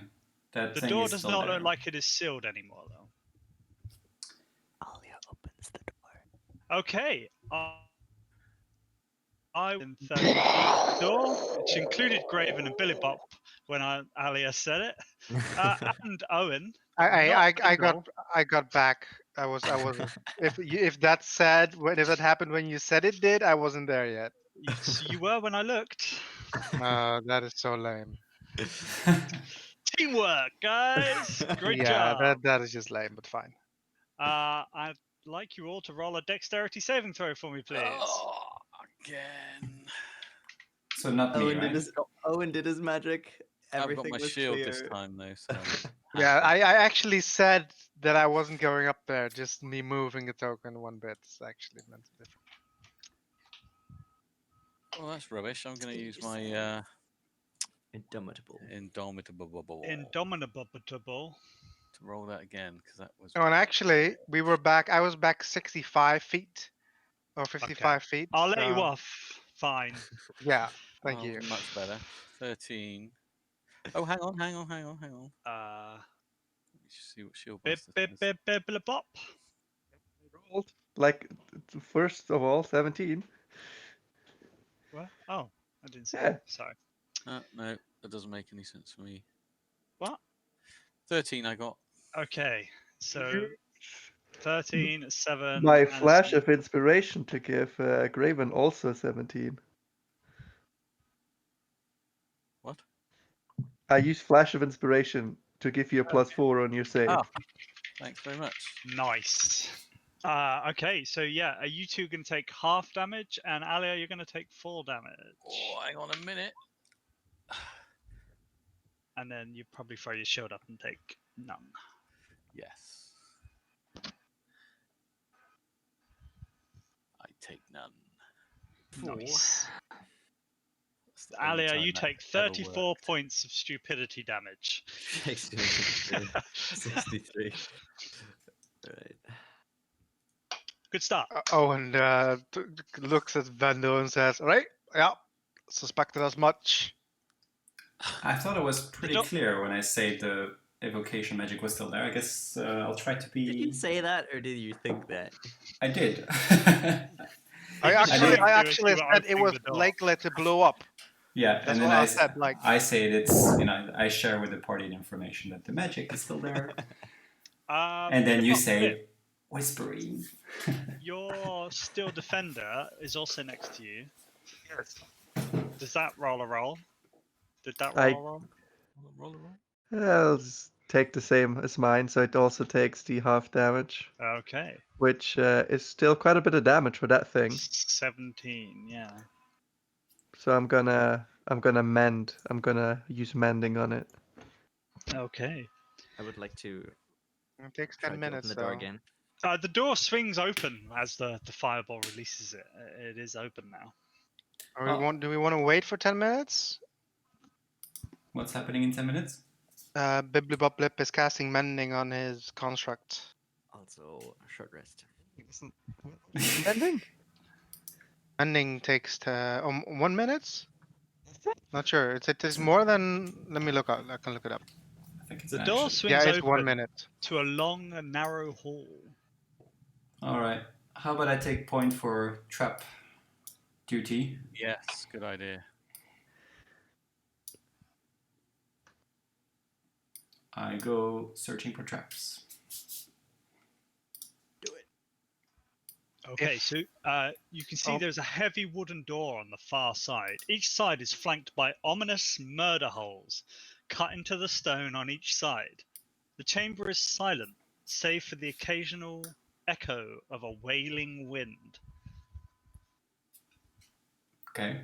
That The thing door is does still not there. look like it is sealed anymore, though. Alia opens the door. Okay. I went 30 feet of the door, which included Graven and Billy Bop when Alia said it, and Owen. But not Vendel. I got back. I wasn't. If that said if that happened when you said it did, I wasn't there yet. You were when I looked. That is so lame. Teamwork, guys. Great Yeah, job. that is just lame, but fine. I'd like you all to roll a dexterity saving throw for me, please. Oh, again. So not me, right? Owen did his magic. I've got Everything my was shield clear. this time, though. So Yeah, I actually said that I wasn't going up there. Just me moving a token one bit actually meant different. well, that's rubbish. I'm going to use my Indomitable. indomitable to roll that again because that was. Oh, and actually, we were back. I was back 65 feet or 55 feet. I'll let you so- off. Fine. Yeah, thank Oh, you. much better. 13. Oh, hang on. Uh, Let me see what shield bip, buster bip, says. bip, bip, bip, bop. Rolled like first of all 17. What? Oh, I didn't see Yeah. it. Sorry. No, that doesn't make any sense for me. What? 13 I got. Okay, so 13, 7. My and flash some- of inspiration to give Graven also 17. What? I use flash of inspiration to give you a +4 on your save. Ah, thanks very much. Nice. Okay, so yeah, are you two going to take half damage, and Alia, you're going to take full damage. Oh, hang on a minute. And then you probably throw your shield up and take none. Yes. I take none. Nice. That's the only Alia, time you that take ever 34 worked. points of stupidity damage. 63. Right. Good start. Owen looks at Vando and says, "Right, yeah, suspected as much." I thought it was pretty do- clear when I say the evocation magic was still there. I guess I'll try to be. Did you say that, or did you think that? I did. I If you actually, tried to, actually you were said it opening was the door. likely to blow up. Yeah, That's and then what I said. Like, I say it's I share with the party the information that the magic is still there, and then Bit you of say flip. whispering. Your steel defender is also next to you. Yes. Does that roll a roll? Did that I- roll a roll? Roll. I'll just take the same as mine, so it also takes the half damage, Okay. which is still quite a bit of damage for that thing. 17, yeah. So I'm gonna mend. I'm gonna use mending on it. Okay. I would like to it takes try 10 to open minutes the door though. again. The door swings open as the fireball releases it. It is open now. Do we want to wait for 10 minutes? What's happening in 10 minutes? Bibliboblip is casting mending on his construct. Also, a short rest. Mending? Mending takes 1 minute? Not sure. It is more than. Let me look up. I can look it up. I think it's The an door action. swings Yeah, it's 1 open minute. to a long and narrow hall. All right. How about I take point for trap duty? Yes, good idea. I go searching for traps. Okay, If- so you can see Oh. there's a heavy wooden door on the far side. Each side is flanked by ominous murder holes cut into the stone on each side. The chamber is silent, save for the occasional echo of a wailing wind. Okay.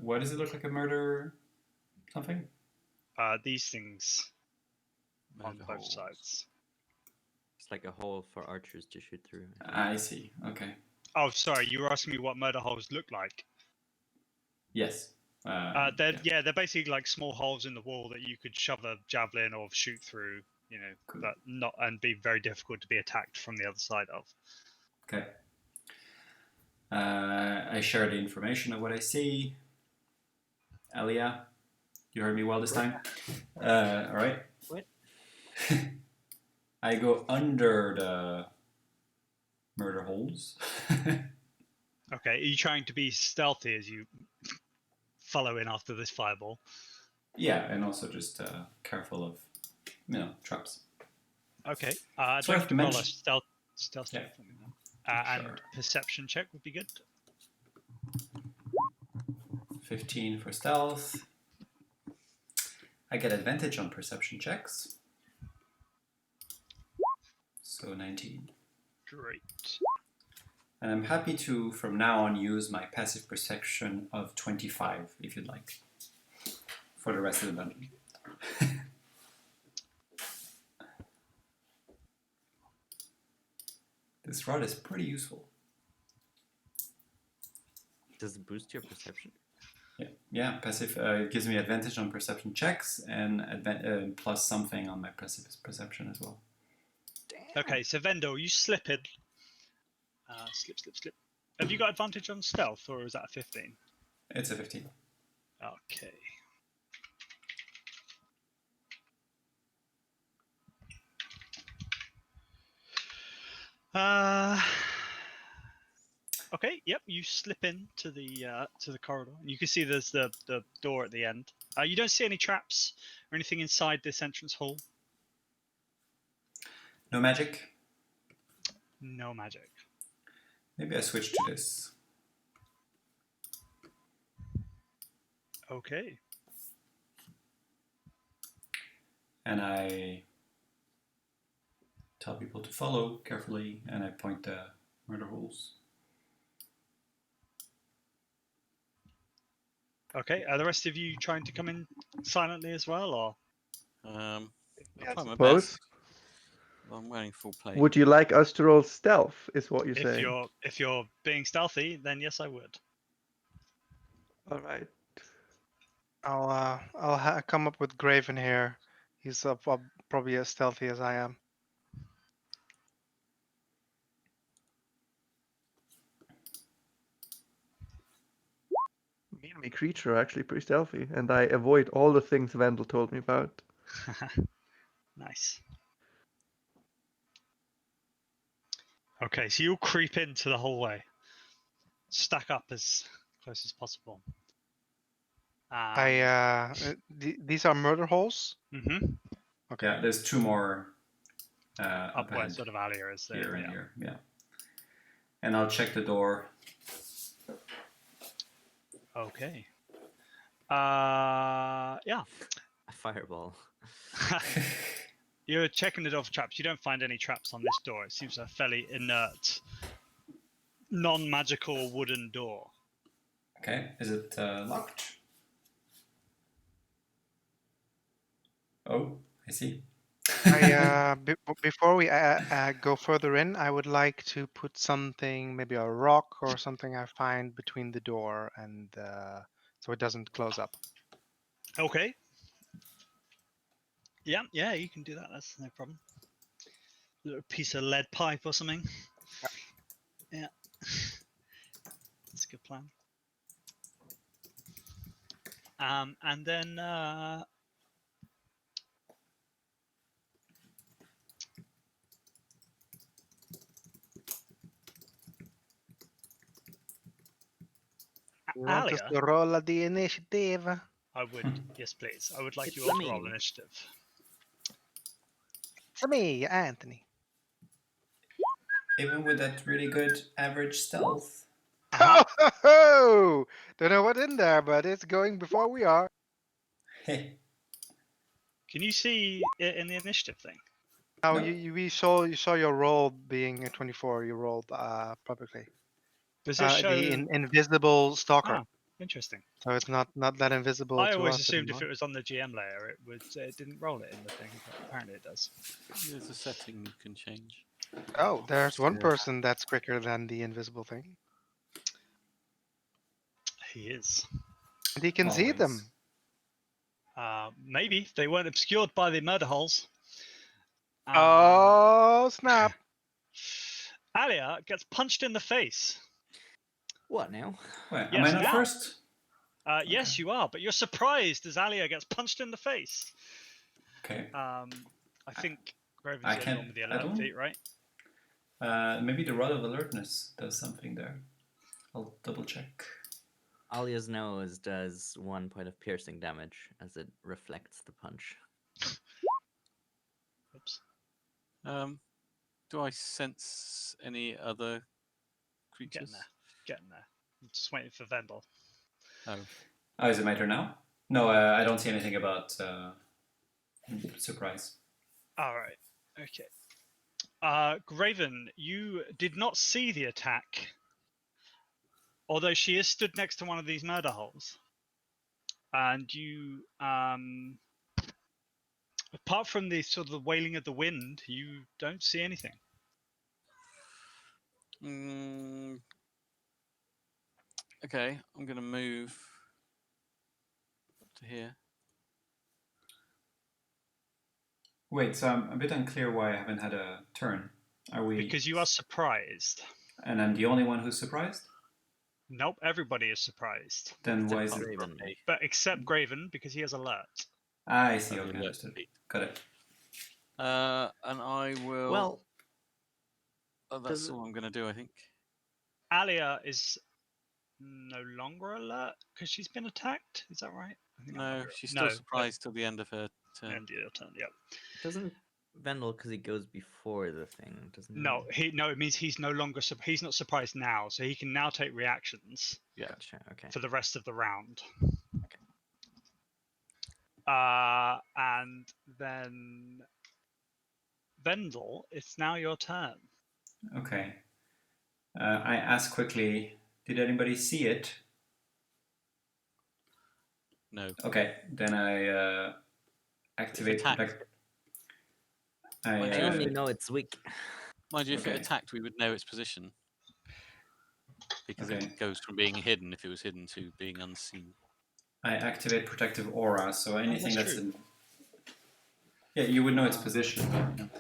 What does it look like? A murder something? These things on Murder both holes. sides. It's like a hole for archers to shoot through. I see. Okay. Oh, sorry, you were asking me what murder holes look like. Yes. They're basically like small holes in the wall that you could shove a javelin or shoot through, Cool. but not and be very difficult to be attacked from the other side of. Okay. I share the information of what I see. Elia, you heard me well this time. All right. What? I go under the murder holes. Okay, are you trying to be stealthy as you follow in after this fireball? Yeah, and also just careful of, traps. Okay, I'd So like I've to roll a mentioned- stealth Yeah. check for me then. And Sure. perception check would be good. 15 for stealth. I get advantage on perception checks. So 19. Great. And I'm happy to, from now on, use my passive perception of 25, if you'd like, for the rest of the dungeon. This rod is pretty useful. Does it boost your perception? Yeah, passive gives me advantage on perception checks and plus something on my passive perception as well. Okay, so Vendor, you slip in. Slip. Have you got advantage on stealth, or is that a 15? It's a 15. Okay. Okay. Yep. You slip in to the corridor, and you can see there's the door at the end. You don't see any traps or anything inside this entrance hall. No magic? No magic. Maybe I switch to this. Okay. And I tell people to follow carefully, and I point the murder holes. Okay. Are the rest of you trying to come in silently as well, or? I'll Yeah, try my suppose. best. I'm wearing full plate. Would you like us to roll stealth? Is what you're saying? If you're being stealthy, then yes, I would. All right. I'll come up with Graven here. He's probably as stealthy as I am. Me and my creature are actually pretty stealthy, and I avoid all the things Vandal told me about. Nice. Okay, so you'll creep into the hallway, stack up as close as possible. These are murder holes. Mm-hmm. Okay. Yeah, there's two more Up where ahead, sort of Alia is there. here and Yeah. here. Yeah. And I'll check the door. Okay. Yeah. A fireball. You're checking the door for traps. You don't find any traps on this door. It seems a fairly inert, non-magical wooden door. Okay, is it locked? Oh, I see. Before we go further in, I would like to put something, maybe a rock or something I find between the door and so it doesn't close up. Okay. Yeah, you can do that. That's no problem. A little piece of lead pipe or something. Yeah. That's a good plan. And then You want us Alia, to roll the initiative? I would, yes please. I would like you all to roll me. initiative. It's me, Anthony. Even with that really good average stealth. Uh-huh. Oh, don't know what's in there, but it's going before we are. Hey. Can you see it in the initiative thing? Oh, No. you saw your roll being a 24. You rolled publicly. Does it show? The invisible stalker. Ah, interesting. So it's not that invisible I to always us assumed if anymore. it was on the GM layer, it didn't roll it in the thing, but apparently it does. There's a setting you can change. Oh, there's one Yeah. person that's quicker than the invisible thing. He is. And he can see Always. them. Maybe they weren't obscured by the murder holes. Oh, snap. Alia gets punched in the face. What now? Wait, am Yes, I not now. first? Yes, Okay. you are, but you're surprised as Alia gets punched in the face. Okay. I think Graven's I the only can't- one with the I 11 don't- feet, right? Maybe the rod of alertness does something there. I'll double check. Alia's nose does 1 point of piercing damage as it reflects the punch. Oops. Do I sense any other creatures? Getting there. I'm just waiting for Vendel. Oh, Oh, is it my turn now? No, I don't see anything about surprise. All right. Okay. Graven, you did not see the attack, although she is stood next to one of these murder holes. And you, apart from the sort of the wailing of the wind, you don't see anything. Okay, I'm going to move up to here. Wait, so I'm a bit unclear why I haven't had a turn. Are we? Because you are surprised. And I'm the only one who's surprised? Nope, everybody is surprised. Then why is Except it? Graven. But except Graven, because he has alert. Ah, I see. Oh, Okay, alert understood. feat. Got it. And I will. Well, that's does- all I'm going to do, I think. Alia is no longer alert because she's been attacked. Is that right? I think that might No, be right. she's still No, but- surprised till the end of her turn. End of your turn. Yep. doesn't Vendel, because he goes before the thing, doesn't No, it means he's no longer. He's not surprised now, so he can now take reactions Yeah. Gotcha. Okay. for the rest of the round. Okay. And then Vendel, it's now your turn. Okay. I ask quickly, did anybody see it? No. Okay, then I activate attacked. protect. Mind I you, only know it's weak. Mind you, if Okay. it attacked, we would know its position. Because Okay. it goes from being hidden, if it was hidden, to being unseen. I activate protective aura, so anything that's that's true. in. Yeah, you would know its position.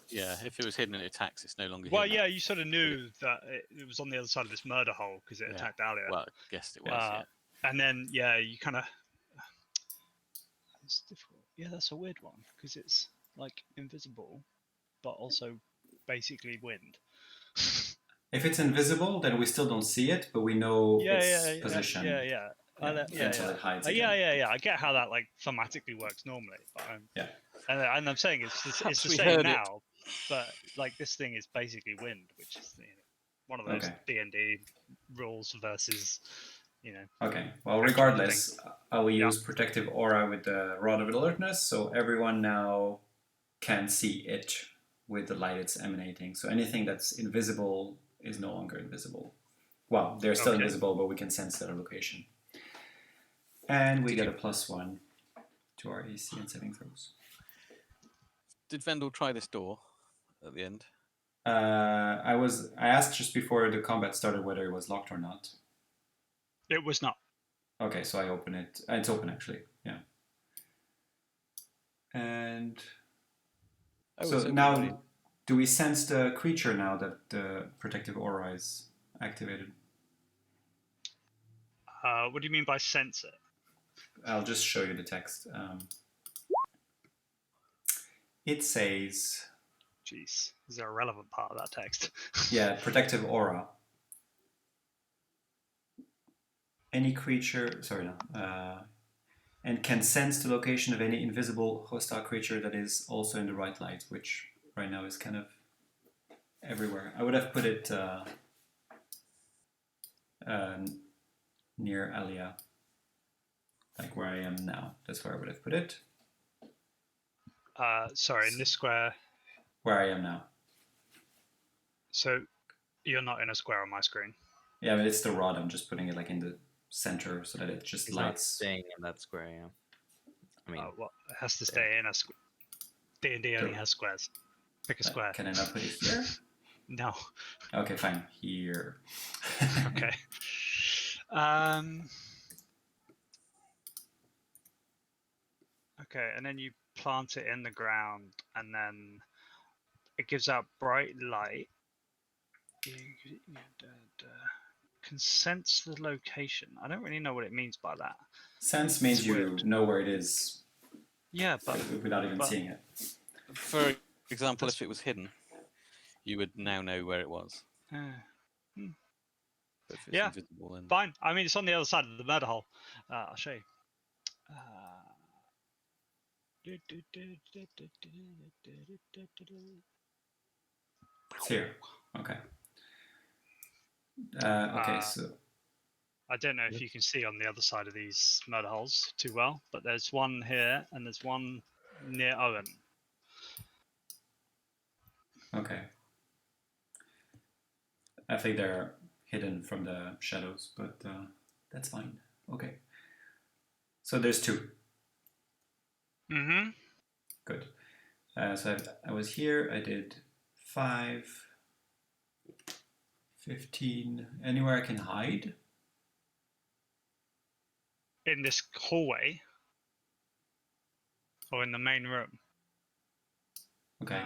Yeah, if it was hidden and it attacks, it's no longer Well, hidden. yeah, you sort of knew that it was on the other side of this murder hole because it Yeah. attacked Alia. Well, I guessed it was, Uh, And then, yeah, you kind of. It's difficult. Yeah, that's a weird one because it's like invisible, but also basically wind. If it's invisible, then we still don't see it, but we know its position. Yeah. Until it hides Yeah, again. I get how that like thematically works normally, but Yeah. and I'm saying it's Perhaps the we same heard it. now, but like this thing is basically wind, which is one of those Okay. D&D rules versus Okay, well, Actual regardless, I will Yeah. use protective aura with the rod of alertness, so everyone now can see it with the light it's emanating. So anything that's invisible is no longer invisible. Well, they're still Okay. invisible, but we can sense their location. And we get a +1 to our AC and saving throws. Did Vendel try this door at the end? I asked just before the combat started whether it was locked or not. it was not. Okay, so I open it. It's open actually. Yeah. And Oh, so it's open now, already. do we sense the creature now that the protective aura is activated? What do you mean by sense it? I'll just show you the text. It says, Jeez, is there a relevant part of that text? yeah, protective aura. Any creature, and can sense the location of any invisible hostile creature that is also in the right light, which right now is kind of everywhere. I would have put it near Alia, like where I am now. That's where I would have put it. Sorry, in this square. Where I am now. So you're not in a square on my screen. Yeah, but it's the rod. I'm just putting it like in the center so that it just He's not lights. staying in that square. Yeah. I mean, What it has to stay in a square. D&D only has squares. Pick a square. Can I not put it here? No. Okay, fine. Here. Okay. Okay, and then you plant it in the ground, and then it gives out bright light. Can sense the location. I don't really know what it means by that. Sense means you know where it is. Yeah, but without even seeing it. For example, if it was hidden, you would now know where it was. But if it's yeah, invisible, then... fine. I mean, it's on the other side of the murder hole. I'll show you. It's here. Okay. Okay, so... I don't know if you can see on the other side of these murder holes too well, but there's one here and there's one near Owen. Okay. I think they're hidden from the shadows, but that's fine. Okay. So there's 2. Mm-hmm. Good. So I was here. I did 5, 15. Anywhere I can hide? In this hallway? Or in the main room? Okay.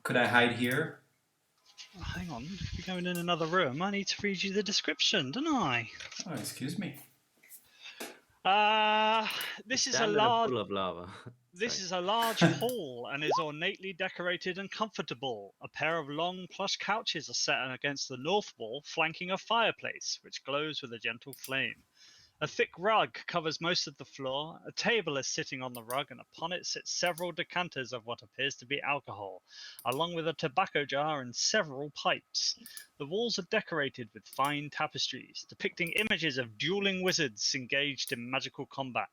Could I hide here? Oh, hang on. If you're going in another room, I need to read you the description, don't I? Oh, excuse me. This is a stand in large... pool of lava. This is a large hall and is ornately decorated and comfortable. A pair of long plush couches are set against the north wall, flanking a fireplace, which glows with a gentle flame. A thick rug covers most of the floor. A table is sitting on the rug, and upon it sit several decanters of what appears to be alcohol, along with a tobacco jar and several pipes. The walls are decorated with fine tapestries, depicting images of dueling wizards engaged in magical combat.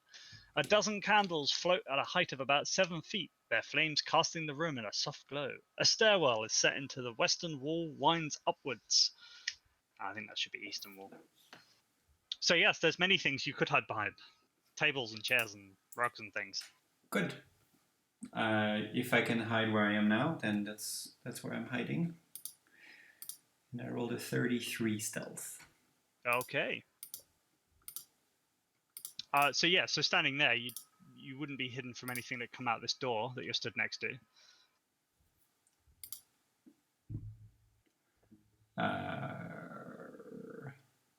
A dozen candles float at a height of about 7 feet, their flames casting the room in a soft glow. A stairwell is set into the western wall, winds upwards. I think that should be eastern wall. So yes, there's many things you could hide behind. Tables and chairs and rugs and things. Good. If I can hide where I am now, then that's where I'm hiding. And I rolled a 33 stealth. Okay. So standing there, you wouldn't be hidden from anything that come out this door that you're stood next to.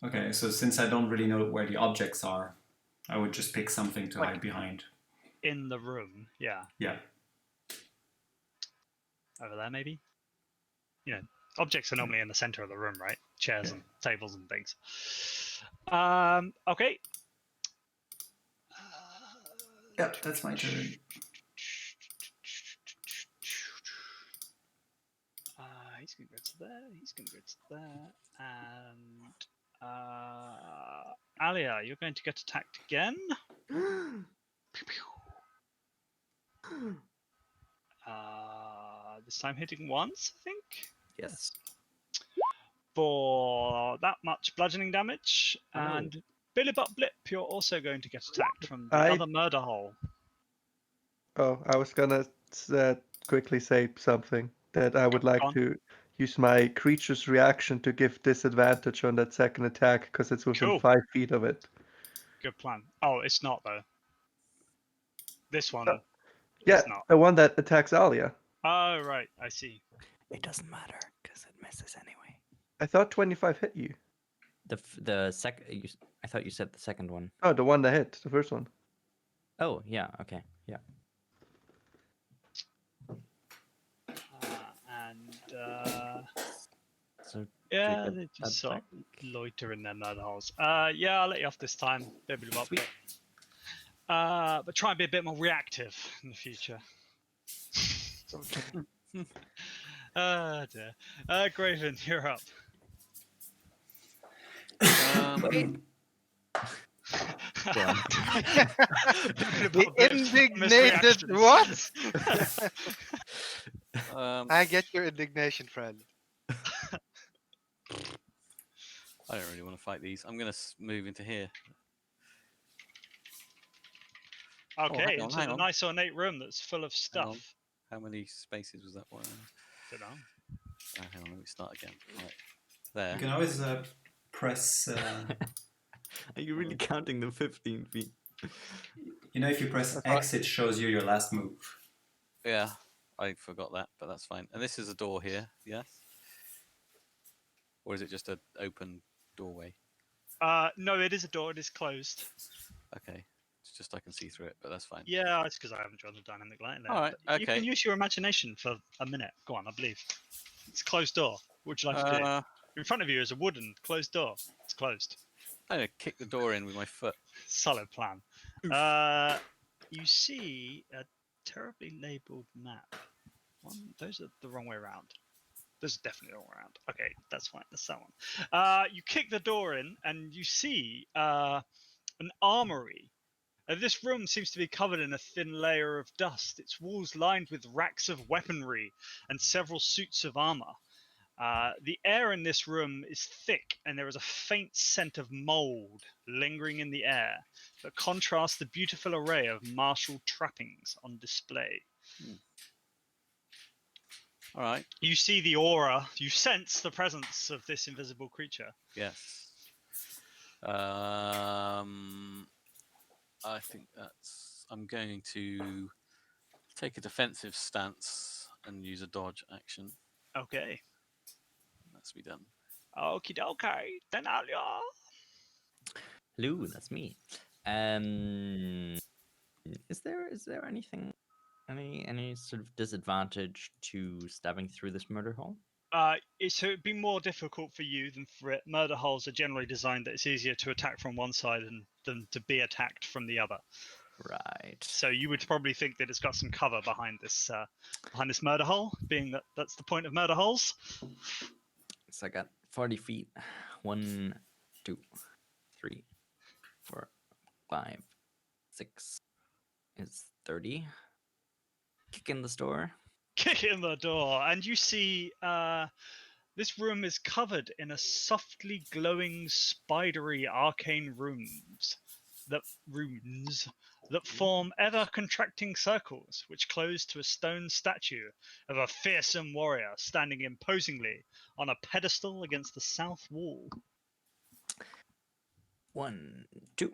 Okay, so since I don't really know where the objects are, I would just pick something to hide behind. In the room, yeah. Yeah. Over there, maybe? You know, objects are normally in the center of the room, right? Chairs and tables and things. Okay. Yeah, that's my turn. He's going to go to there, he's going to go to there, and Alia, you're going to get attacked again. This time hitting once, I think. Yes. For that much bludgeoning damage, and Billy Butt Blip, you're also going to get attacked from the other murder hole. Oh, I was gonna quickly say something that I would like to use my creature's reaction to give disadvantage on that second attack because it's within 5 feet of it. Good plan. Oh, it's not though. This one. Yeah, not. the one that attacks Alia. Oh, right. I see. It doesn't matter because it misses anyway. I thought 25 hit you. The second. I thought you said the second one. Oh, the one that hit, the first one. Oh yeah. Okay. Yeah. So yeah, they just sort of loiter in their murder holes. Yeah, I'll let you off this time. But try and be a bit more reactive in the future. Dear. Graven, you're up. Wait. Go on. The indignated what? I get your indignation, friend. I don't really want to fight these. I'm going to move into here. Okay, hang on, into hang the on. nice ornate room that's full of Hang on. stuff. How many spaces was that one? Don't know. Hang on, let me start again. Right. There. You can always press. Are you really counting the 15 feet? You know, if you press X, it shows you your last move. Yeah, I forgot that, but that's fine. And this is a door here, yes? Or is it just an open doorway? No, it is a door. It is closed. Okay. It's just I can see through it, but that's fine. Yeah, it's because I haven't drawn the dynamic light in there. All right, But You okay. can use your imagination for a minute. Go on, I believe. It's a closed door. What would you like to do? In front of you is a wooden closed door. It's closed. I'm going to kick the door in with my foot. Solid plan. You see a terribly labelled map. Those are the wrong way around. Those are definitely the wrong way around. Okay, that's fine. That's that one. You kick the door in and you see an armory. This room seems to be covered in a thin layer of dust. Its walls lined with racks of weaponry and several suits of armor. The air in this room is thick, and there is a faint scent of mold lingering in the air that contrasts the beautiful array of martial trappings on display. All right. You see the aura, you sense the presence of this invisible creature. Yes. I think I'm going to take a defensive stance and use a dodge action. Okay. That's me done. Okie dokie. Denalia. Hello, that's me. Is there anything, any sort of disadvantage to stabbing through this murder hole? So it'd be more difficult for you than for it. Murder holes are generally designed that it's easier to attack from one side than to be attacked from the other. Right. So you would probably think that it's got some cover behind this murder hole, being that that's the point of murder holes. So I got 40 feet. 1, 2, 3, 4, 5, 6 is 30. Kick in the door. Kick in the door, and you see this room is covered in a softly glowing, spidery, arcane runes that form ever-contracting circles, which close to a stone statue of a fearsome warrior standing imposingly on a pedestal against the south wall. 1, 2.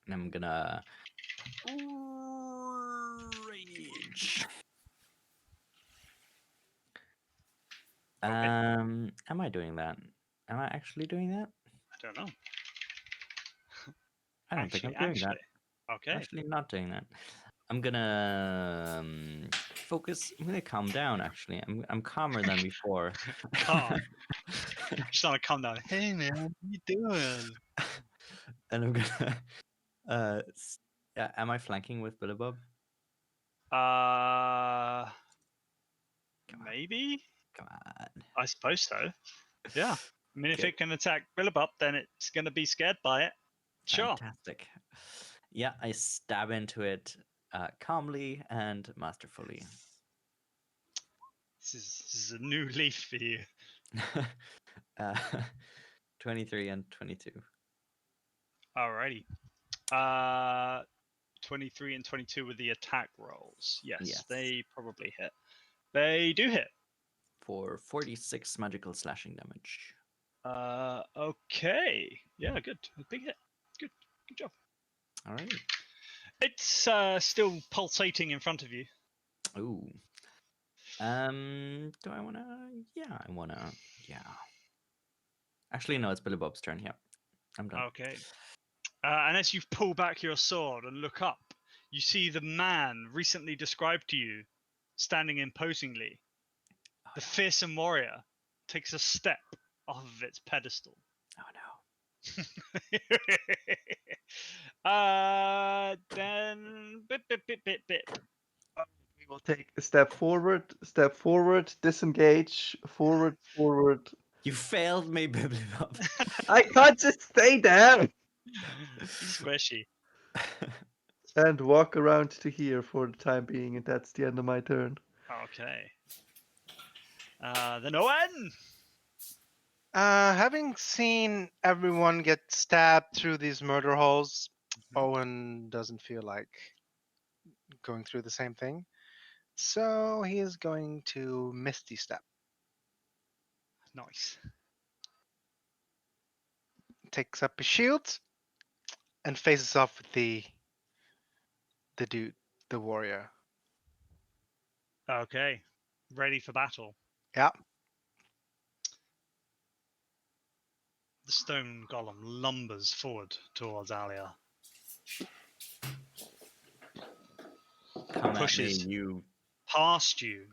And I'm gonna rage. Okay. Am I doing that? Am I actually doing that? I don't know. I don't think I'm doing that. Okay. Actually not doing that. I'm gonna focus. I'm gonna calm down. Actually, I'm calmer than before. Calm. Just trying to calm down. Hey man, what you doing? And I'm gonna. Am I flanking with Billabub? Maybe. Come on. I suppose so. Yeah. I mean, if Okay. it can attack Billabub, then it's going to be scared by it. Sure. Fantastic. Yeah, I stab into it calmly and masterfully. This is a new leaf for you. 23 and 22. Alrighty. 23 and 22 with the attack rolls. Yes, they probably hit. They do hit. For 46 magical slashing damage. Okay. Yeah, good. A big hit. Good job. All right. It's still pulsating in front of you. Ooh. Do I wanna? Yeah, I wanna. Yeah. Actually, no. It's Billy Bob's turn. Yeah, I'm done. Okay. And as you pull back your sword and look up, you see the man recently described to you, standing imposingly. The fearsome warrior takes a step off of its pedestal. Oh no. Then bit. We will take a step forward, disengage, forward. You failed me, Bibliop. I can't just stay there! He's squishy. And walk around to here for the time being, and that's the end of my turn. Okay. Then Owen! Having seen everyone get stabbed through these murder holes, Owen doesn't feel like going through the same thing. So he is going to Misty Step. Nice. Takes up his shield and faces off with the dude, the warrior. Okay. Ready for battle. Yeah. The stone golem lumbers forward towards Alia. Come Pushes. at me, you. Past you,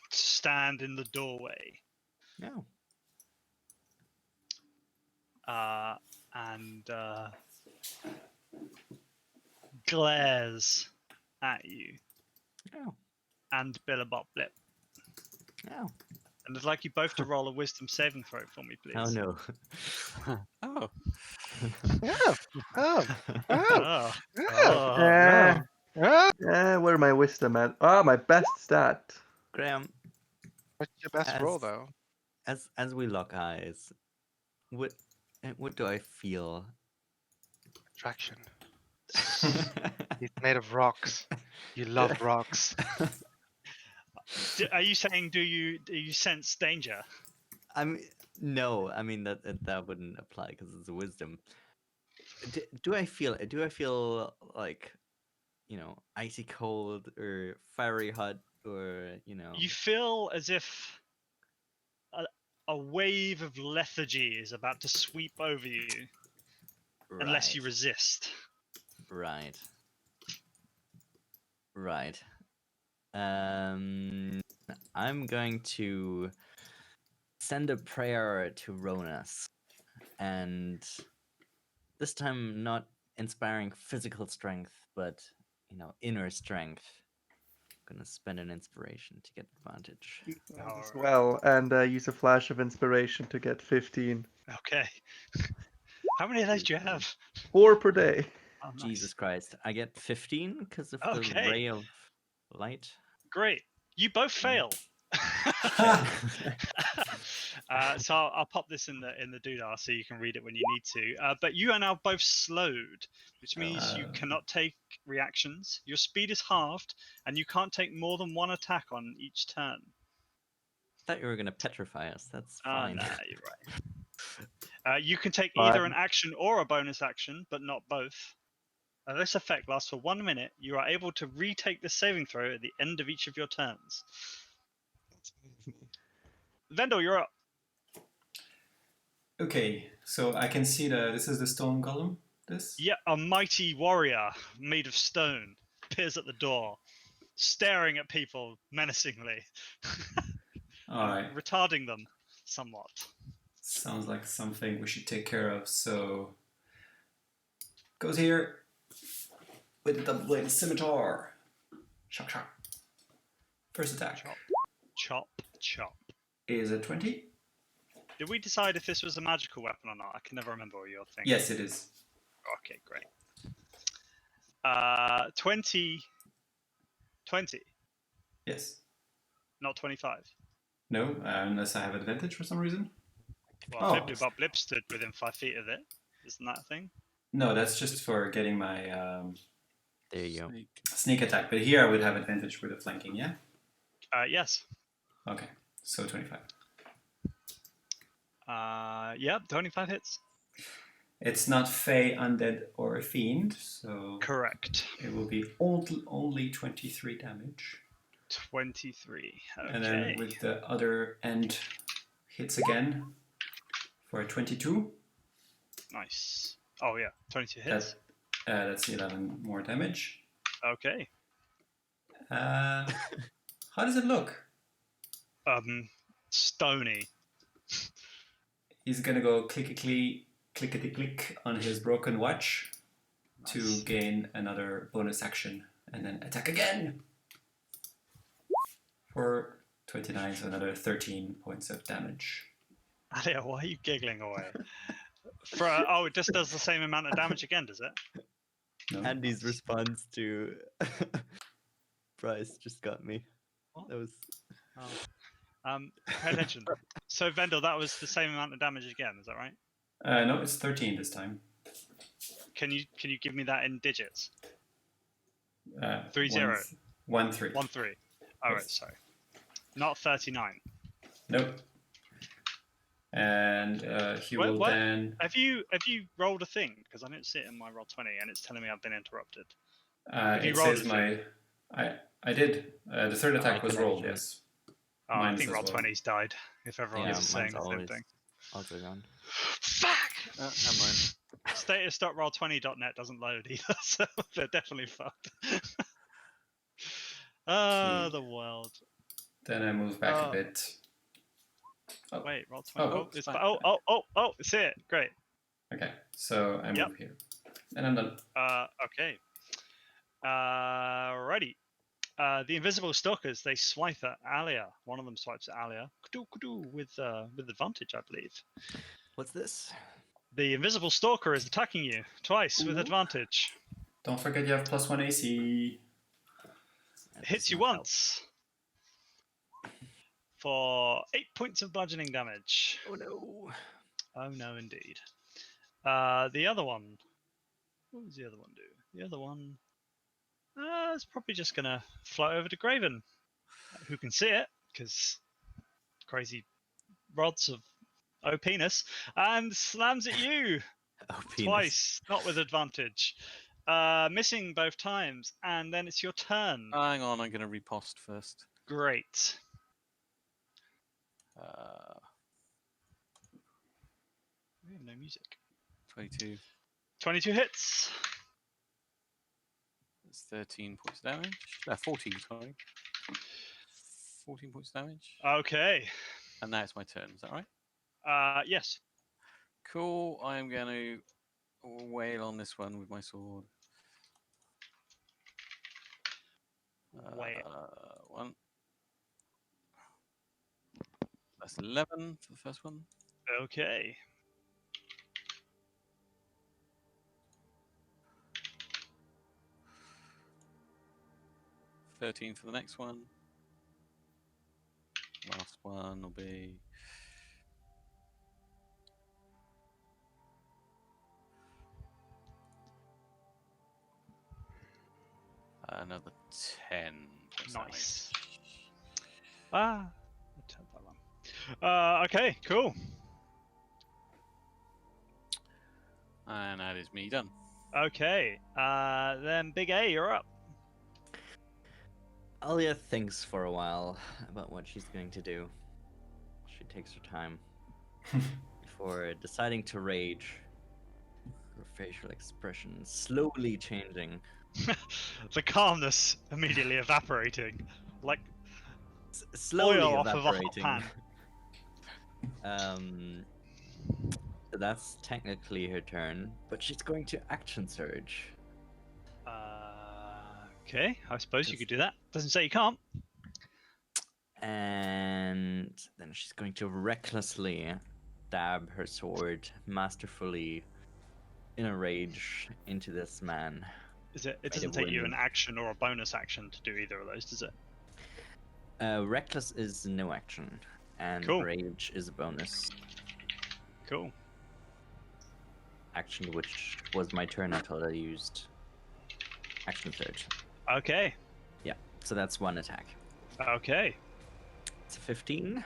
stand in the doorway, No. and glares at you No. and Billabop Blip. No. And I'd like you both to roll a wisdom saving throw for me, please. Oh no. Oh. Oh. Oh. Oh. Oh. Oh. Yeah. Oh. Yeah, where my wisdom at? Ah, my best stat. Graham, What's your best roll, though? as we lock eyes, what do I feel? Attraction. He's made of rocks. You love rocks. Are you saying do you sense danger? No. I mean that wouldn't apply because it's a wisdom. Do I feel like, icy cold or fiery hot or You feel as if a wave of lethargy is about to sweep over you unless you Right. resist. Right. I'm going to send a prayer to Ronas, and this time not inspiring physical strength, but inner strength. I'm gonna spend an inspiration to get advantage. As well, and use a flash of inspiration to get 15. Okay. How many of those do you have? 4 per day. Oh, nice. Jesus Christ! I get 15 because of the Okay. ray of light. Great. You both fail. So I'll pop this in the doodah so you can read it when you need to. But you are now both slowed, which means you cannot take reactions. Your speed is halved, and you can't take more than one attack on each turn. I thought you were gonna petrify us. That's fine. Nah, you're right. You can take either an action or a bonus action, but not both. This effect lasts for 1 minute. You are able to retake the saving throw at the end of each of your turns. Vendor, you're up. Okay, so I can see this is the stone golem. This? Yeah, a mighty warrior made of stone appears at the door, staring at people menacingly, All right. retarding them somewhat. Sounds like something we should take care of. So goes here with the double-bladed scimitar. Shock, shock. First attack Chop, chop. is a 20. Did we decide if this was a magical weapon or not? I can never remember what you're thinking. Yes, it is. Okay, great. 20. Yes. Not 25. No, unless I have advantage for some reason. Well, Bibliobop Blip stood within 5 feet of it. Isn't that a thing? No, that's just for getting my There you go. sneak attack. But here I would have advantage with the flanking, yeah? Yes. Okay, so 25. Yeah, 25 hits. It's not Fey, Undead, or Fiend, so Correct. it will be only 23 damage. 23. Okay. And then with the other end, hits again for a 22. Nice. Oh yeah, 22 hits. That's 11 more damage. Okay. How does it look? Stony. He's gonna go clickety-click on his broken watch to gain another bonus action, and then attack again. for 29, so another 13 points of damage. Alia, why are you giggling away? Oh, it just does the same amount of damage again, does it? No? Andy's response to Bryce just got me. What? That was Pay attention. So Vendel, that was the same amount of damage again, is that right? No, it's 13 this time. Can you give me that in digits? 3 0. 1 3. 1 3. All right, Yes. sorry. Not 39. Nope. And he Wait, will what? then. Have you rolled a thing? Because I don't see it in my roll 20, and it's telling me I've been interrupted. you It rolled says a my. I did. The third attack was rolled. connection. Yes. Oh, I Mine's think as roll well. 20's died. If everyone yeah, is saying mine's the same always thing. also gone. Fuck! Never mind. Status.roll20.net doesn't load either, so they're definitely fucked. The world. Then I move back a bit. Oh, Wait, roll 20. Oh, Oh, it's it's fine. it's it. Great. okay. So I move Yep. here, and I'm done. Okay. Righty. The invisible stalkers, they swipe at Alia. One of them swipes at Alia. With advantage, I believe. What's this? The invisible stalker is attacking you twice with Ooh. advantage. Don't forget you have +1 AC. That Hits does you not help. once for 8 points of bludgeoning damage. Oh no. Oh no, indeed. The other one. What does the other one do? The other one is probably just gonna fly over to Graven, who can see it because crazy rods of penis, and slams at you Oh, penis. twice, not with advantage. Missing both times, and then it's your turn. Hang on, I'm going to riposte first. Great. We have no music. 22. 22 hits. That's 13 points of damage. 14, sorry. 14 points of damage. Okay. And now it's my turn, is that right? Yes. Cool, I am going to wail on this one with my sword. Wait. 1. That's 11 for the first one. Okay. $13 for the next one. Last one will be another 10 points of Nice. damage. I'll tell that one. Okay, cool. And that is me done. Okay. Then Big A, you're up. Alia thinks for a while about what she's going to do. She takes her time before deciding to rage. Her facial expression slowly changing. The calmness immediately evaporating, like Slowly oil off of a hot evaporating. pan. So that's technically her turn, but she's going to action surge. Okay, I suppose you could do that. Doesn't say you can't. And then she's going to recklessly stab her sword masterfully in a rage into this man. Is it? It Right, doesn't it take you an wouldn't. action or a bonus action to do either of those, does it? Reckless is no action, and Cool. rage is a bonus Cool. action, which was my turn until I used action surge. Okay. Yeah, so that's one attack. Okay. It's a 15.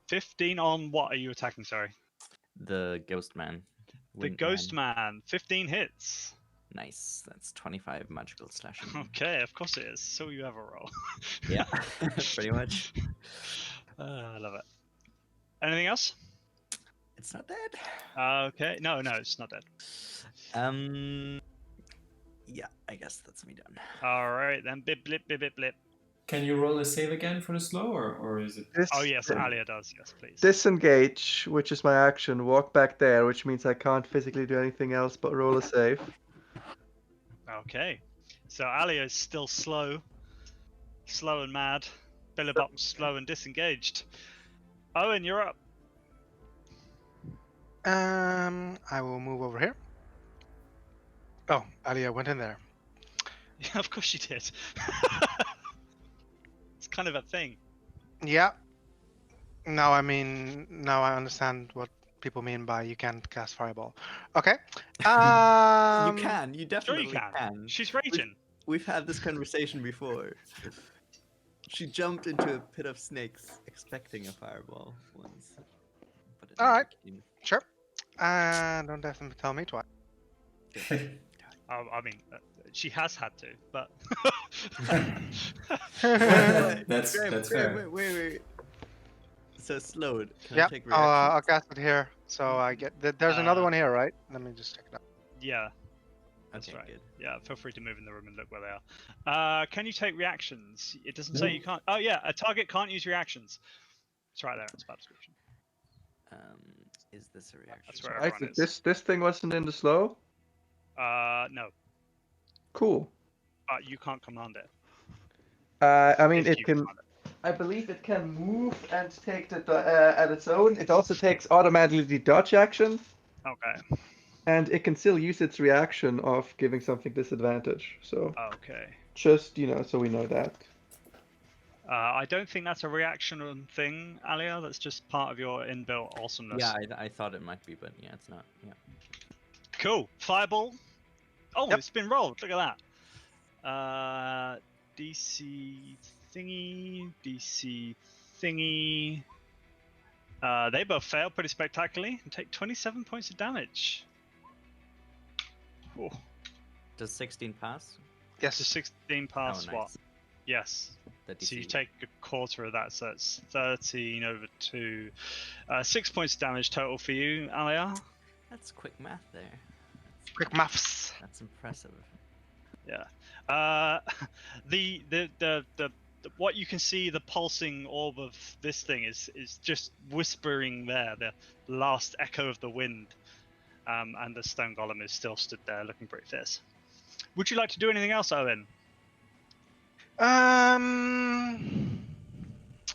15 on what are you attacking? Sorry. The ghost man. The Wind Ghost Man. 15 hits. Nice. That's 25 magical slashing. Okay, of course it is. So you ever roll. Yeah, pretty much. I love it. Anything else? It's not dead. Okay. No, it's not dead. Yeah, I guess that's me done. All right, then. Bip, blip, bip, bip, blip. Can you roll a save again for the slow, or is it? Oh, yes, Alia does. Yes, please. Disengage, which is my action. Walk back there, which means I can't physically do anything else but roll a save. Okay. So Alia is still slow and mad. Billabong's slow and disengaged. Owen, you're up. I will move over here. Oh, Alia went in there. Yeah, of course you did. It's kind of a thing. Yeah. Now I understand what people mean by you can't cast fireball. Okay. You can. You Sure definitely you can. She's raging. We've had this conversation before. She jumped into a pit of snakes expecting a fireball once. But it All never right. came. Sure. Don't have to tell me twice. I mean, she has had to, but That's fair. Wait. So slowed. Can I Yep. take I'll reactions? cast it here. So I get. There's another one here, right? Let me just check it out. yeah, that's Okay, right. good. Yeah, feel free to move in the room and look where they are. Can you take reactions? It doesn't say you can't. Oh yeah, a target can't use reactions. It's right there. It's about description. Is this a reaction? That's where Right, everyone so is. this thing wasn't in the slow. No, Cool. you can't command it. I mean, If it you can. command it. I believe it can move and take the at its own. It also takes automatically the dodge action, Okay. and it can still use its reaction of giving something disadvantage. So Okay. just so we know that. I don't think that's a reaction thing, Alia. That's just part of your inbuilt awesomeness. Yeah, I thought it might be, but yeah, it's not. Yeah. Cool. Fireball. Oh, Yep. it's been rolled. Look at that. DC thingy. DC thingy. They both fail pretty spectacularly and take 27 points of damage. Oh, Does 16 pass? Yes. does 16 pass nice. what? Yes. The So you DC. take a quarter of that, so it's 13 over 2. 6 points of damage total for you, Alia. That's quick math there. Quick maths. That's impressive. Yeah. The what you can see, the pulsing orb of this thing is just whispering there, the last echo of the wind. And the stone golem is still stood there looking pretty fierce. Would you like to do anything else, Owen?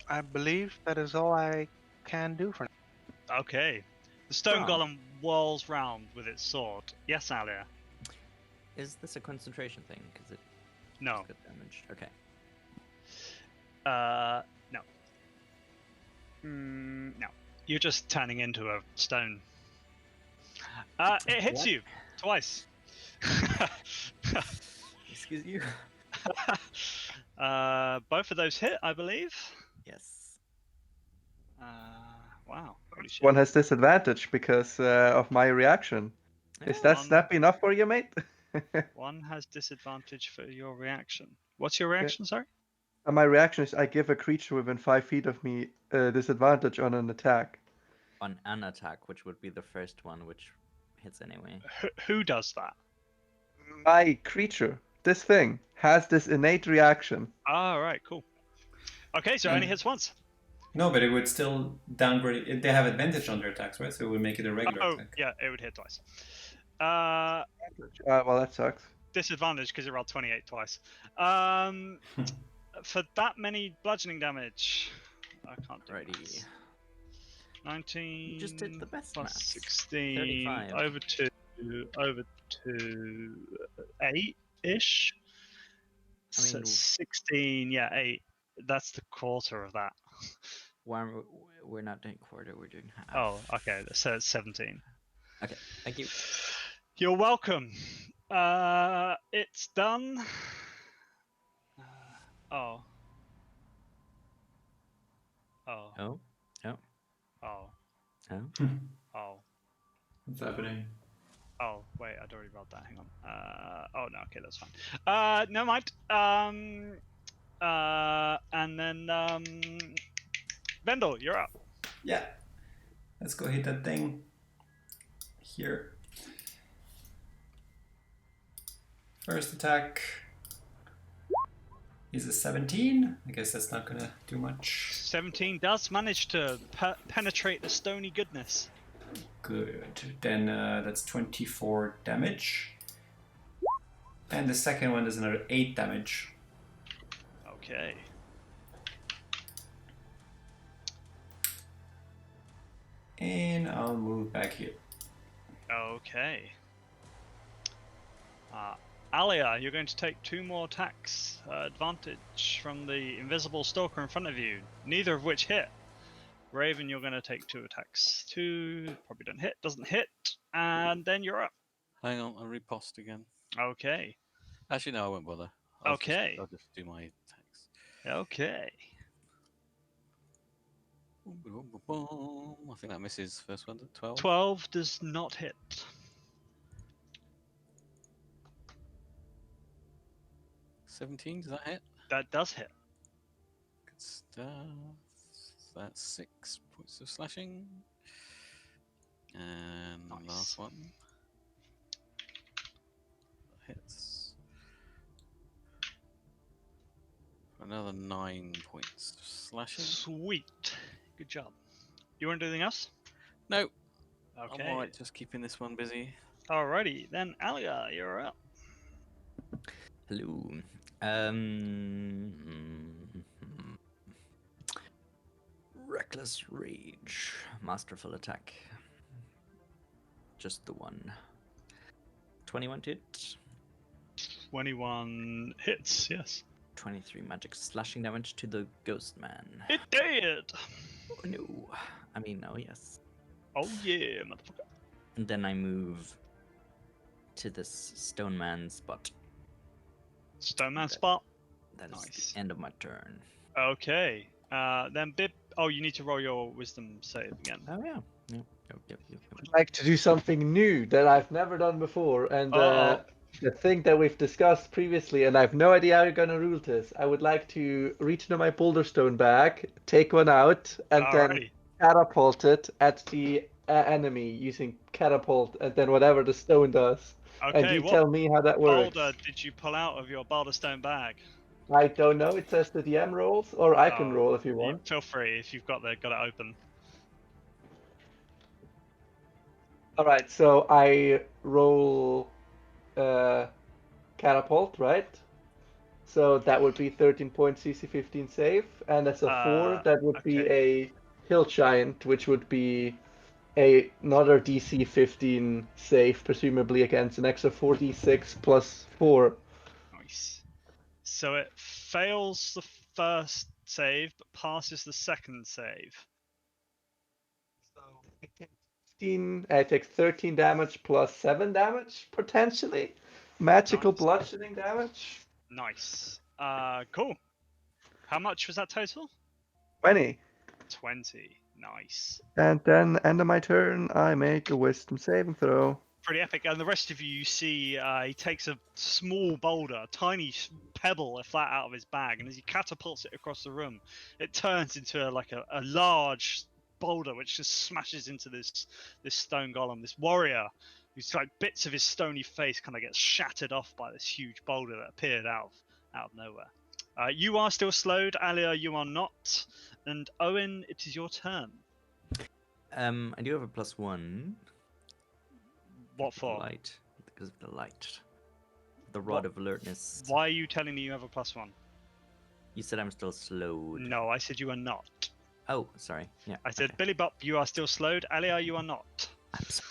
I believe that is all I can do for now. Okay. The stone Well. golem whirls round with its sword. Yes, Alia? Is this a concentration thing? Because it No. good damage. Okay. No. No. You're just turning into a stone. It hits What? you twice. Excuse you. Both of those hit, I believe. Yes. Wow. Holy shit. One has disadvantage because of my reaction. Is that One- snappy enough for you, mate? One has disadvantage for your reaction. What's your reaction, sorry? My reaction is I give a creature within 5 feet of me disadvantage on an attack. On an attack, which would be the first one, which hits anyway. Who does that? My creature, this thing, has this innate reaction. All right, cool. Okay, so it only hits once. No, but it would still downgrade. They have advantage on their attacks, right? So it would make it a regular Oh, attack. yeah, it would hit twice. Well, that sucks. Disadvantage because it rolled 28 twice. For that many bludgeoning damage, I can't do Righty. maths. 19 You just did the best plus maths. 16 35. over 8-ish. I mean- 16, yeah, 8. That's the quarter of that. We're not doing quarter, we're doing half. Oh, okay, so it's 17. Okay, thank you. You're welcome. It's done. Oh. Oh, oh, Oh. oh. Oh. What's happening? Oh, wait, I'd already rolled that. Hang on. Oh, no, okay, that's fine. Never mind. And then, Vendel, you're up. Yeah. Let's go hit that thing. Here. First attack is a 17. I guess that's not gonna do much. 17 does manage to penetrate the stony goodness. Good. Then that's 24 damage. And the second one does another 8 damage. Okay. And I'll move back here. Okay. Alia, you're going to take 2 more attacks advantage from the invisible stalker in front of you, neither of which hit. Raven, you're going to take 2 attacks. 2 probably don't hit, doesn't hit, and then you're up. Hang on, I'll riposte again. Okay. Actually, no, I won't bother. Okay. I'll just do my attacks. Okay. I think that misses first one. 12. 12 does not hit. 17, does that hit? That does hit. Good stuff. That's 6 points of slashing. And Nice. last one. That hits. For another 9 points of slashing. Sweet. Good job. You want to do anything else? No. Okay. I'm alright, just keeping this one busy. Alrighty, then Alia, you're up. Hello. Reckless Rage. Masterful Attack. Just the one. 21 to hit. 21 hits, yes. 23 magic slashing damage to the Ghost Man. It did! Oh no. I mean, no, yes. Oh yeah, motherfucker. And then I move to this Stone Man spot. Stone Man spot. That is Nice. the end of my turn. Okay. Then Bib. Oh, you need to roll your wisdom save again. Oh yeah. Yep. I'd like to do something new that I've never done before, and Uh-oh. the thing that we've discussed previously, and I've no idea how you're gonna rule this. I would like to reach into my boulder stone bag, take one out, and then Alrighty. catapult it at the enemy using catapult, and then whatever the stone does. And Okay, you what tell me how that works. boulder did you pull out of your boulder stone bag? I don't know. It says the DM rolls, or I can Oh, roll if you want. Feel free if you've got it open. All right, so I roll catapult, right? So that would be 13 points CC 15 save, and as a 4, that would be okay. a hill giant, which would be another DC 15 save, presumably against an extra 4d6 plus 4. Nice. So it fails the first save, but passes the second save. So it takes 13 damage plus 7 damage, potentially. Magical Nice. bludgeoning damage. Nice. Cool. How much was that total? 20. 20. Nice. And then, end of my turn, I make a wisdom saving throw. Pretty epic. And the rest of you see he takes a small boulder, a tiny pebble flat out of his bag, and as he catapults it across the room, it turns into a large boulder which just smashes into this stone golem, this warrior, who's like bits of his stony face kind of gets shattered off by this huge boulder that appeared out of nowhere. You are still slowed, Alia, you are not, and Owen, it is your turn. I do have a +1. What for? Light, because of the light. The rod of alertness. Why are you telling me you have a +1? You said I'm still slowed. No, I said you are not. Oh, sorry. Yeah. I said, okay. Billy Bop, you are still slowed. Alia, you are not. I'm sorry.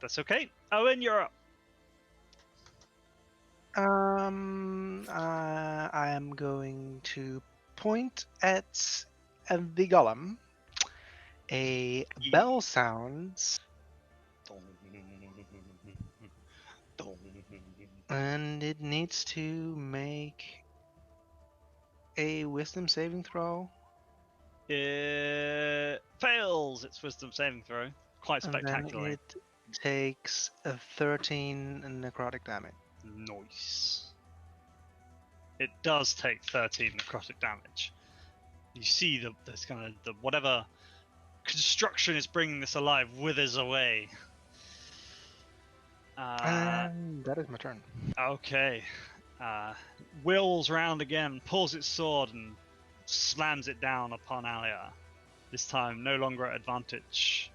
That's okay. Owen, you're up. I am going to point at the golem. A bell sounds, and it needs to make a wisdom saving throw. It fails its wisdom saving throw. Quite And then spectacularly. it takes a 13 necrotic damage. Nice. It does take 13 necrotic damage. You see there's kind of the whatever construction is bringing this alive withers away. And that is my turn. Okay. Wheels round again, pulls its sword and slams it down upon Alia. This time no longer at advantage.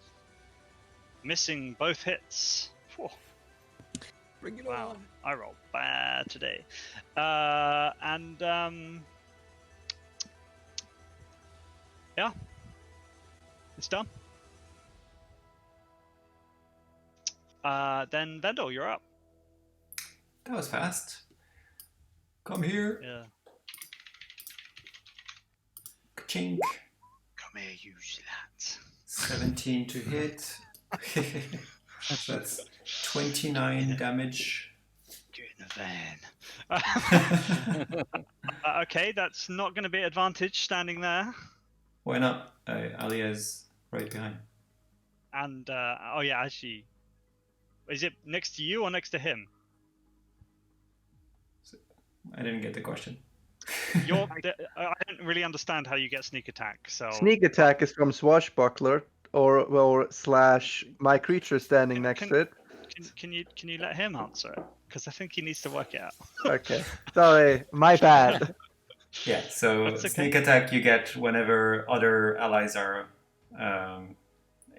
Missing both hits. Whew. Bring it Wow, on. I rolled bad today. Yeah. It's done. Then Vendor, you're up. That was fast. Come here. Yeah. Chink. Come here, you slut. 17 to hit. So that's 29 damage. Get in the van. Okay, that's not going to be an advantage standing there. Why not? Alia is right behind. And oh yeah, actually, is it next to you or next to him? I didn't get the question. I don't really understand how you get sneak attack. So Sneak attack is from swashbuckler or slash my creature standing next to it. Can you let him answer it? Because I think he needs to work it out. Okay, sorry, my bad. Yeah, so That's okay. sneak attack you get whenever other allies are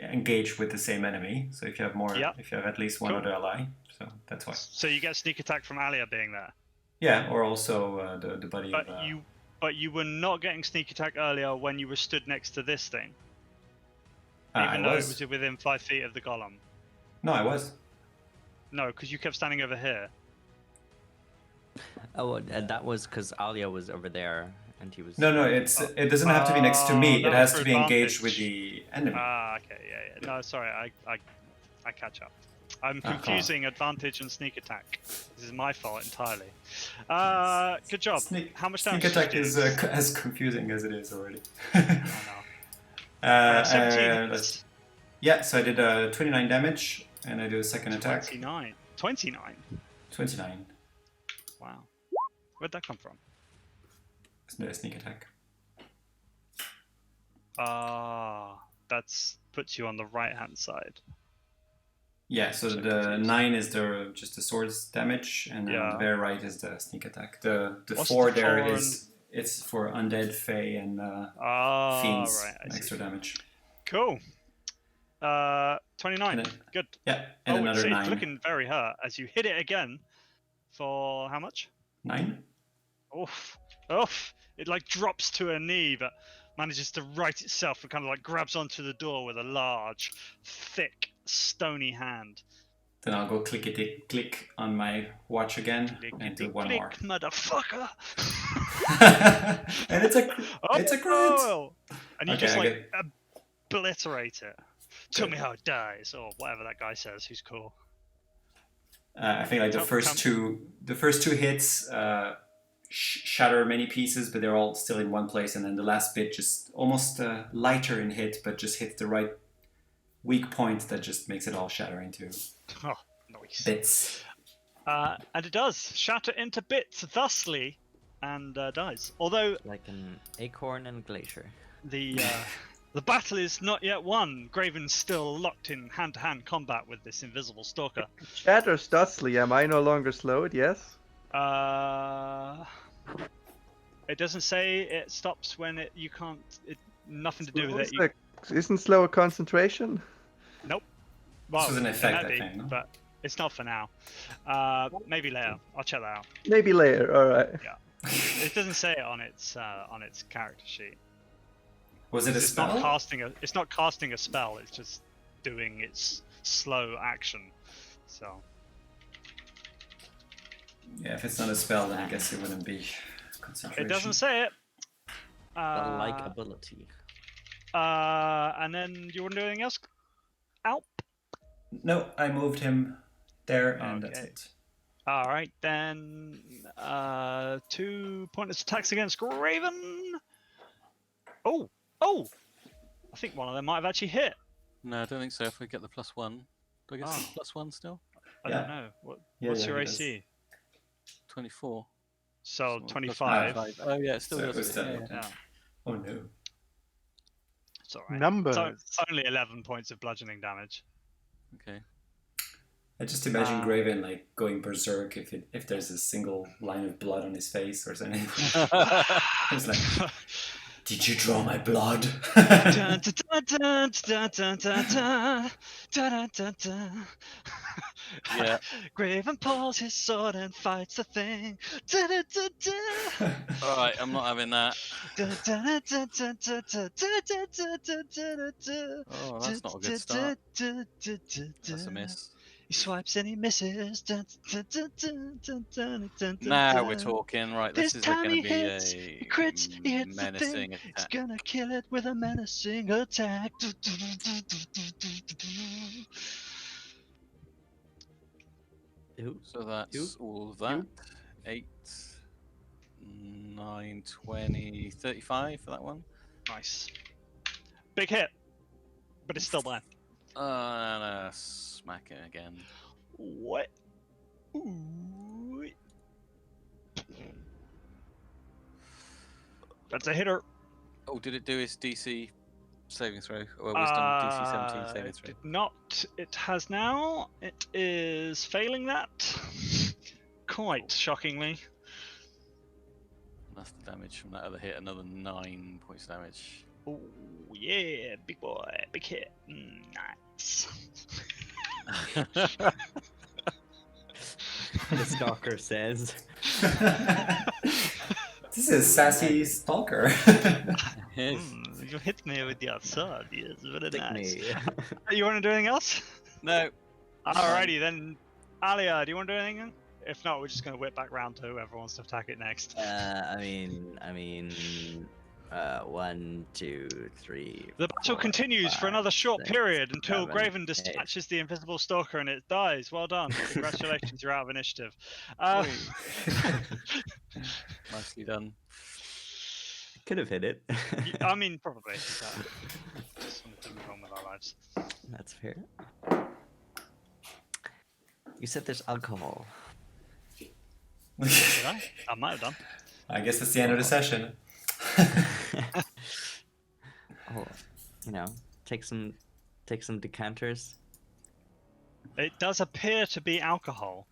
engaged with the same enemy. So if you have more, Yep. if you have at least one Cool. other ally, so that's why. So you get sneak attack from Alia being there. Yeah, or also the buddy But of. you were not getting sneak attack earlier when you were stood next to this thing, I even though was. it was within 5 feet of the golem. No, I was. No, because you kept standing over here. Oh, and that was because Alia was over there, and he was. No, it doesn't have to be next to me. that It has was to for be engaged with advantage. the enemy. Ah, okay, yeah. No, sorry, I catch up. I'm come on. confusing advantage and sneak attack. This is my fault entirely. Good job. How much damage Sneak attack did you is do? as confusing as it is already. Oh, no. 17 let's- yeah, so I did 29 damage, and I do a second attack. 29. 29. Wow. Where'd that come from? It's a sneak attack. That's puts you on the right hand side. Yeah, so So the confused. 9 is just the sword's damage, and then on Yeah. the very right is the sneak attack. The What's 4 the there 4 is it's for undead, fey, and fiends. Right. I see. Extra damage. Cool. 29. And then- Good. Yeah, and another it's 9. looking very hurt as you hit it again. For how much? 9? Oof. It like drops to a knee, but manages to right itself and kind of like grabs onto the door with a large, thick, stony hand. Then I'll go click on my watch again and do one Click, more. motherfucker. And it's a crit. Oh! And you Okay, just I like obliterate it. Tell me how it dies, or whatever that guy says. Who's cool. I think like the first two hits shatter many pieces, but they're all still in one place, and then the last bit just almost lighter in hit, but just hits the right weak point that just makes it all shatter into Oh, nice. bits. And it does shatter into bits thusly, and dies. Although Like an acorn and glacier. the battle is not yet won. Graven's still locked in hand-to-hand combat with this invisible stalker. Shatters thusly, am I no longer slowed? Yes. It doesn't say it stops when you can't. Nothing to do with it. Isn't slow a concentration? Nope. Well, This was an it effect, might I be, think, no? but it's not for now. Maybe later. I'll check that out. Maybe later. All right. It doesn't say it on its character sheet. Was it a It's not spell? casting a. It's not casting a spell. It's just doing its slow action. So Yeah, if it's not a spell, then I guess it wouldn't be concentration. it doesn't say it. The like ability. And then you want to do anything else? Alp. No, I moved him there, and that's Okay. it. All right then. 2 pointless attacks against Graven. Oh. I think one of them might have actually hit. No, I don't think so. If we get the +1, do I get Oh. +1 still? I Yeah. don't know. Yeah, What's yeah, your he does. AC? 24. So So 25. Oh yeah, it still So it does. was it, still- yeah. Yeah, Oh no. it's alright. Numbers. It's only 11 points of bludgeoning damage. Okay. I just imagine Graven like going berserk if there's a single line of blood on his face or something. It's like, did you draw my blood? Dun, dun, dun, dun, dun, dun, dun, dun, dun, dun. Yeah. Graven pulls his sword and fights the thing. Dun, dun, dun, dun. All right, I'm not having that. Dun, dun, dun, dun, dun, dun, dun, dun, dun, dun, dun, dun. Oh, that's not a good start. That's a miss. He swipes and he misses. Dun, dun, dun, dun, dun, dun, dun, dun, Now we're dun. talking. Right, This this is time going he to be hits, a he crits, he hits the thing. menacing He's attack. gonna kill it with a menacing attack. Ooh, So that's all of that. 8, 9, 20, 35 for that one. Nice. Big hit, but it's still there. And smack it again. What? Ooh. That's a hitter. Oh, did it do its DC saving throw? Or wisdom DC 17 saving throw? Did not. It has now. It is failing that. Quite shockingly. That's the damage from that other hit. Another 9 points of damage. Oh yeah, big boy, big hit. Nice. the stalker says. This is sassy stalker. Yes. You hit me with your sword. Yes, very Stick nice. me. You want to do anything else? No. Alrighty then, Alia, do you want to do anything? If not, we're just going to whip back round to whoever wants to attack it next. I mean, 1, 2, 3. The battle 4, continues for 5, another short 6, period until 7, Graven 8. dispatches the invisible stalker and it dies. Well done. Congratulations, you're out of initiative. Nicely done. Could have hit it. I mean, probably. Just wanted to move on with our lives. That's fair. You said there's alcohol. Did I? I might have done. I guess that's the end of the session. Oh, take some decanters. It does appear to be alcohol.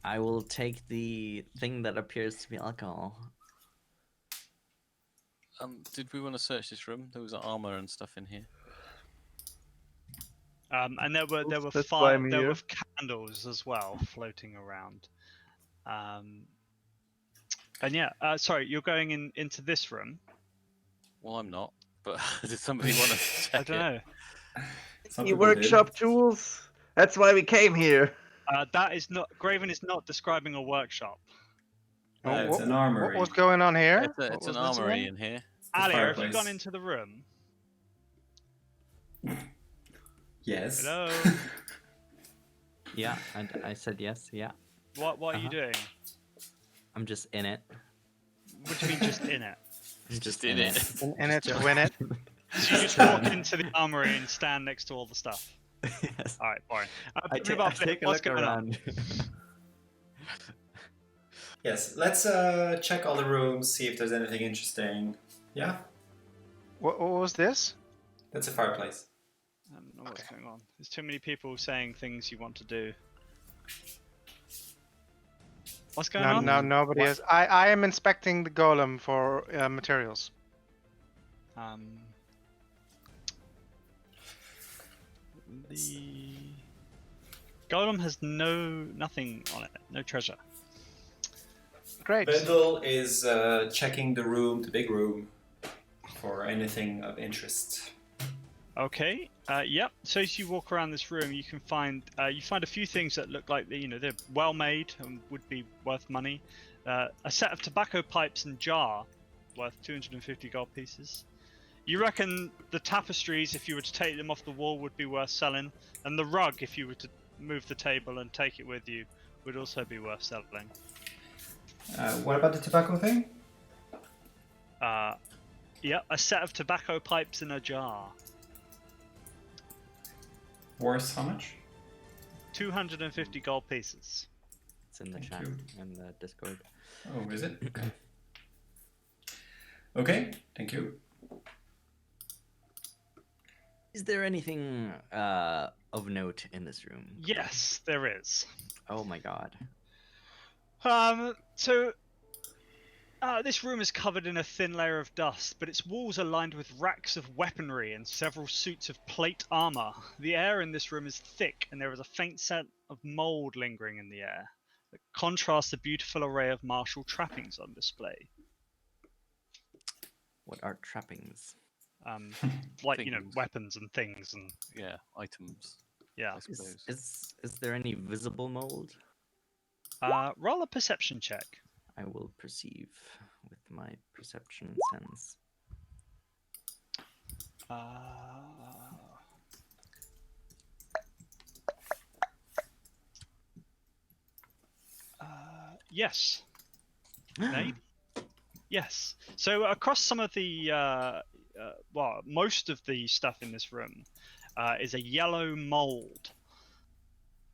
I will take the thing that appears to be alcohol. Did we want to search this room? There was armor and stuff in here. And there were That's why I'm there here. were candles as well floating around. And yeah, sorry, you're going into this room. Well, I'm not. But did somebody want to check I don't know. Some You people did. workshop tools. That's why we came here. That is not. Graven is not describing a workshop. No, it's an armory. What was going on here? It's What an was this armory again? in here. Alia, have you fireplace. gone into the room? Yes. Hello. Yeah, I said yes. Yeah, What are you doing? I'm just in it. What do you mean, just in it? I'm Just in it. In it to win it. So you just walk into the armory and stand next to all the stuff. Yes. All right, fine. I take a What's look going on? around. Yes. Let's check all the rooms, see if there's anything interesting. Yeah. What was this? That's a fireplace. I don't know what's going on. There's too many people saying things you want to do. What's going on? No, nobody is. I am inspecting the golem for materials. The golem has nothing on it, no treasure. Great. Bendel is checking the room, the big room, for anything of interest. Okay. Yep. So as you walk around this room, you can find a few things that look like they're well made and would be worth money. A set of tobacco pipes and jar, worth 250 gold pieces. You reckon the tapestries, if you were to take them off the wall, would be worth selling, and the rug, if you were to move the table and take it with you, would also be worth selling. What about the tobacco thing? Yeah, a set of tobacco pipes in a jar. Worth how much? 250 gold pieces. It's in the Thank chat you. and the Discord. Oh, is it? Okay. Okay, thank you. Is there anything of note in this room? Yes, there is. Oh my god. So this room is covered in a thin layer of dust, but its walls are lined with racks of weaponry and several suits of plate armor. The air in this room is thick, and there is a faint scent of mold lingering in the air that contrasts the beautiful array of martial trappings on display. What are trappings? Like Things. weapons and things and Yeah, items. Yeah. I suppose. Is there any visible mold? Roll a perception check. I will perceive with my perception sense. Yes. Maybe. Yes. So across some of the, well, most of the stuff in this room is a yellow mold.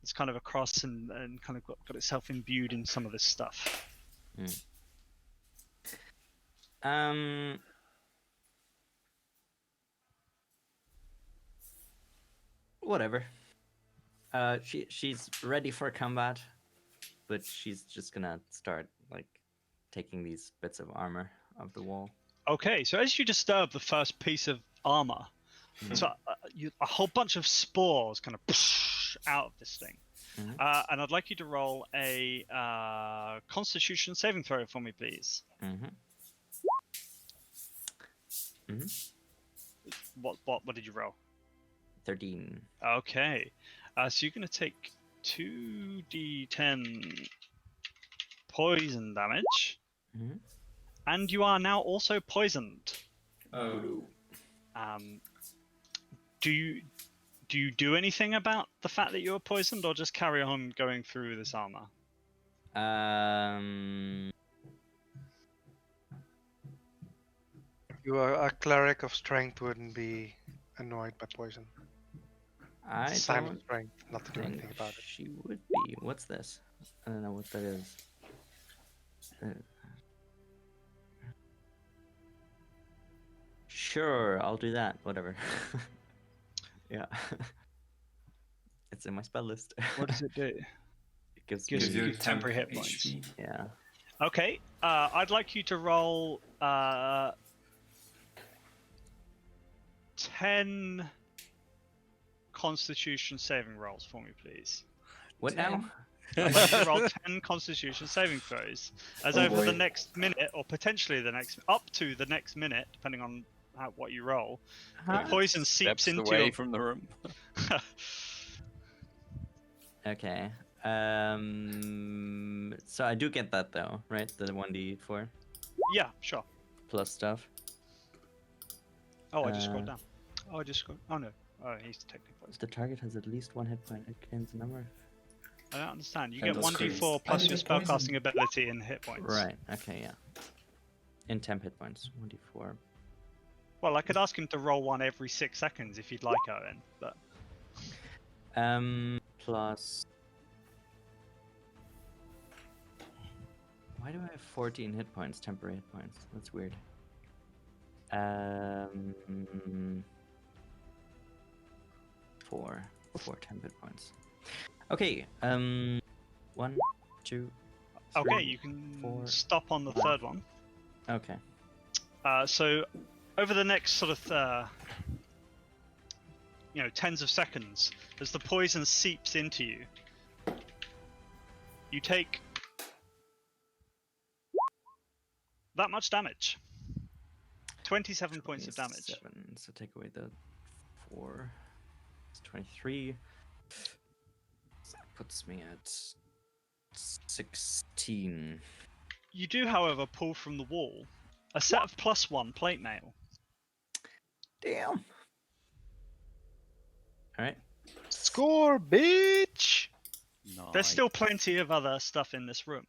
It's kind of across and kind of got itself imbued in some of this stuff. Whatever. She's ready for combat, but she's just gonna start like taking these bits of armor off the wall. Okay, so as you disturb the first piece of armor, so a whole bunch of spores kind of out of this thing. And I'd like you to roll a Constitution saving throw for me, please. What did you roll? 13. Okay, so you're going to take 2d10 poison damage, and you are now also poisoned. Oh. Do you do anything about the fact that you're poisoned, or just carry on going through this armor? You are a cleric of strength wouldn't be annoyed by poison. I It's a sign of don't strength not to do think anything about it. she would be. What's this? I don't know what that is. Sure, I'll do that. Whatever. Yeah. It's in my spell list. What does it do? It gives Gives me... you you temporary hit temp points. HP. Yeah. Okay, I'd like you to roll 10 Constitution saving rolls for me, please. What now? I'd like you to roll 10 Constitution saving throws, as over the boy. next minute, or potentially the next, up to the next minute, depending on what you roll, the poison seeps Steps into away your... from the room. Okay. So I do get that though, right? The 1d4 Yeah, sure. plus stuff. Oh, I just scrolled down. Oh, I just scrolled... Oh, no. Oh, he's technically poisoned. The target has at least one hit point. It gains a number of... I don't understand. You Send get those 1d4 screens. plus I your get poisoned. spellcasting ability and hit points. Right. Okay. Yeah. In temp hit points. 1d4. Well, I could ask him to roll one every 6 seconds if you'd like, Owen, but... Plus... Why do I have 14 hit points, temporary hit points? That's weird. 4 temp hit points. Okay, 1, 2, 3, Okay, you can 4. stop on the third one. Okay. So, over the next sort of, tens of seconds, as the poison seeps into you, you take that much damage. 27 points of damage. 27, so take away the 4. It's 23. So that puts me at 16. You do, however, pull from the wall a set of +1 plate mail. Damn. Alright. Score, bitch! There's still plenty of other stuff in this room.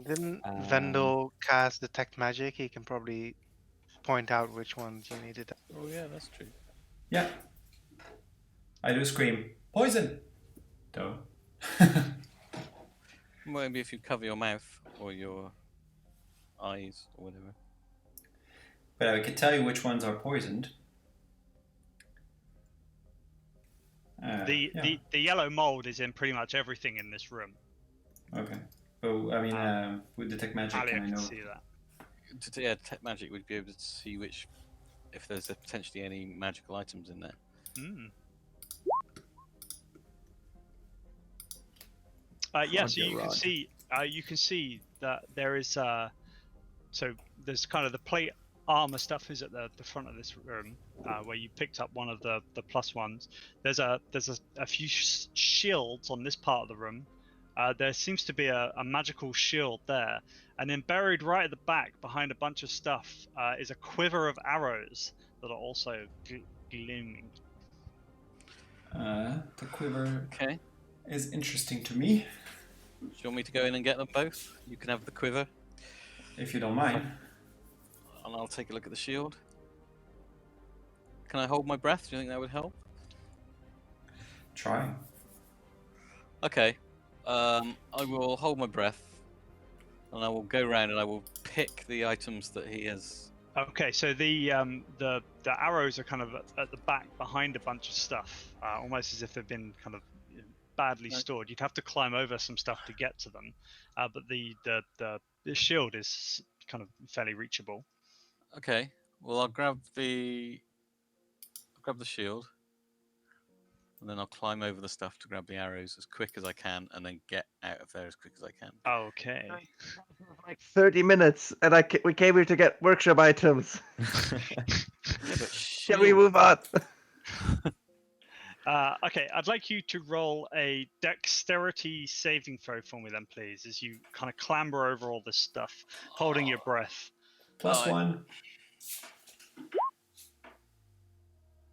Didn't Vendel cast Detect Magic? He can probably point out which ones you needed. Oh yeah, that's true. Yeah. I do scream, poison! Though. Maybe if you cover your mouth or your eyes or whatever. But I can tell you which ones are poisoned. The yellow mold is in pretty much everything in this room. Okay. Oh, I mean, with Detect Magic, Alia can I can know? see that. Yeah, Tech Magic would be able to see if there's potentially any magical items in there. Mm. Yeah, so you can see that there is so there's kind of the plate armor stuff is at the front of this room, where you picked up one of the plus ones. There's a few shields on this part of the room. There seems to be a magical shield there, and then buried right at the back behind a bunch of stuff is a quiver of arrows that are also gleaming. The quiver Okay. is interesting to me, Do you want me to go in and get them both? You can have the quiver, if you don't mind. and I'll take a look at the shield. Can I hold my breath? Do you think that would help? Try. Okay. I will hold my breath, and I will go around and I will pick the items that he has. Okay, so the arrows are kind of at the back behind a bunch of stuff, almost as if they've been kind of badly stored. You'd have to climb over some stuff to get to them, but the shield is kind of fairly reachable. Okay. Well, I'll grab the shield, and then I'll climb over the stuff to grab the arrows as quick as I can, and then get out of there as quick as I can. Okay. Like 30 minutes, and we came here to get workshop items. Yeah, but Can we shield- move on? Okay, I'd like you to roll a dexterity saving throw for me then, please, as you kind of clamber over all this stuff, holding your breath. Plus 1.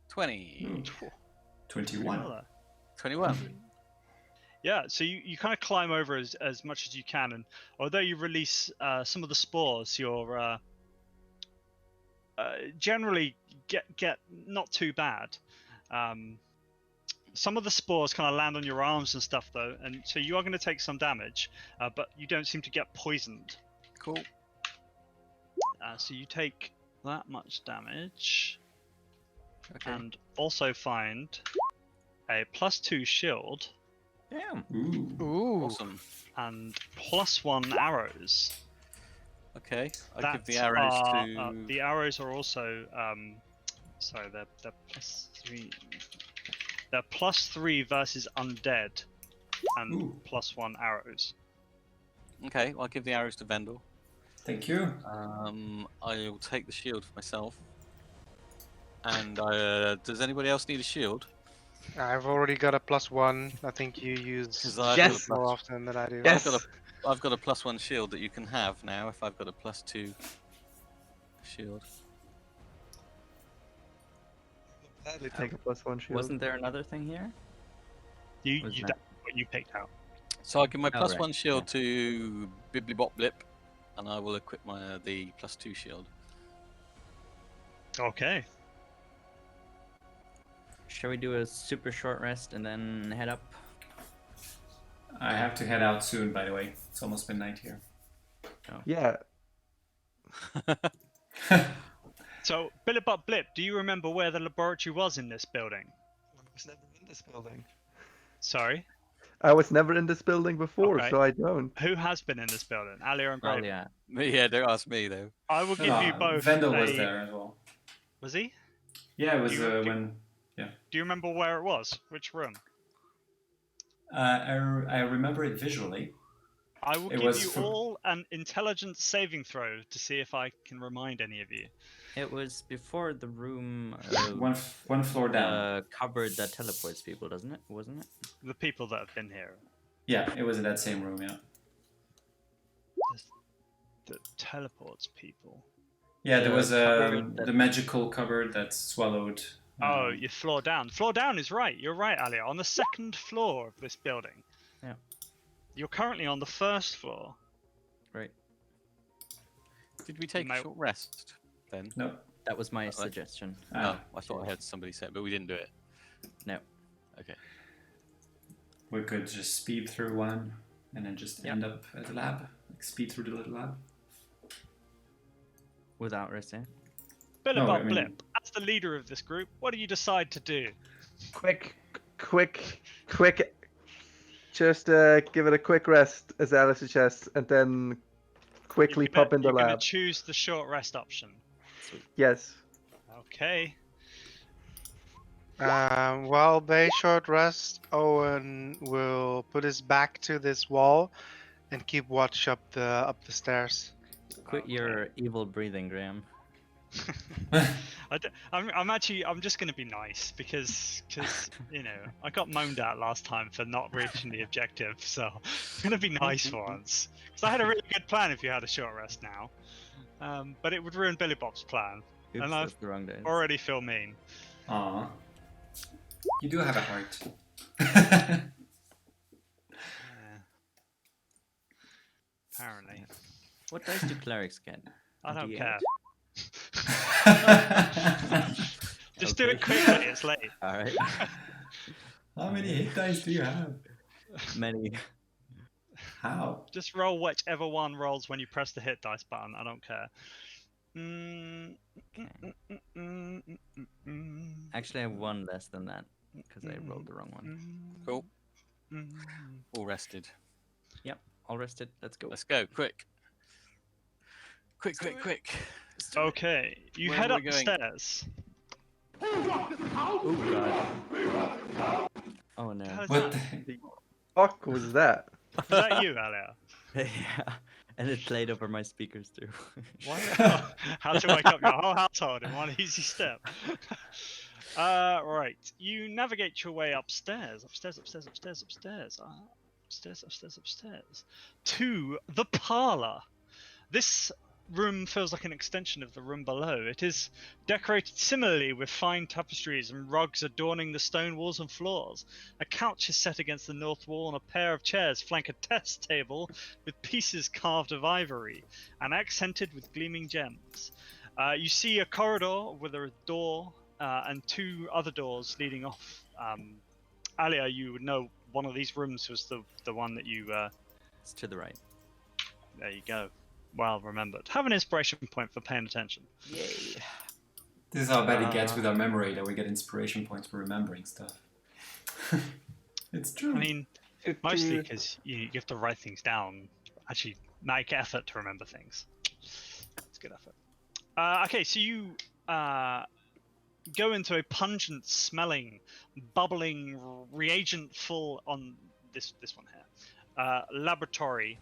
20. 21. 21. Yeah, so you kind of climb over as much as you can, and although you release some of the spores, you're generally get not too bad. Some of the spores kind of land on your arms and stuff, though, and so you are going to take some damage, but you don't seem to get poisoned. Cool. So you take that much damage, Okay. and also find a +2 shield Damn. Ooh. Awesome. and +1 arrows. Okay. I give That's, the arrows to. the arrows are also sorry, they're +3. They're +3 versus undead, and Ooh. +1 arrows. Okay. Well, I'll give the arrows to Vendel. Thank you. I'll take the shield for myself. And does anybody else need a shield? I've already got a +1. I think you use 'Cause I've Yes. got a more plus- often than I do. Yes. I've got a +1 shield that you can have now if I've got a +2 shield. Gladly take a +1 shield. Wasn't there another thing here? You Was that's that- what you picked out. So I'll give my Oh, +1 right, shield to Bibbly Bop Blip, and I will equip the +2 shield. Okay. Shall we do a super short rest and then head up? I have to head out soon, by the way. It's almost midnight here. Yeah. So, Billibot Blip, do you remember where the laboratory was in this building? I was never in this building. Sorry? I was never in this building before, Okay. so I don't. Who has been in this building? Alia and Well, Brave. yeah. Yeah, don't ask me though. I will give you both. Vendel was a- there as well. Was he? Yeah, it was You- when. Do you remember where it was? Which room? I remember it visually. I will It give was you from- all an intelligence saving throw to see if I can remind any of you. It was before the room, One floor down. cupboard that teleports people, doesn't it? Wasn't it? The people that have been here. Yeah, it was in that same room. Yeah. That teleports people. Yeah, there The was cupboard the that- magical cupboard that swallowed. Oh, you're floor down. Floor down is right. You're right, Alia. On the second floor of this building. Yeah. You're currently on the first floor. Right. Did we take No. a short rest then? No. That was my Like- suggestion. No, I thought I heard somebody say it, but we didn't do it. No. Okay. We could just speed through one and then just Yep. end up at the lab. Like speed through the little lab. Without resting. Billibot No, I mean- Blip, as the leader of this group, what do you decide to do? Quick. Just give it a quick rest, as Alice suggests, and then quickly pop in the You're going lab. to choose the short rest option. Yes. Okay. While they short rest, Owen will put his back to this wall and keep watch up the stairs. Quit your evil breathing, Graham. I'm just going to be nice because you know I got moaned at last time for not reaching the objective, so I'm going to be nice for once. Because I had a really good plan if you had a short rest now, but it would ruin Billy Bob's plan, Oops, and I that's the wrong dice. already feel mean. Aw. You do have a heart. Yeah. Apparently, What dice do clerics get? I A don't D8? care. Just do it quickly. It's late. All right. How many hit dice do you have? Many. How? Just roll whichever one rolls when you press the hit dice button. I don't care. Actually, I have one less than that because I rolled the wrong one. Cool. All rested. Yep, all rested. Let's go. Let's go, quick. Quick. Let's do it. Okay, you Where head are up we the going? stairs. Oh god. Oh no. How's What that? the Fuck was that? Is that you, Alia? Yeah, and it played over my speakers too. How to wake up your whole household in one easy step. Right. You navigate your way upstairs. Upstairs. To the parlour. This room feels like an extension of the room below. It is decorated similarly with fine tapestries and rugs adorning the stone walls and floors. A couch is set against the north wall and a pair of chairs flank a test table with pieces carved of ivory and accented with gleaming gems. You see a corridor with a door and two other doors leading off. Alia, you would know one of these rooms was the one that you... It's to the right. There you go. Well remembered. Have an inspiration point for paying attention. Yay. This is how bad it gets with our memory, that we get inspiration points for remembering stuff. It's true. I mean, mostly because you have to write things down. Actually, make effort to remember things. It's good effort. Okay, so you go into a pungent smelling, bubbling, reagent-full on this one here laboratory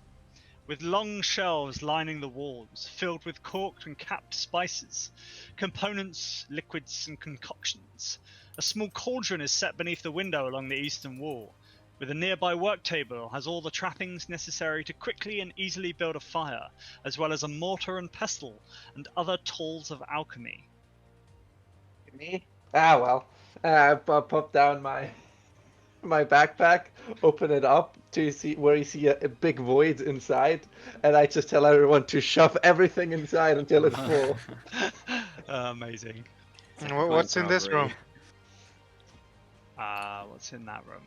with long shelves lining the walls, filled with corked and capped spices, components, liquids, and concoctions. A small cauldron is set beneath the window along the eastern wall, with a nearby work table has all the trappings necessary to quickly and easily build a fire, as well as a mortar and pestle and other tools of alchemy. Me? Ah, well. I pop down my backpack, open it up to see where you see a big void inside, and I just tell everyone to shove everything inside until it's full. Amazing. It's like What's in this robbery. room? What's in that room?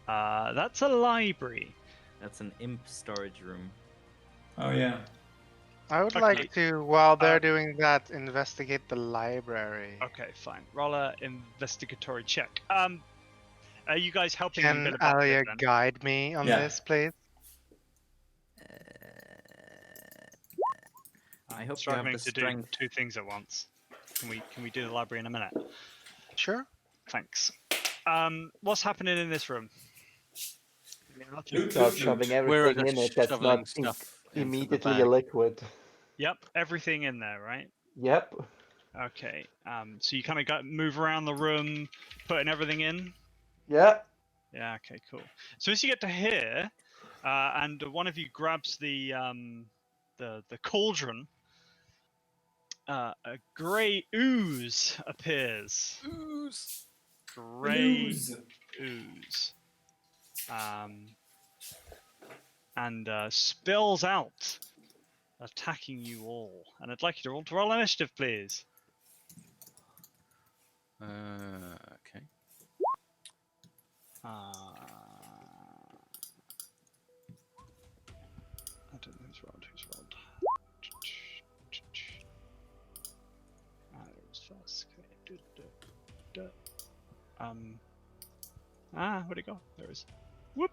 That's a library. That's an imp storage room. Oh yeah. I would Okay. like to, while they're doing that, investigate the library. Okay, fine. Roll a investigatory check. Are you guys helping? Can Billy Bob Alia then? guide me on Yeah. this, please? I hope you have Struggling the to do strength. two things at once. Can we do the library in a minute? Sure. Thanks. What's happening in this room? Start shoving We're everything in it that's shoveling not stuff into the immediately bag. a liquid. Yep, everything in there, right? Yep. Okay. So you kind of move around the room, putting everything in. Yeah. Yeah. Okay. Cool. So as you get to here, and one of you grabs the cauldron, a grey ooze appears. Ooze. Grey ooze. And spills out, attacking you all. And I'd like you to roll initiative, please. Okay. I don't know who's rolled. It was first. Okay. Where'd it go? There it is. Whoop.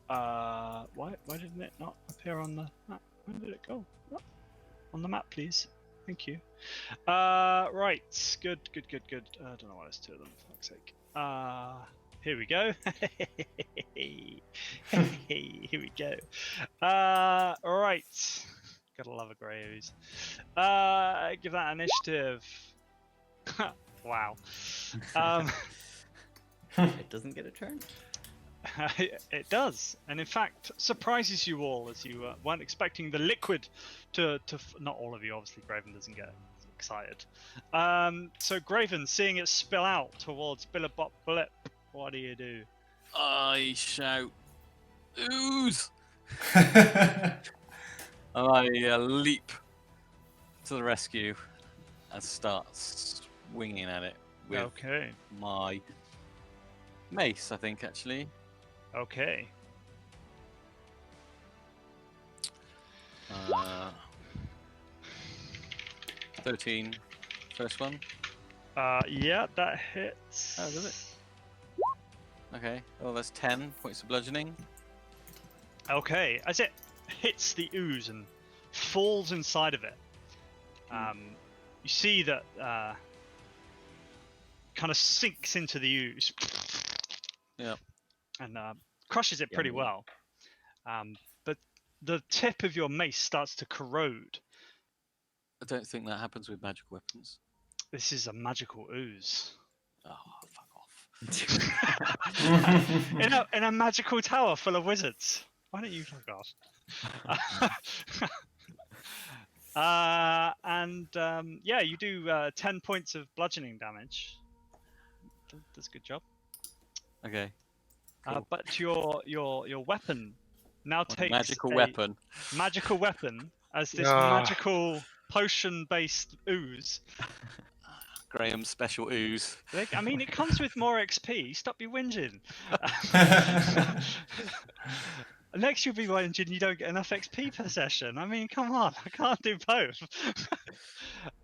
Why didn't it not appear on the map? Where did it go? Oh, on the map, please. Thank you. Right. Good. I don't know why there's two of them, for fuck's sake. here we go. Here we go. Right. Gotta love a grey ooze. Give that initiative. Wow. It doesn't get a turn. It does, and in fact surprises you all as you weren't expecting the liquid to not all of you, obviously. Graven doesn't get excited. So Graven, seeing it spill out towards Billabop Blip, what do you do? I shout, ooze! I I leap to the rescue and start swinging at it with Okay. my mace, I think, actually. Okay. 13, first one. Yeah, that hits. Oh, does it? Okay, well, that's 10 points of bludgeoning. Okay, as it hits the ooze and falls inside of it, you see that kind of sinks into the ooze. Yep. And crushes it pretty Yummy. well. But the tip of your mace starts to corrode. I don't think that happens with magic weapons. This is a magical ooze. Oh, fuck off. in a magical tower full of wizards. Why don't you fuck off? Yeah, you do 10 points of bludgeoning damage. That's a good job. Okay. Cool. But your weapon now takes magical a weapon. magical weapon as this Ah. magical potion-based ooze. Graham's special ooze. I mean, it comes with more XP. Stop your whinging. Next you'll be whinging you don't get enough XP per session. I mean, come on, I can't do both.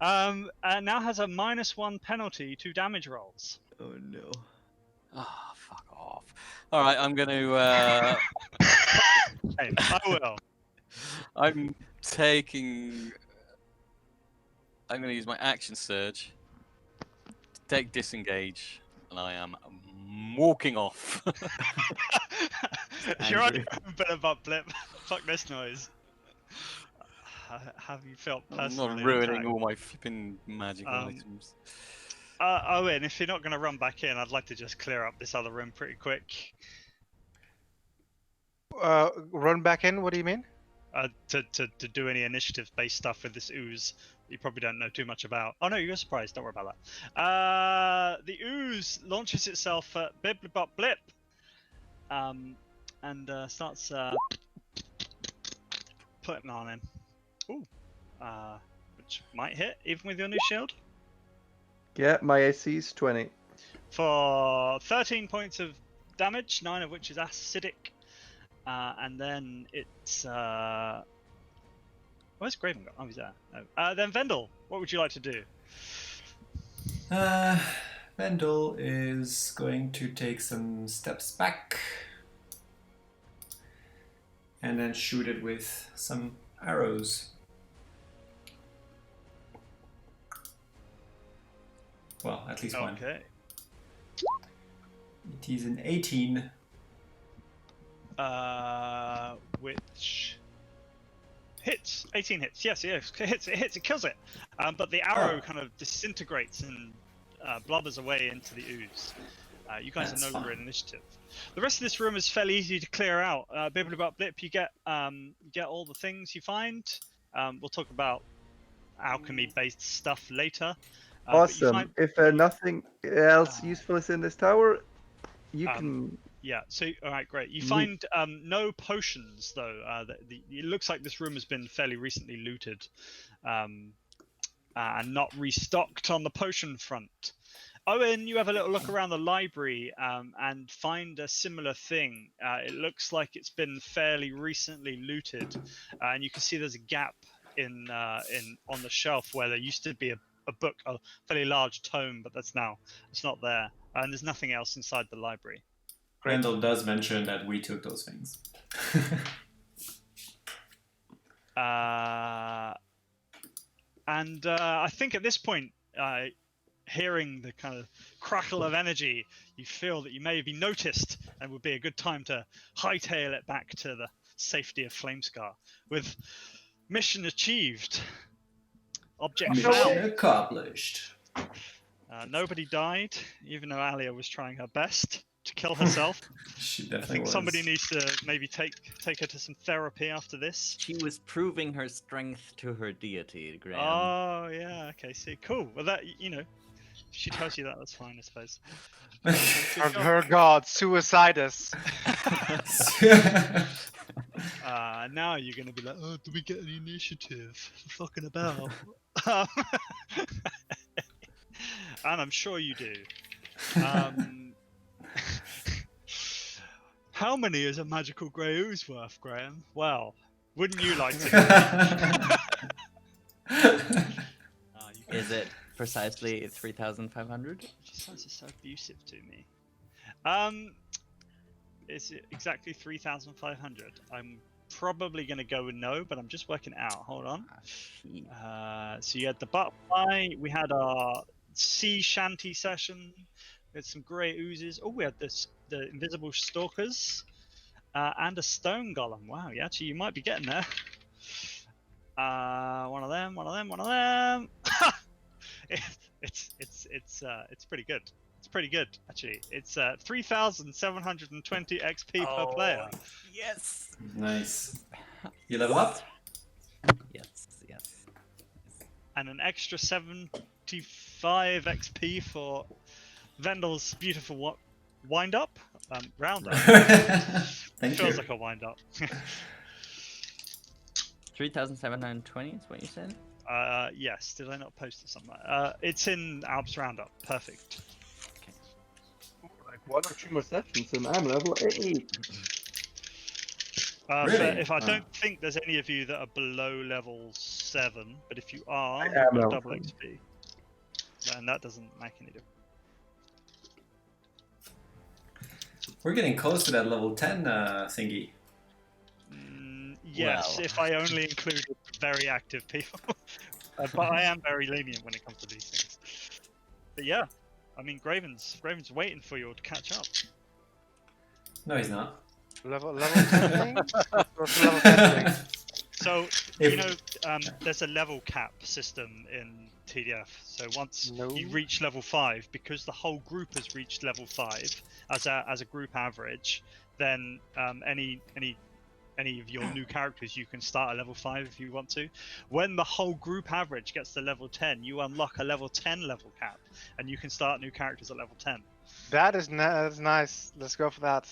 And now has a -1 penalty to damage rolls. Oh no. Oh, fuck off. Alright, I'm going to... Hey, I will. I'm taking... I'm going to use my action surge to take disengage, and I am walking off. You're on your own Billabop Blip. Fuck this noise. Have you felt I'm personally not ruining attacked? all my flipping magical items. Owen, if you're not going to run back in, I'd like to just clear up this other room pretty quick. Run back in. What do you mean? To do any initiative-based stuff with this ooze you probably don't know too much about. Oh no, you're surprised. Don't worry about that. The ooze launches itself at Biblibop Blip, and starts putting on him. Ooh, which might hit even with your new shield. Yeah, my AC is 20. For 13 points of damage, 9 of which is acidic. And then it's where's Graven gone? Oh, he's there. No. Then Vendel, what would you like to do? Vendel is going to take some steps back and then shoot it with some arrows. Well, at least one. Okay. It is an 18. Which hits. 18 hits. Yes, it hits. It hits. It kills it. But the arrow kind of disintegrates and blubbers away into the ooze. You guys That's are no longer fine. in initiative. The rest of this room is fairly easy to clear out. Biblibop Blip, you get all the things you find. We'll talk about alchemy-based stuff later. But you Awesome. find- If nothing else useful is in this tower, you can... Yeah, so, alright, great. You Neat. find no potions, though. It looks like this room has been fairly recently looted and not restocked on the potion front. Owen, you have a little look around the library and find a similar thing. It looks like it's been fairly recently looted, and you can see there's a gap in on the shelf where there used to be a book, a fairly large tome, but it's not there. And there's nothing else inside the library. Grendel does mention that we took those things. And I think at this point, hearing the kind of crackle of energy, you feel that you may be noticed and would be a good time to hightail it back to the safety of Flamescar. With mission achieved. Object Mission found. accomplished. Nobody died, even though Alia was trying her best to kill herself. She I definitely think was. somebody needs to maybe take her to some therapy after this. She was proving her strength to her deity, Graham. Oh yeah, okay, see, cool. Well, that she tells you that, that's fine, I suppose. Her god, suicidus. Now you're gonna be like, oh, do we get an initiative? Fucking about. And I'm sure you do. How many is a magical grey ooze worth, Graham? Well, wouldn't you like to? Is it precisely 3,500? She sounds so abusive to me. Is it exactly 3,500? I'm probably going to go with no, but I'm just working it out. Hold on. So you had the butterfly, we had our sea shanty session, we had some grey oozes. Oh, we had the invisible stalkers, and a stone golem. Wow, yeah, actually, you might be getting there. One of them. It's pretty good. It's pretty good, actually. It's 3,720 XP per player. Yes. Nice. You level up? Yes. And an extra 75 XP for Vendel's beautiful wind up, round up. Thank Feels you. like a wind up. 3,720 is what you said? Yes. Did I not post it somewhere? It's in Alp's roundup. Perfect. Like 1 or 2 more sessions and I'm level 8. Really? If I don't think there's any of you that are below level 7, but if you are, I you've am got level double 7. XP. And that doesn't make any difference. We're getting close to that level 10 thingy. Yes, Well. if I only included very active people. But I am very lenient when it comes to these things. But yeah, I mean, Graven's waiting for you all to catch up. No, he's not. Level 10 thing? What's the level 10 thing? So, there's a level cap system in TDF. So once you reach level 5, because the whole group has reached level 5 as a group average, then any of your new characters, you can start at level 5 if you want to. When the whole group average gets to level 10, you unlock a level 10 level cap, and you can start new characters at level 10. That is nice. Let's go for that.